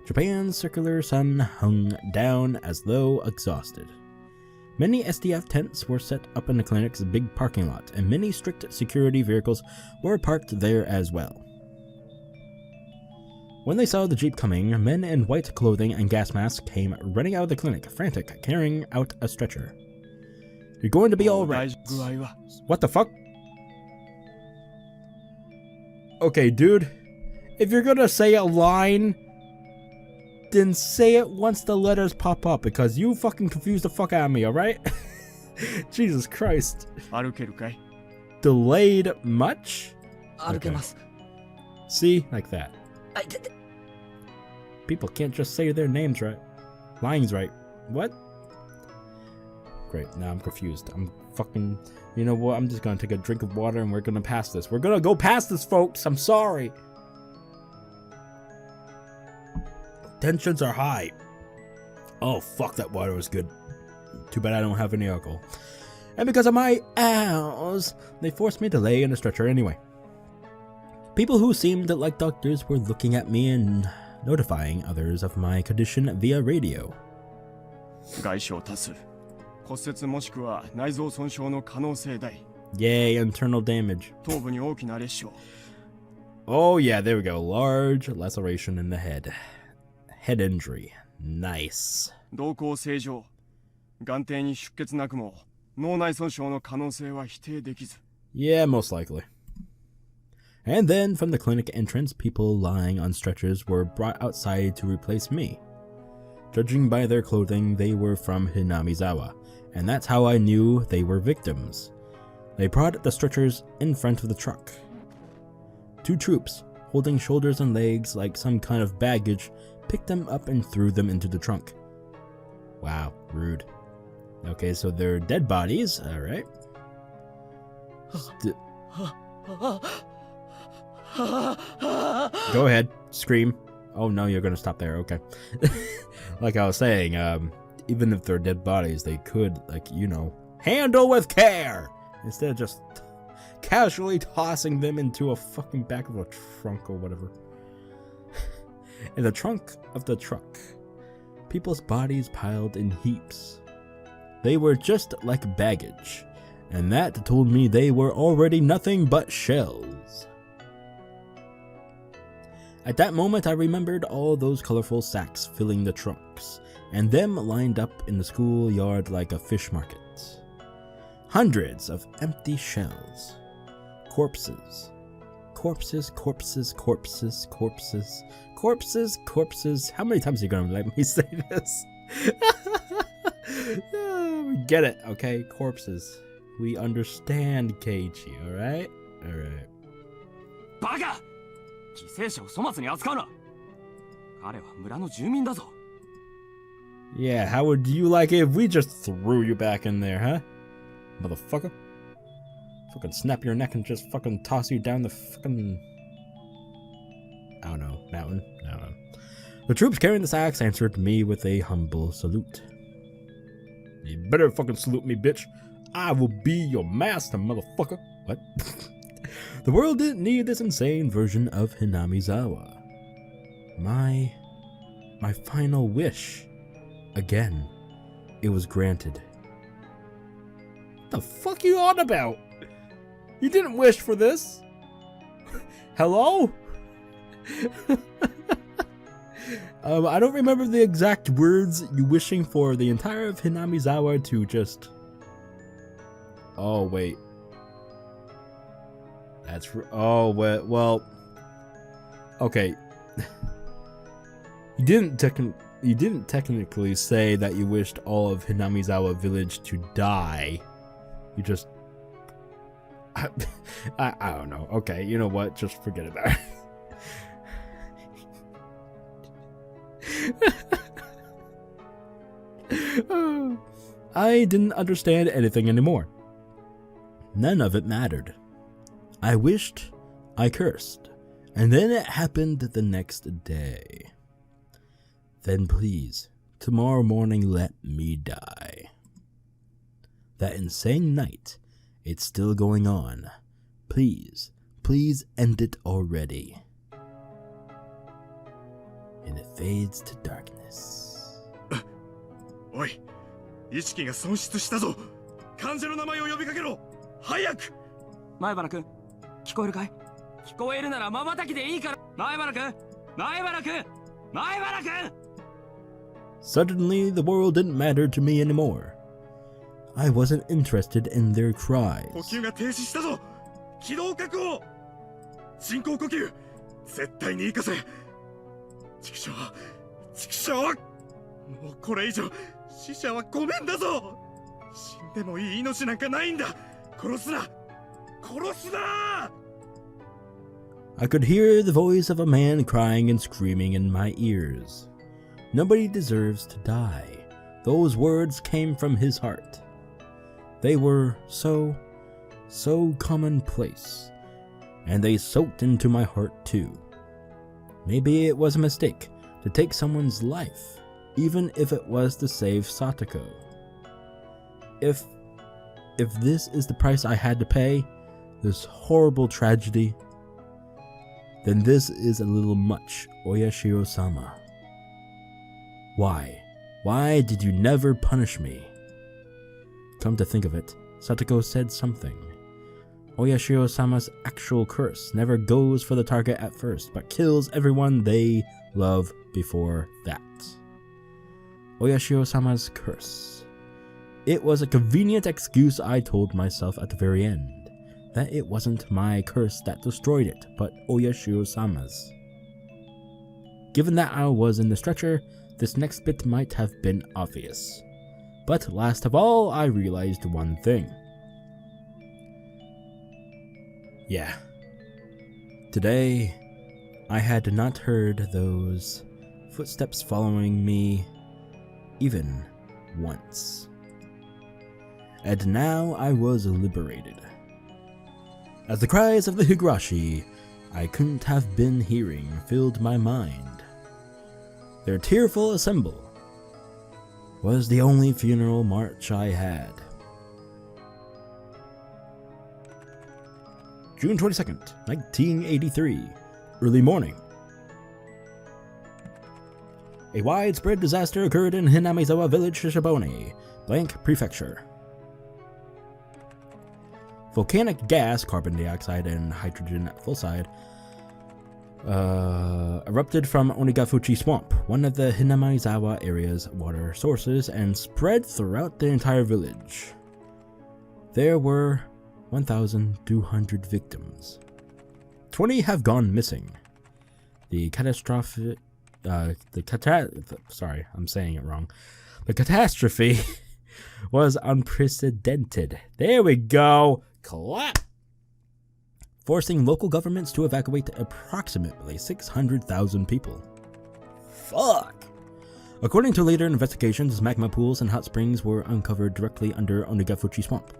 Japan's circular sun hung down as though exhausted. Many SDF tents were set up in the clinic's big parking lot, and many strict security vehicles were parked there as well. When they saw the jeep coming, men in white clothing and gas masks came running out of the clinic, frantic, carrying out a stretcher. You're going to be alright. What the fuck? Okay, dude. If you're gonna say a line, then say it once the letters pop up, because you fucking confused the fuck out of me, alright? Jesus Christ. Delayed much? Okay. See? Like that. People can't just say their names right. Lines right. What? Great, now I'm confused. I'm fucking... You know what? I'm just gonna take a drink of water and we're gonna pass this. We're gonna go past this, folks! I'm sorry! Tensions are high. Oh, fuck, that water was good. Too bad I don't have any alcohol. And because of my ows, they forced me to lay in a stretcher anyway. People who seemed like doctors were looking at me and notifying others of my condition via radio. Yay, internal damage. Oh yeah, there we go. Large laceration in the head. Head injury. Nice. Yeah, most likely. And then, from the clinic entrance, people lying on stretchers were brought outside to replace me. Judging by their clothing, they were from Hinamizawa, and that's how I knew they were victims. They brought the stretchers in front of the truck. 2 troops, holding shoulders and legs like some kind of baggage, picked them up and threw them into the trunk. Wow, rude. Okay, so they're dead bodies, alright. Go ahead, scream. Oh no, you're gonna stop there, okay. Like I was saying, even if they're dead bodies, they could, like, you know, handle with care! Instead of just casually tossing them into a fucking back of a trunk or whatever. In the trunk of the truck, people's bodies piled in heaps. They were just like baggage, and that told me they were already nothing but shells. At that moment, I remembered all those colorful sacks filling the trunks, and them lined up in the schoolyard like a fish market. Hundreds of empty shells. Corpses. Corpses, corpses, corpses, corpses, corpses, corpses. How many times are you gonna let me say this? We get it, okay? Corpses. We understand, Keiichi, alright? Alright. Baga! 犠牲者を粗末に扱うな。彼は村の住民だぞ。 Yeah, how would you like it if we just threw you back in there, huh? Motherfucker. Fucking snap your neck and just fucking toss you down the fucking... I don't know, mountain? I don't know. The troops carrying the sacks answered me with a humble salute. You better fucking salute me, bitch. I will be your master, motherfucker. What? The world didn't need this insane version of Hinamizawa. My final wish. Again, it was granted. What the fuck you on about? You didn't wish for this. Hello? I don't remember the exact words you wishing for the entire of Hinamizawa to just... Oh, wait. That's... Oh, well... Okay. You didn't technically say that you wished all of Hinamizawa village to die. You just... I don't know. Okay, you know what? Just forget about it. I didn't understand anything anymore. None of it mattered. I wished, I cursed, and then it happened the next day. Then please, tomorrow morning let me die. That insane night, it's still going on. Please, please end it already. And it fades to darkness. おい、意識が損失したぞ。患者の名前を呼びかけろ。早く。前原君、聞こえるかい？聞こえるなら瞬きでいいから。前原君、前原君、前原君。 Suddenly, the world didn't matter to me anymore. I wasn't interested in their cries. 呼吸が停止したぞ。気道確保。人工呼吸。絶対に生かせ。畜生、畜生。もうこれ以上死者はごめんだぞ。死んでもいい命なんかないんだ。殺すな、殺すな。 I could hear the voice of a man crying and screaming in my ears. Nobody deserves to die. Those words came from his heart. They were so commonplace, and they soaked into my heart too. Maybe it was a mistake to take someone's life, even if it was to save Satoko. If this is the price I had to pay, this horrible tragedy, then this is a little much, Oyashiro-sama. Why? Why did you never punish me? Come to think of it, Satoko said something. Oyashiro-sama's actual curse never goes for the target at first, but kills everyone they love before that. Oyashiro-sama's curse. It was a convenient excuse I told myself at the very end, that it wasn't my curse that destroyed it, but Oyashiro-sama's. Given that I was in the stretcher, this next bit might have been obvious. But last of all, I realized one thing. Yeah. Today, I had not heard those footsteps following me even once. And now I was liberated. As the cries of the Higurashi I couldn't have been hearing filled my mind, their tearful assemble was the only funeral march I had. June 22nd, 1983, early morning. A widespread disaster occurred in Hinamizawa village, Shishibone, Blank Prefecture. Volcanic gas, carbon dioxide and hydrogen sulfide, erupted from Onikakushi Swamp, one of the Hinamizawa area's water sources, and spread throughout the entire village. There were 1,200 victims. 20 have gone missing. The catastrophe was unprecedented. There we go. Clap. Forcing local governments to evacuate approximately 600,000 people. Fuck. According to later investigations, magma pools and hot springs were uncovered directly under Onikakushi Swamp,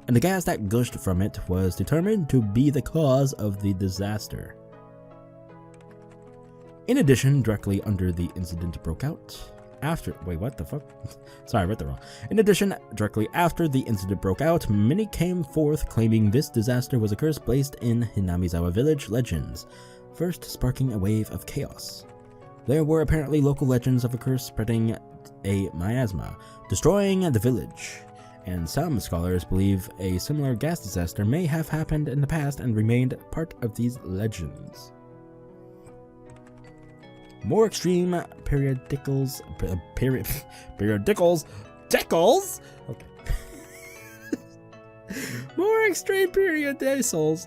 and the gas that gushed from it was determined to be the cause of the disaster. In addition, directly under the incident broke out, In addition, directly after the incident broke out, many came forth claiming this disaster was a curse placed in Hinamizawa village legends, first sparking a wave of chaos. There were apparently local legends of a curse spreading a miasma, destroying the village, and some scholars believe a similar gas disaster may have happened in the past and remained part of these legends. More extreme periodicals. Okay. More extreme periodicals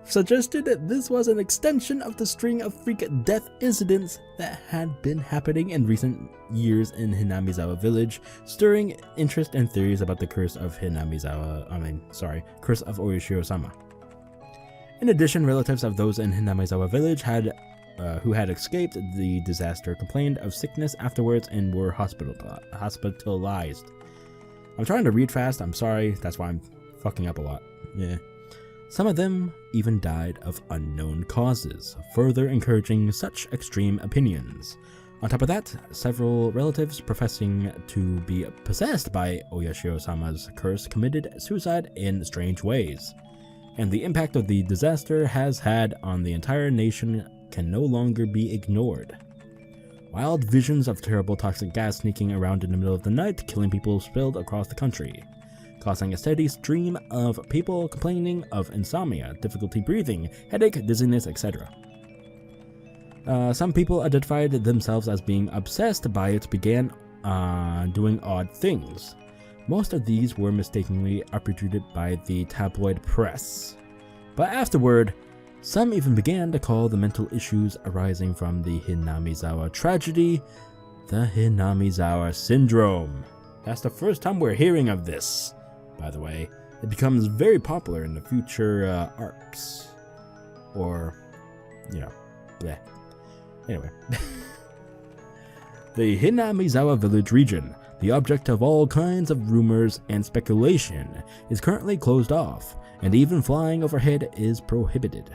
suggested that this was an extension of the string of freak death incidents that had been happening in recent years in Hinamizawa village, stirring interest and theories about the curse of curse of Oyashiro-sama. In addition, relatives of those in Hinamizawa village who had escaped the disaster complained of sickness afterwards and were hospitalized. I'm trying to read fast, I'm sorry, that's why I'm fucking up a lot. Yeah. Some of them even died of unknown causes, further encouraging such extreme opinions. On top of that, several relatives professing to be possessed by Oyashiro-sama's curse committed suicide in strange ways. And the impact of the disaster has had on the entire nation can no longer be ignored. Wild visions of terrible toxic gas sneaking around in the middle of the night, killing people spilled across the country, causing a steady stream of people complaining of insomnia, difficulty breathing, headache, dizziness, etc. Some people identified themselves as being obsessed by it, began doing odd things. Most of these were mistakenly attributed by the tabloid press. But afterward, some even began to call the mental issues arising from the Hinamizawa tragedy the Hinamizawa syndrome. That's the first time we're hearing of this, by the way. It becomes very popular in the future arcs. Or, you know, bleh. Anyway. The Hinamizawa village region, the object of all kinds of rumors and speculation, is currently closed off, and even flying overhead is prohibited.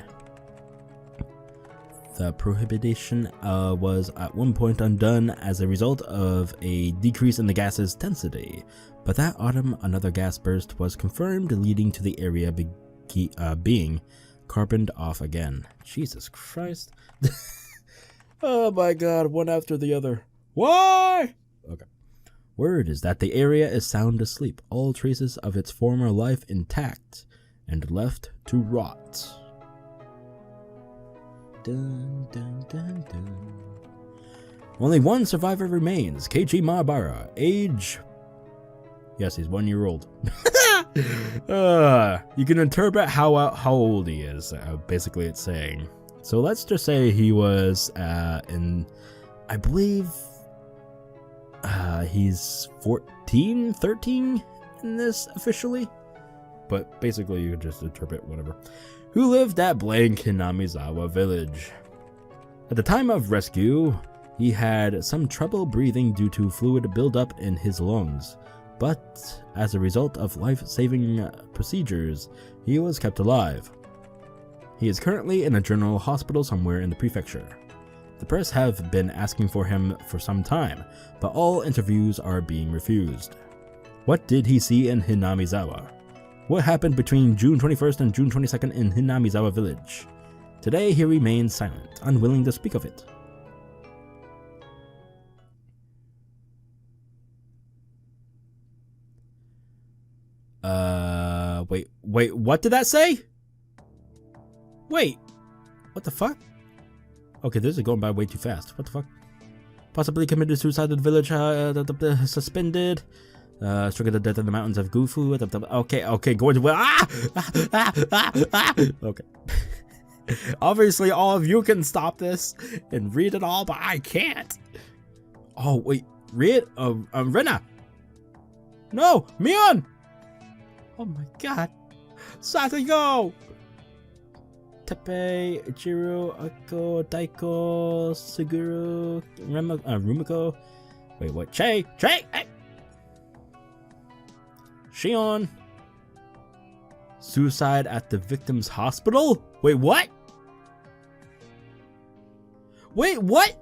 The prohibition was at one point undone as a result of a decrease in the gas's density, but that autumn another gas burst was confirmed, leading to the area being carboned off again. Jesus Christ. Oh my god, one after the other. Why? Okay. Word is that the area is sound asleep, all traces of its former life intact, and left to rot. Dun, dun, dun, dun. Only one survivor remains, Keiichi Maebara, age... Yes, he's 1 year old. You can interpret how old he is, basically it's saying. So let's just say he was in, I believe, he's 14, 13 in this officially. But basically you can just interpret whatever. Who lived at blank Hinamizawa village. At the time of rescue, he had some trouble breathing due to fluid buildup in his lungs, but as a result of life-saving procedures, he was kept alive. He is currently in a general hospital somewhere in the prefecture. The press have been asking for him for some time, but all interviews are being refused. What did he see in Hinamizawa? What happened between June 21st and June 22nd in Hinamizawa village? Today he remains silent, unwilling to speak of it. Wait, what did that say? Wait, what the fuck? Okay, this is going by way too fast. What the fuck? Possibly committed suicide in the village, suspended. Struck at the death in the mountains of Gufu. Okay, going to okay. Obviously, all of you can stop this and read it all, but I can't. Oh wait, read Rena. No, Mion. Oh my god, Satoko. Teppei, Ichiro, Ako, Daiko, Suguru, Rumiko. Wait, what? Che, hey! Shion. Suicide at the victim's hospital? Wait, what? Wait, what?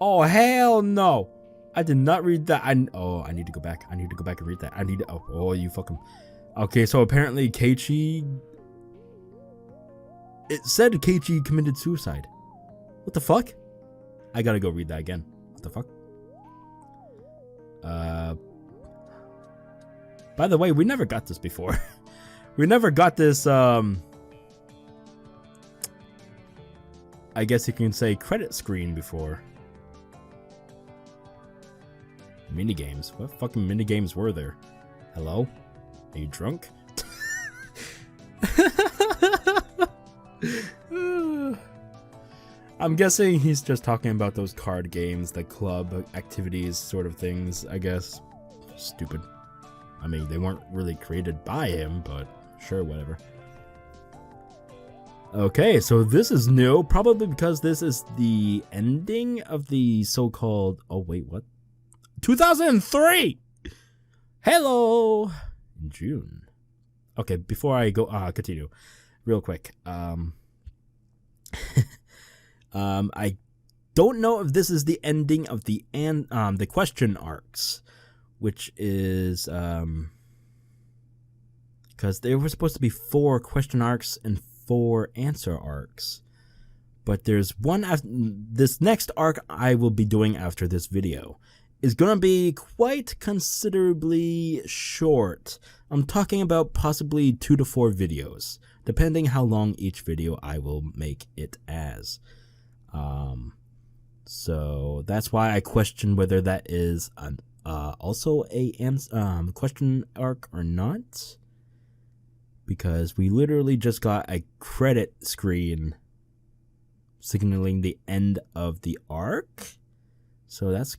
Oh, hell no. I did not read that. I need to go back. I need to go back and read that. Oh, you fucking... Okay, so apparently Keiichi... It said Keiichi committed suicide. What the fuck? I gotta go read that again. What the fuck? By the way, we never got this before. We never got this, I guess you can say credit screen before. Minigames? What fucking minigames were there? Hello? Are you drunk? I'm guessing he's just talking about those card games, the club activities sort of things, I guess. Stupid. I mean, they weren't really created by him, but sure, whatever. Okay, so this is new, probably because this is the ending of the so-called... Oh, wait, what? 2003! Hello! In June. Okay, before I go continue, real quick. I don't know if this is the ending of the question arcs, which is because there were supposed to be 4 question arcs and 4 answer arcs, But there's one this next arc I will be doing after this video is going to be quite considerably short. I'm talking about possibly 2 to 4 videos, depending how long each video I will make it as. So that's why I question whether that is also a question arc or not. Because we literally just got a credit screen signaling the end of the arc. So that's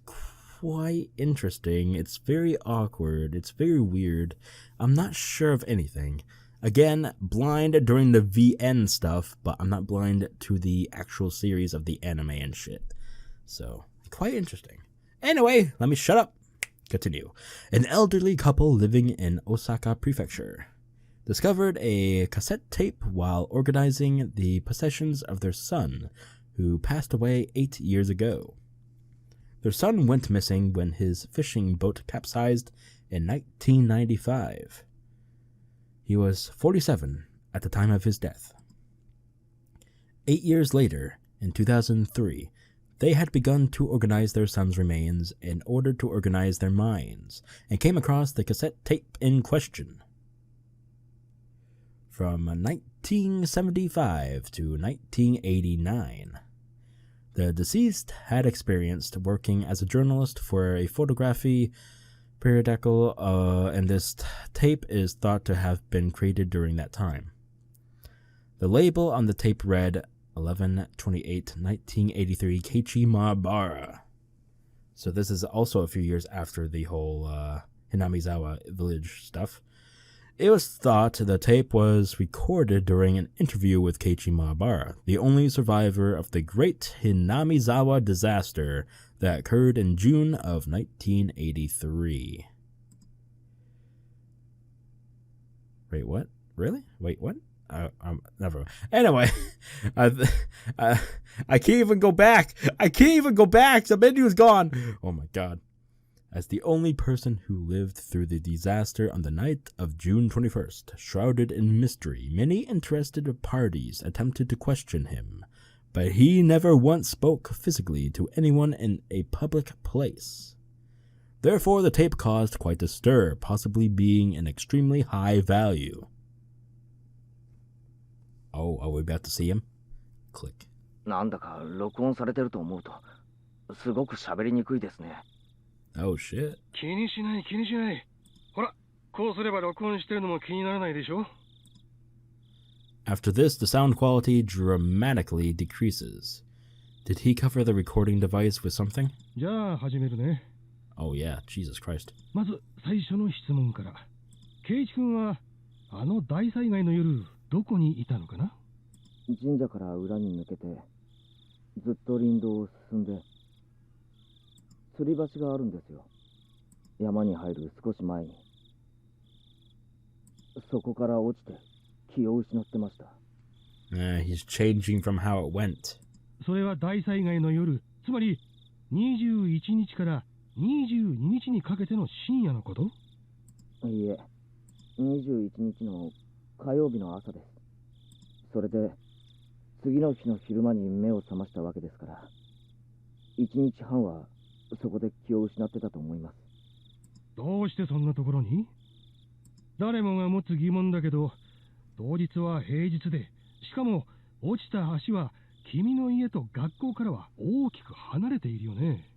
quite interesting. It's very awkward. It's very weird. I'm not sure of anything. Again, blind during the VN stuff, but I'm not blind to the actual series of the anime and shit. So, quite interesting. Anyway, let me shut up. Continue. An elderly couple living in Osaka Prefecture discovered a cassette tape while organizing the possessions of their son, who passed away 8 years ago. Their son went missing when his fishing boat capsized in 1995. He was 47 at the time of his death. 8 years later, in 2003, they had begun to organize their son's remains in order to organize their minds, and came across the cassette tape in question. From 1975 to 1989, the deceased had experienced working as a journalist for a photography periodical, and this tape is thought to have been created during that time. The label on the tape read 11/28/1983 Keiichi Maebara. So this is also a few years after the whole Hinamizawa village stuff. It was thought the tape was recorded during an interview with Keiichi Maebara, the only survivor of the great Hinamizawa disaster that occurred in June of 1983. Wait, what? Really? Wait, what? Never mind. Anyway, I can't even go back. The menu is gone. Oh my god. As the only person who lived through the disaster on the night of June 21st, shrouded in mystery, many interested parties attempted to question him, but he never once spoke physically to anyone in a public place. Therefore, the tape caused quite a stir, possibly being an extremely high value. Oh, are we about to see him? Click. なんだか録音されてると思うとすごく喋りにくいですね。 Oh shit. 気にしない。ほら、こうすれば録音してるのも気にならないでしょ? After this, the sound quality dramatically decreases. Did he cover the recording device with something? じゃあ始めるね。 Oh yeah, Jesus Christ. まず最初の質問から。圭一君はあの大災害の夜どこにいたのかな? 神社から裏に抜けてずっと林道を進んで吊り橋があるんですよ。山に入る少し前に。そこから落ちて気を失ってました。He's changing from how it went. それは大災害の夜、つまり21日から22日にかけての深夜のこと？いいえ、21日の火曜日の朝です。それで次の日の昼間に目を覚ましたわけですから、1日半はそこで気を失ってたと思います。どうしてそんなところに？誰もが持つ疑問だけど、当日は平日で、しかも落ちた橋は君の家と学校からは大きく離れているよね。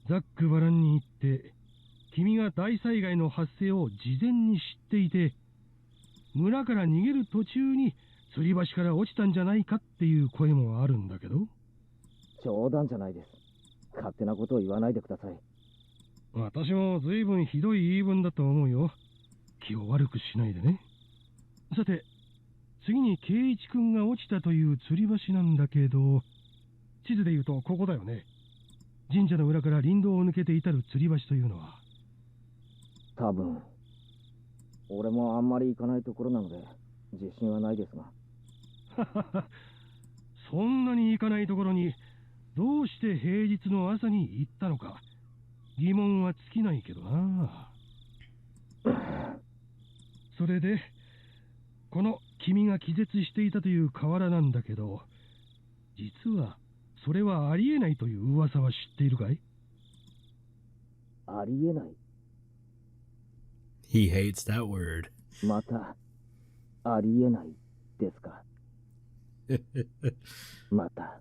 ざっくばらんに言って、君が大災害の発生を事前に知っていて、村から逃げる途中に吊り橋から落ちたんじゃないかっていう声もあるんだけど。冗談じゃないです。勝手なことを言わないでください。私も随分ひどい言い分だと思うよ。気を悪くしないでね。さて、次に圭一君が落ちたという吊り橋なんだけど、地図で言うとここだよね。神社の裏から林道を抜けて至る吊り橋というのは。多分。俺もあんまり行かないところなので自信はないですが。そんなに行かないところにどうして平日の朝に行ったのか疑問は尽きないけどな。それでこの君が気絶していたという河原なんだけど、実はそれはありえないという噂は知っているかい？ありえない。He hates that word. また、ありえないですか。また、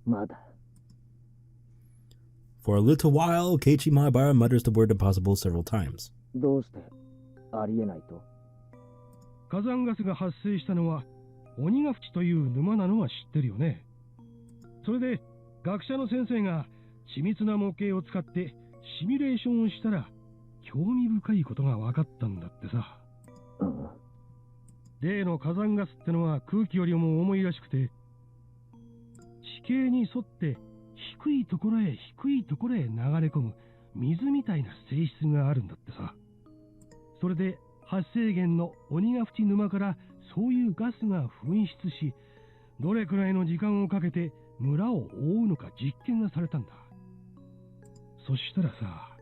まだ。For a little while, Keiichi Maebara mutters the word impossible several times. どうしてありえないと？火山ガスが発生したのは鬼ヶ淵という沼なのは知ってるよね。それで学者の先生が緻密な模型を使ってシミュレーションをしたら興味深いことが分かったんだってさ。例の火山ガスってのは空気よりも重いらしくて、地形に沿って低いところへ低いところへ流れ込む水みたいな性質があるんだってさ。それで発生源の鬼ヶ淵沼からそういうガスが噴出し、どれくらいの時間をかけて村を覆うのか実験がされたんだ。そしたらさ、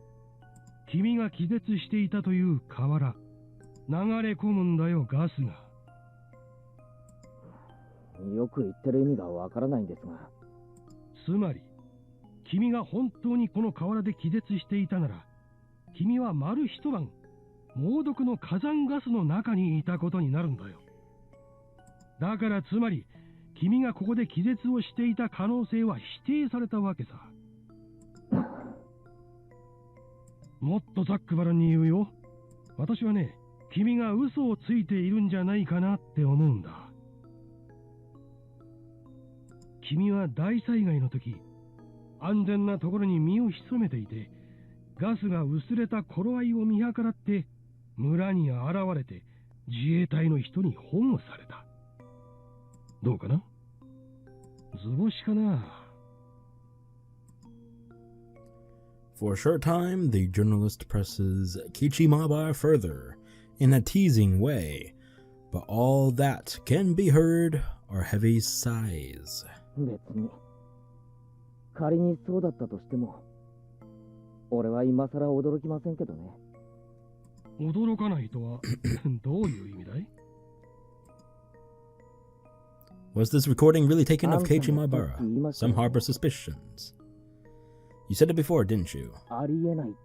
君が気絶していたという河原、流れ込むんだよ、ガスが。よく言ってる意味がわからないんですが。つまり、君が本当にこの河原で気絶していたなら、君は丸一晩、猛毒の火山ガスの中にいたことになるんだよ。だからつまり、君がここで気絶をしていた可能性は否定されたわけさ。もっとざっくばらんに言うよ。私はね、君が嘘をついているんじゃないかなって思うんだ。君は大災害の時、安全なところに身を潜めていて、ガスが薄れた頃合いを見計らって村に現れて自衛隊の人に保護された。どうかな？図星かな？ For a short time, the journalist presses Keiichi Maebara further, in a teasing way, but all that can be heard are heavy sighs. 別に仮にそうだったとしても、俺は今さら驚きませんけどね。驚かないとはどういう意味だい？ Was this recording really taken of Keiichi Maebara? Some harbor suspicions. You said it before, didn't you? ありえないって。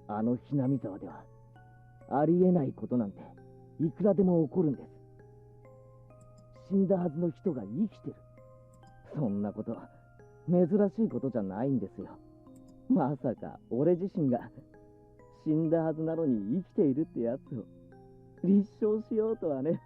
あのひなみ沢では、ありえないことなんていくらでも起こるんです。死んだはずの人が生きてる。そんなことは珍しいことじゃないんですよ。まさか俺自身が死んだはずなのに生きているってやつを立証しようとはね。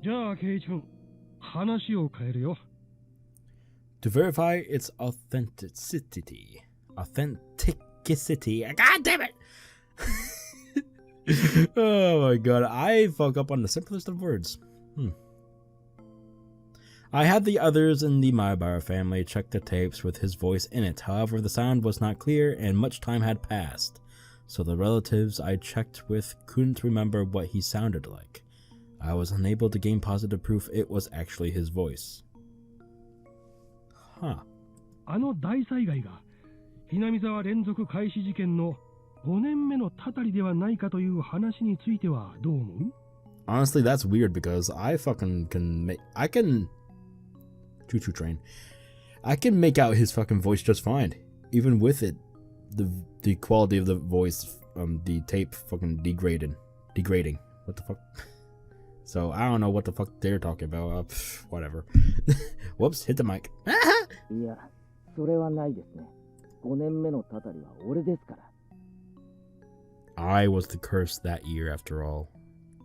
じゃあ、ケイイチ君、話を変えるよ。To verify its authenticity. God damn it! Oh my god, I fuck up on the simplest of words. I had the others in the Maebara family check the tapes with his voice in it. However, the sound was not clear and much time had passed, so the relatives I checked with couldn't remember what he sounded like. I was unable to gain positive proof it was actually his voice. Huh. あの大災害がHinamizawa連続開始事件の5年目のたたりではないかという話についてはどう思う？ Honestly, that's weird because I fucking can make... I can... Choo-choo train. I can make out his fucking voice just fine. Even with it, the quality of the voice, the tape fucking degrading. What the fuck? So, I don't know what the fuck they're talking about. Whatever. Whoops, hit the mic. いや、それはないですね。5年目のたたりは俺ですから。I was the curse that year after all.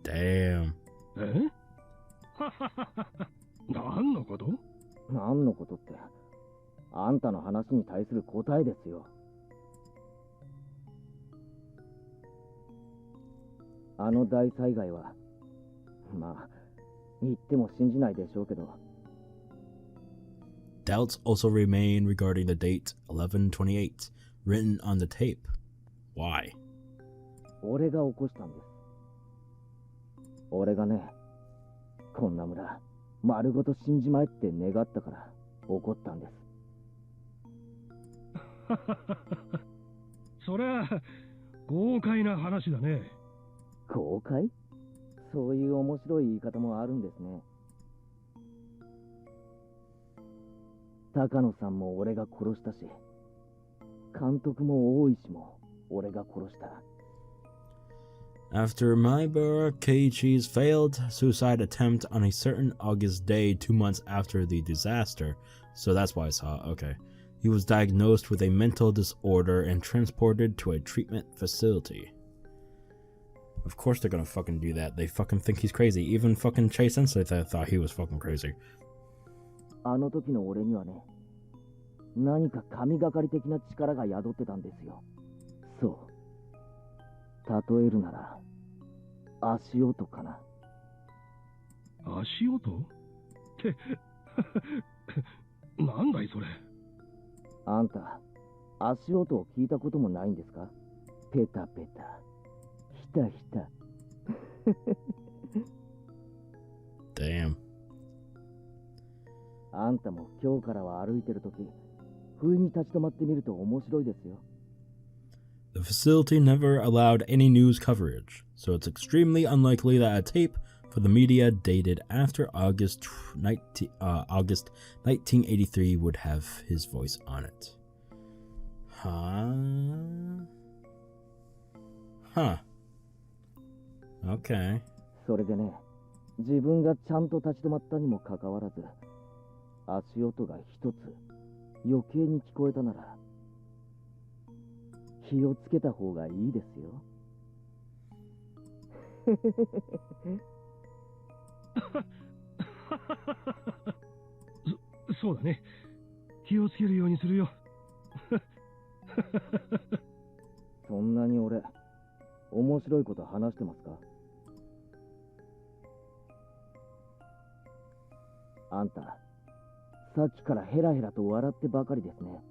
Damn. え？何のこと？何のことって、あんたの話に対する答えですよ。あの大災害は、まあ、言っても信じないでしょうけど、doubts also remain regarding the date 11/28 written on the tape. Why? 俺が起こしたんです。俺がね、こんな村丸ごと死んじまえって願ったから怒ったんです。そりゃ豪快な話だね。豪快？そういう面白い言い方もあるんですね。高野さんも俺が殺したし、監督も大石も俺が殺した。After Maebara Keiichi's failed suicide attempt on a certain August day 2 months after the disaster, so that's why I saw, okay. He was diagnosed with a mental disorder and transported to a treatment facility. Of course they're gonna fucking do that. They fucking think he's crazy. Even fucking Chase Sensei thought he was fucking crazy. あの時の俺にはね、何か神がかり的な力が宿ってたんですよ。そう。例えるなら、足音かな。足音って、なんだいそれ。あんた、足音を聞いたこともないんですか？ペタペタ。ひたひた。Damn. あんたも今日からは歩いてるとき、不意に立ち止まってみると面白いですよ。The facility never allowed any news coverage, so it's extremely unlikely that a tape for the media dated after August 1983 would have his voice on it. Huh. Okay. それでね、自分がちゃんと立ち止まったにもかかわらず、足音が一つ余計に聞こえたなら、気をつけた方がいいですよ。そうだね。気をつけるようにするよ。そんなに俺、面白いこと話してますか？あんた、さっきからヘラヘラと笑ってばかりですね。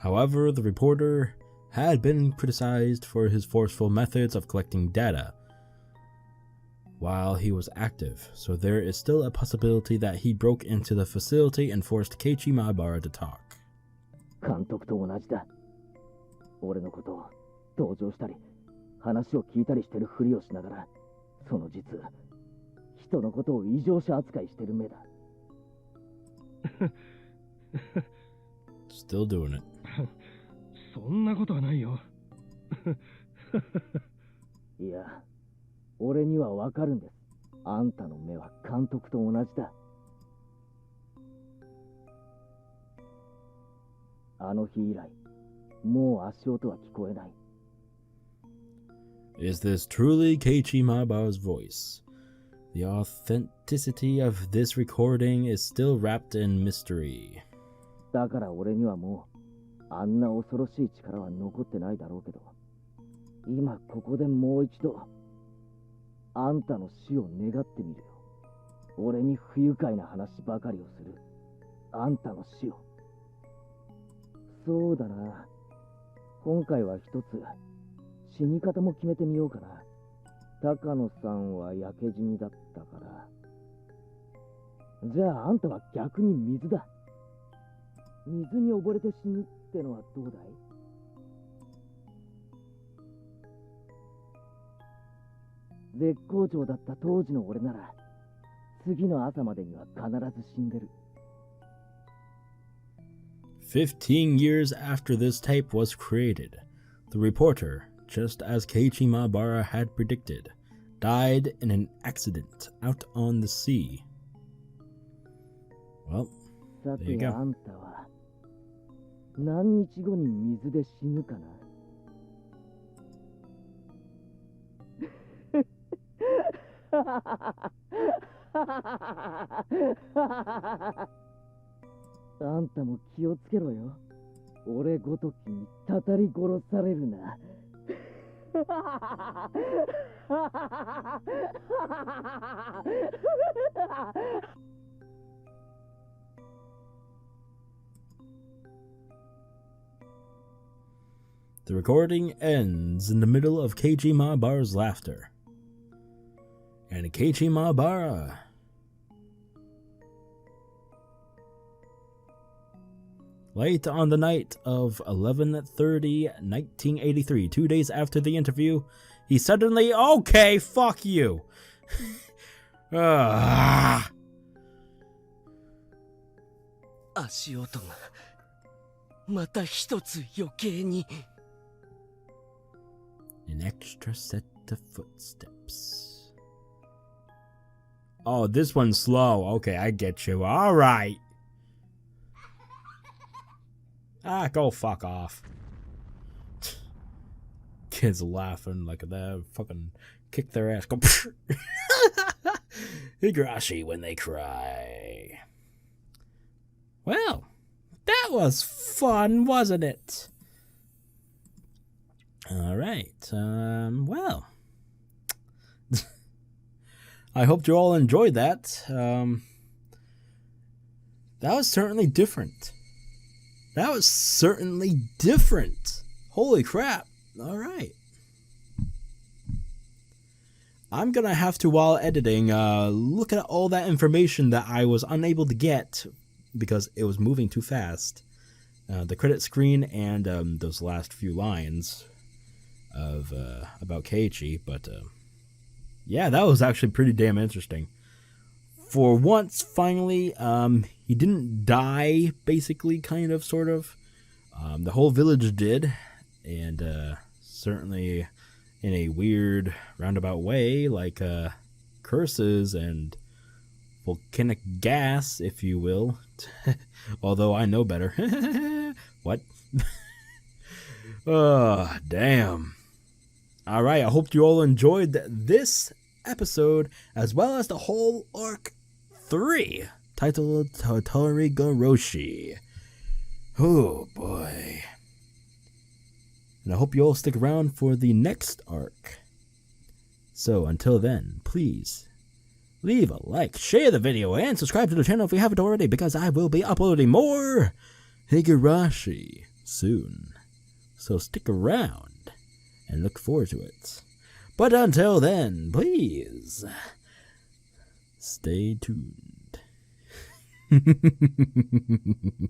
However, the reporter had been criticized for his forceful methods of collecting data while he was active, so there is still a possibility that he broke into the facility and forced Keiichi Maebara to talk. 監督と同じだ。俺のことを同情したり、話を聞いたりしてるふりをしながら、その実、人のことを異常者扱いしてる目だ。Still doing it. そんなことはないよ。いや、俺にはわかるんです。あんたの目は監督と同じだ。あの日以来、もう足音は聞こえない。Is this truly Keiichi Maebara's voice? The authenticity of this recording is still wrapped in mystery. だから俺にはもう、あんな恐ろしい力は残ってないだろうけど、今ここでもう一度、あんたの死を願ってみるよ。俺に不愉快な話ばかりをする、あんたの死を。そうだな。今回は一つ、死に方も決めてみようかな。高野さんは焼け死にだったから。じゃああんたは逆に水だ。水に溺れて死ぬってのはどうだい？絶好調だった当時の俺なら、次の朝までには必ず死んでる。15 years after this tape was created, the reporter, just as Keiichi Maebara had predicted, died in an accident out on the sea. Well, there you go. あんたは何日後に水で死ぬかな？あんたも気をつけろよ。俺ごときにたたり殺されるな。The recording ends in the middle of Keiichi Maebara's laughter. And Keiichi Maebara late on the night of 11/30/1983, 2 days after the interview, he suddenly, okay, fuck you. 足音がまた一つ余計に。 An extra set of footsteps. Oh, this one's slow. Okay, I get you. All right. Go fuck off. Kids laughing like that. Fucking kick their ass. Go. Higurashi when they cry. Well, that was fun, wasn't it? All right. Well, I hope you all enjoyed that. That was certainly different. Holy crap. All right. I'm going to have to, while editing, look at all that information that I was unable to get because it was moving too fast. The credit screen and those last few lines of about Keiichi, but yeah, that was actually pretty damn interesting. For once, finally, he didn't die, basically, kind of, sort of. The whole village did, and certainly in a weird, roundabout way, like curses and volcanic gas, if you will. Although I know better. What? Oh, damn. Alright, I hope you all enjoyed this episode, as well as the whole arc 3, titled Tatarigoroshi. Oh boy. And I hope you all stick around for the next arc. So until then, please leave a like, share the video, and subscribe to the channel if you haven't already, because I will be uploading more Higurashi soon. So stick around and look forward to it. But until then, please stay tuned.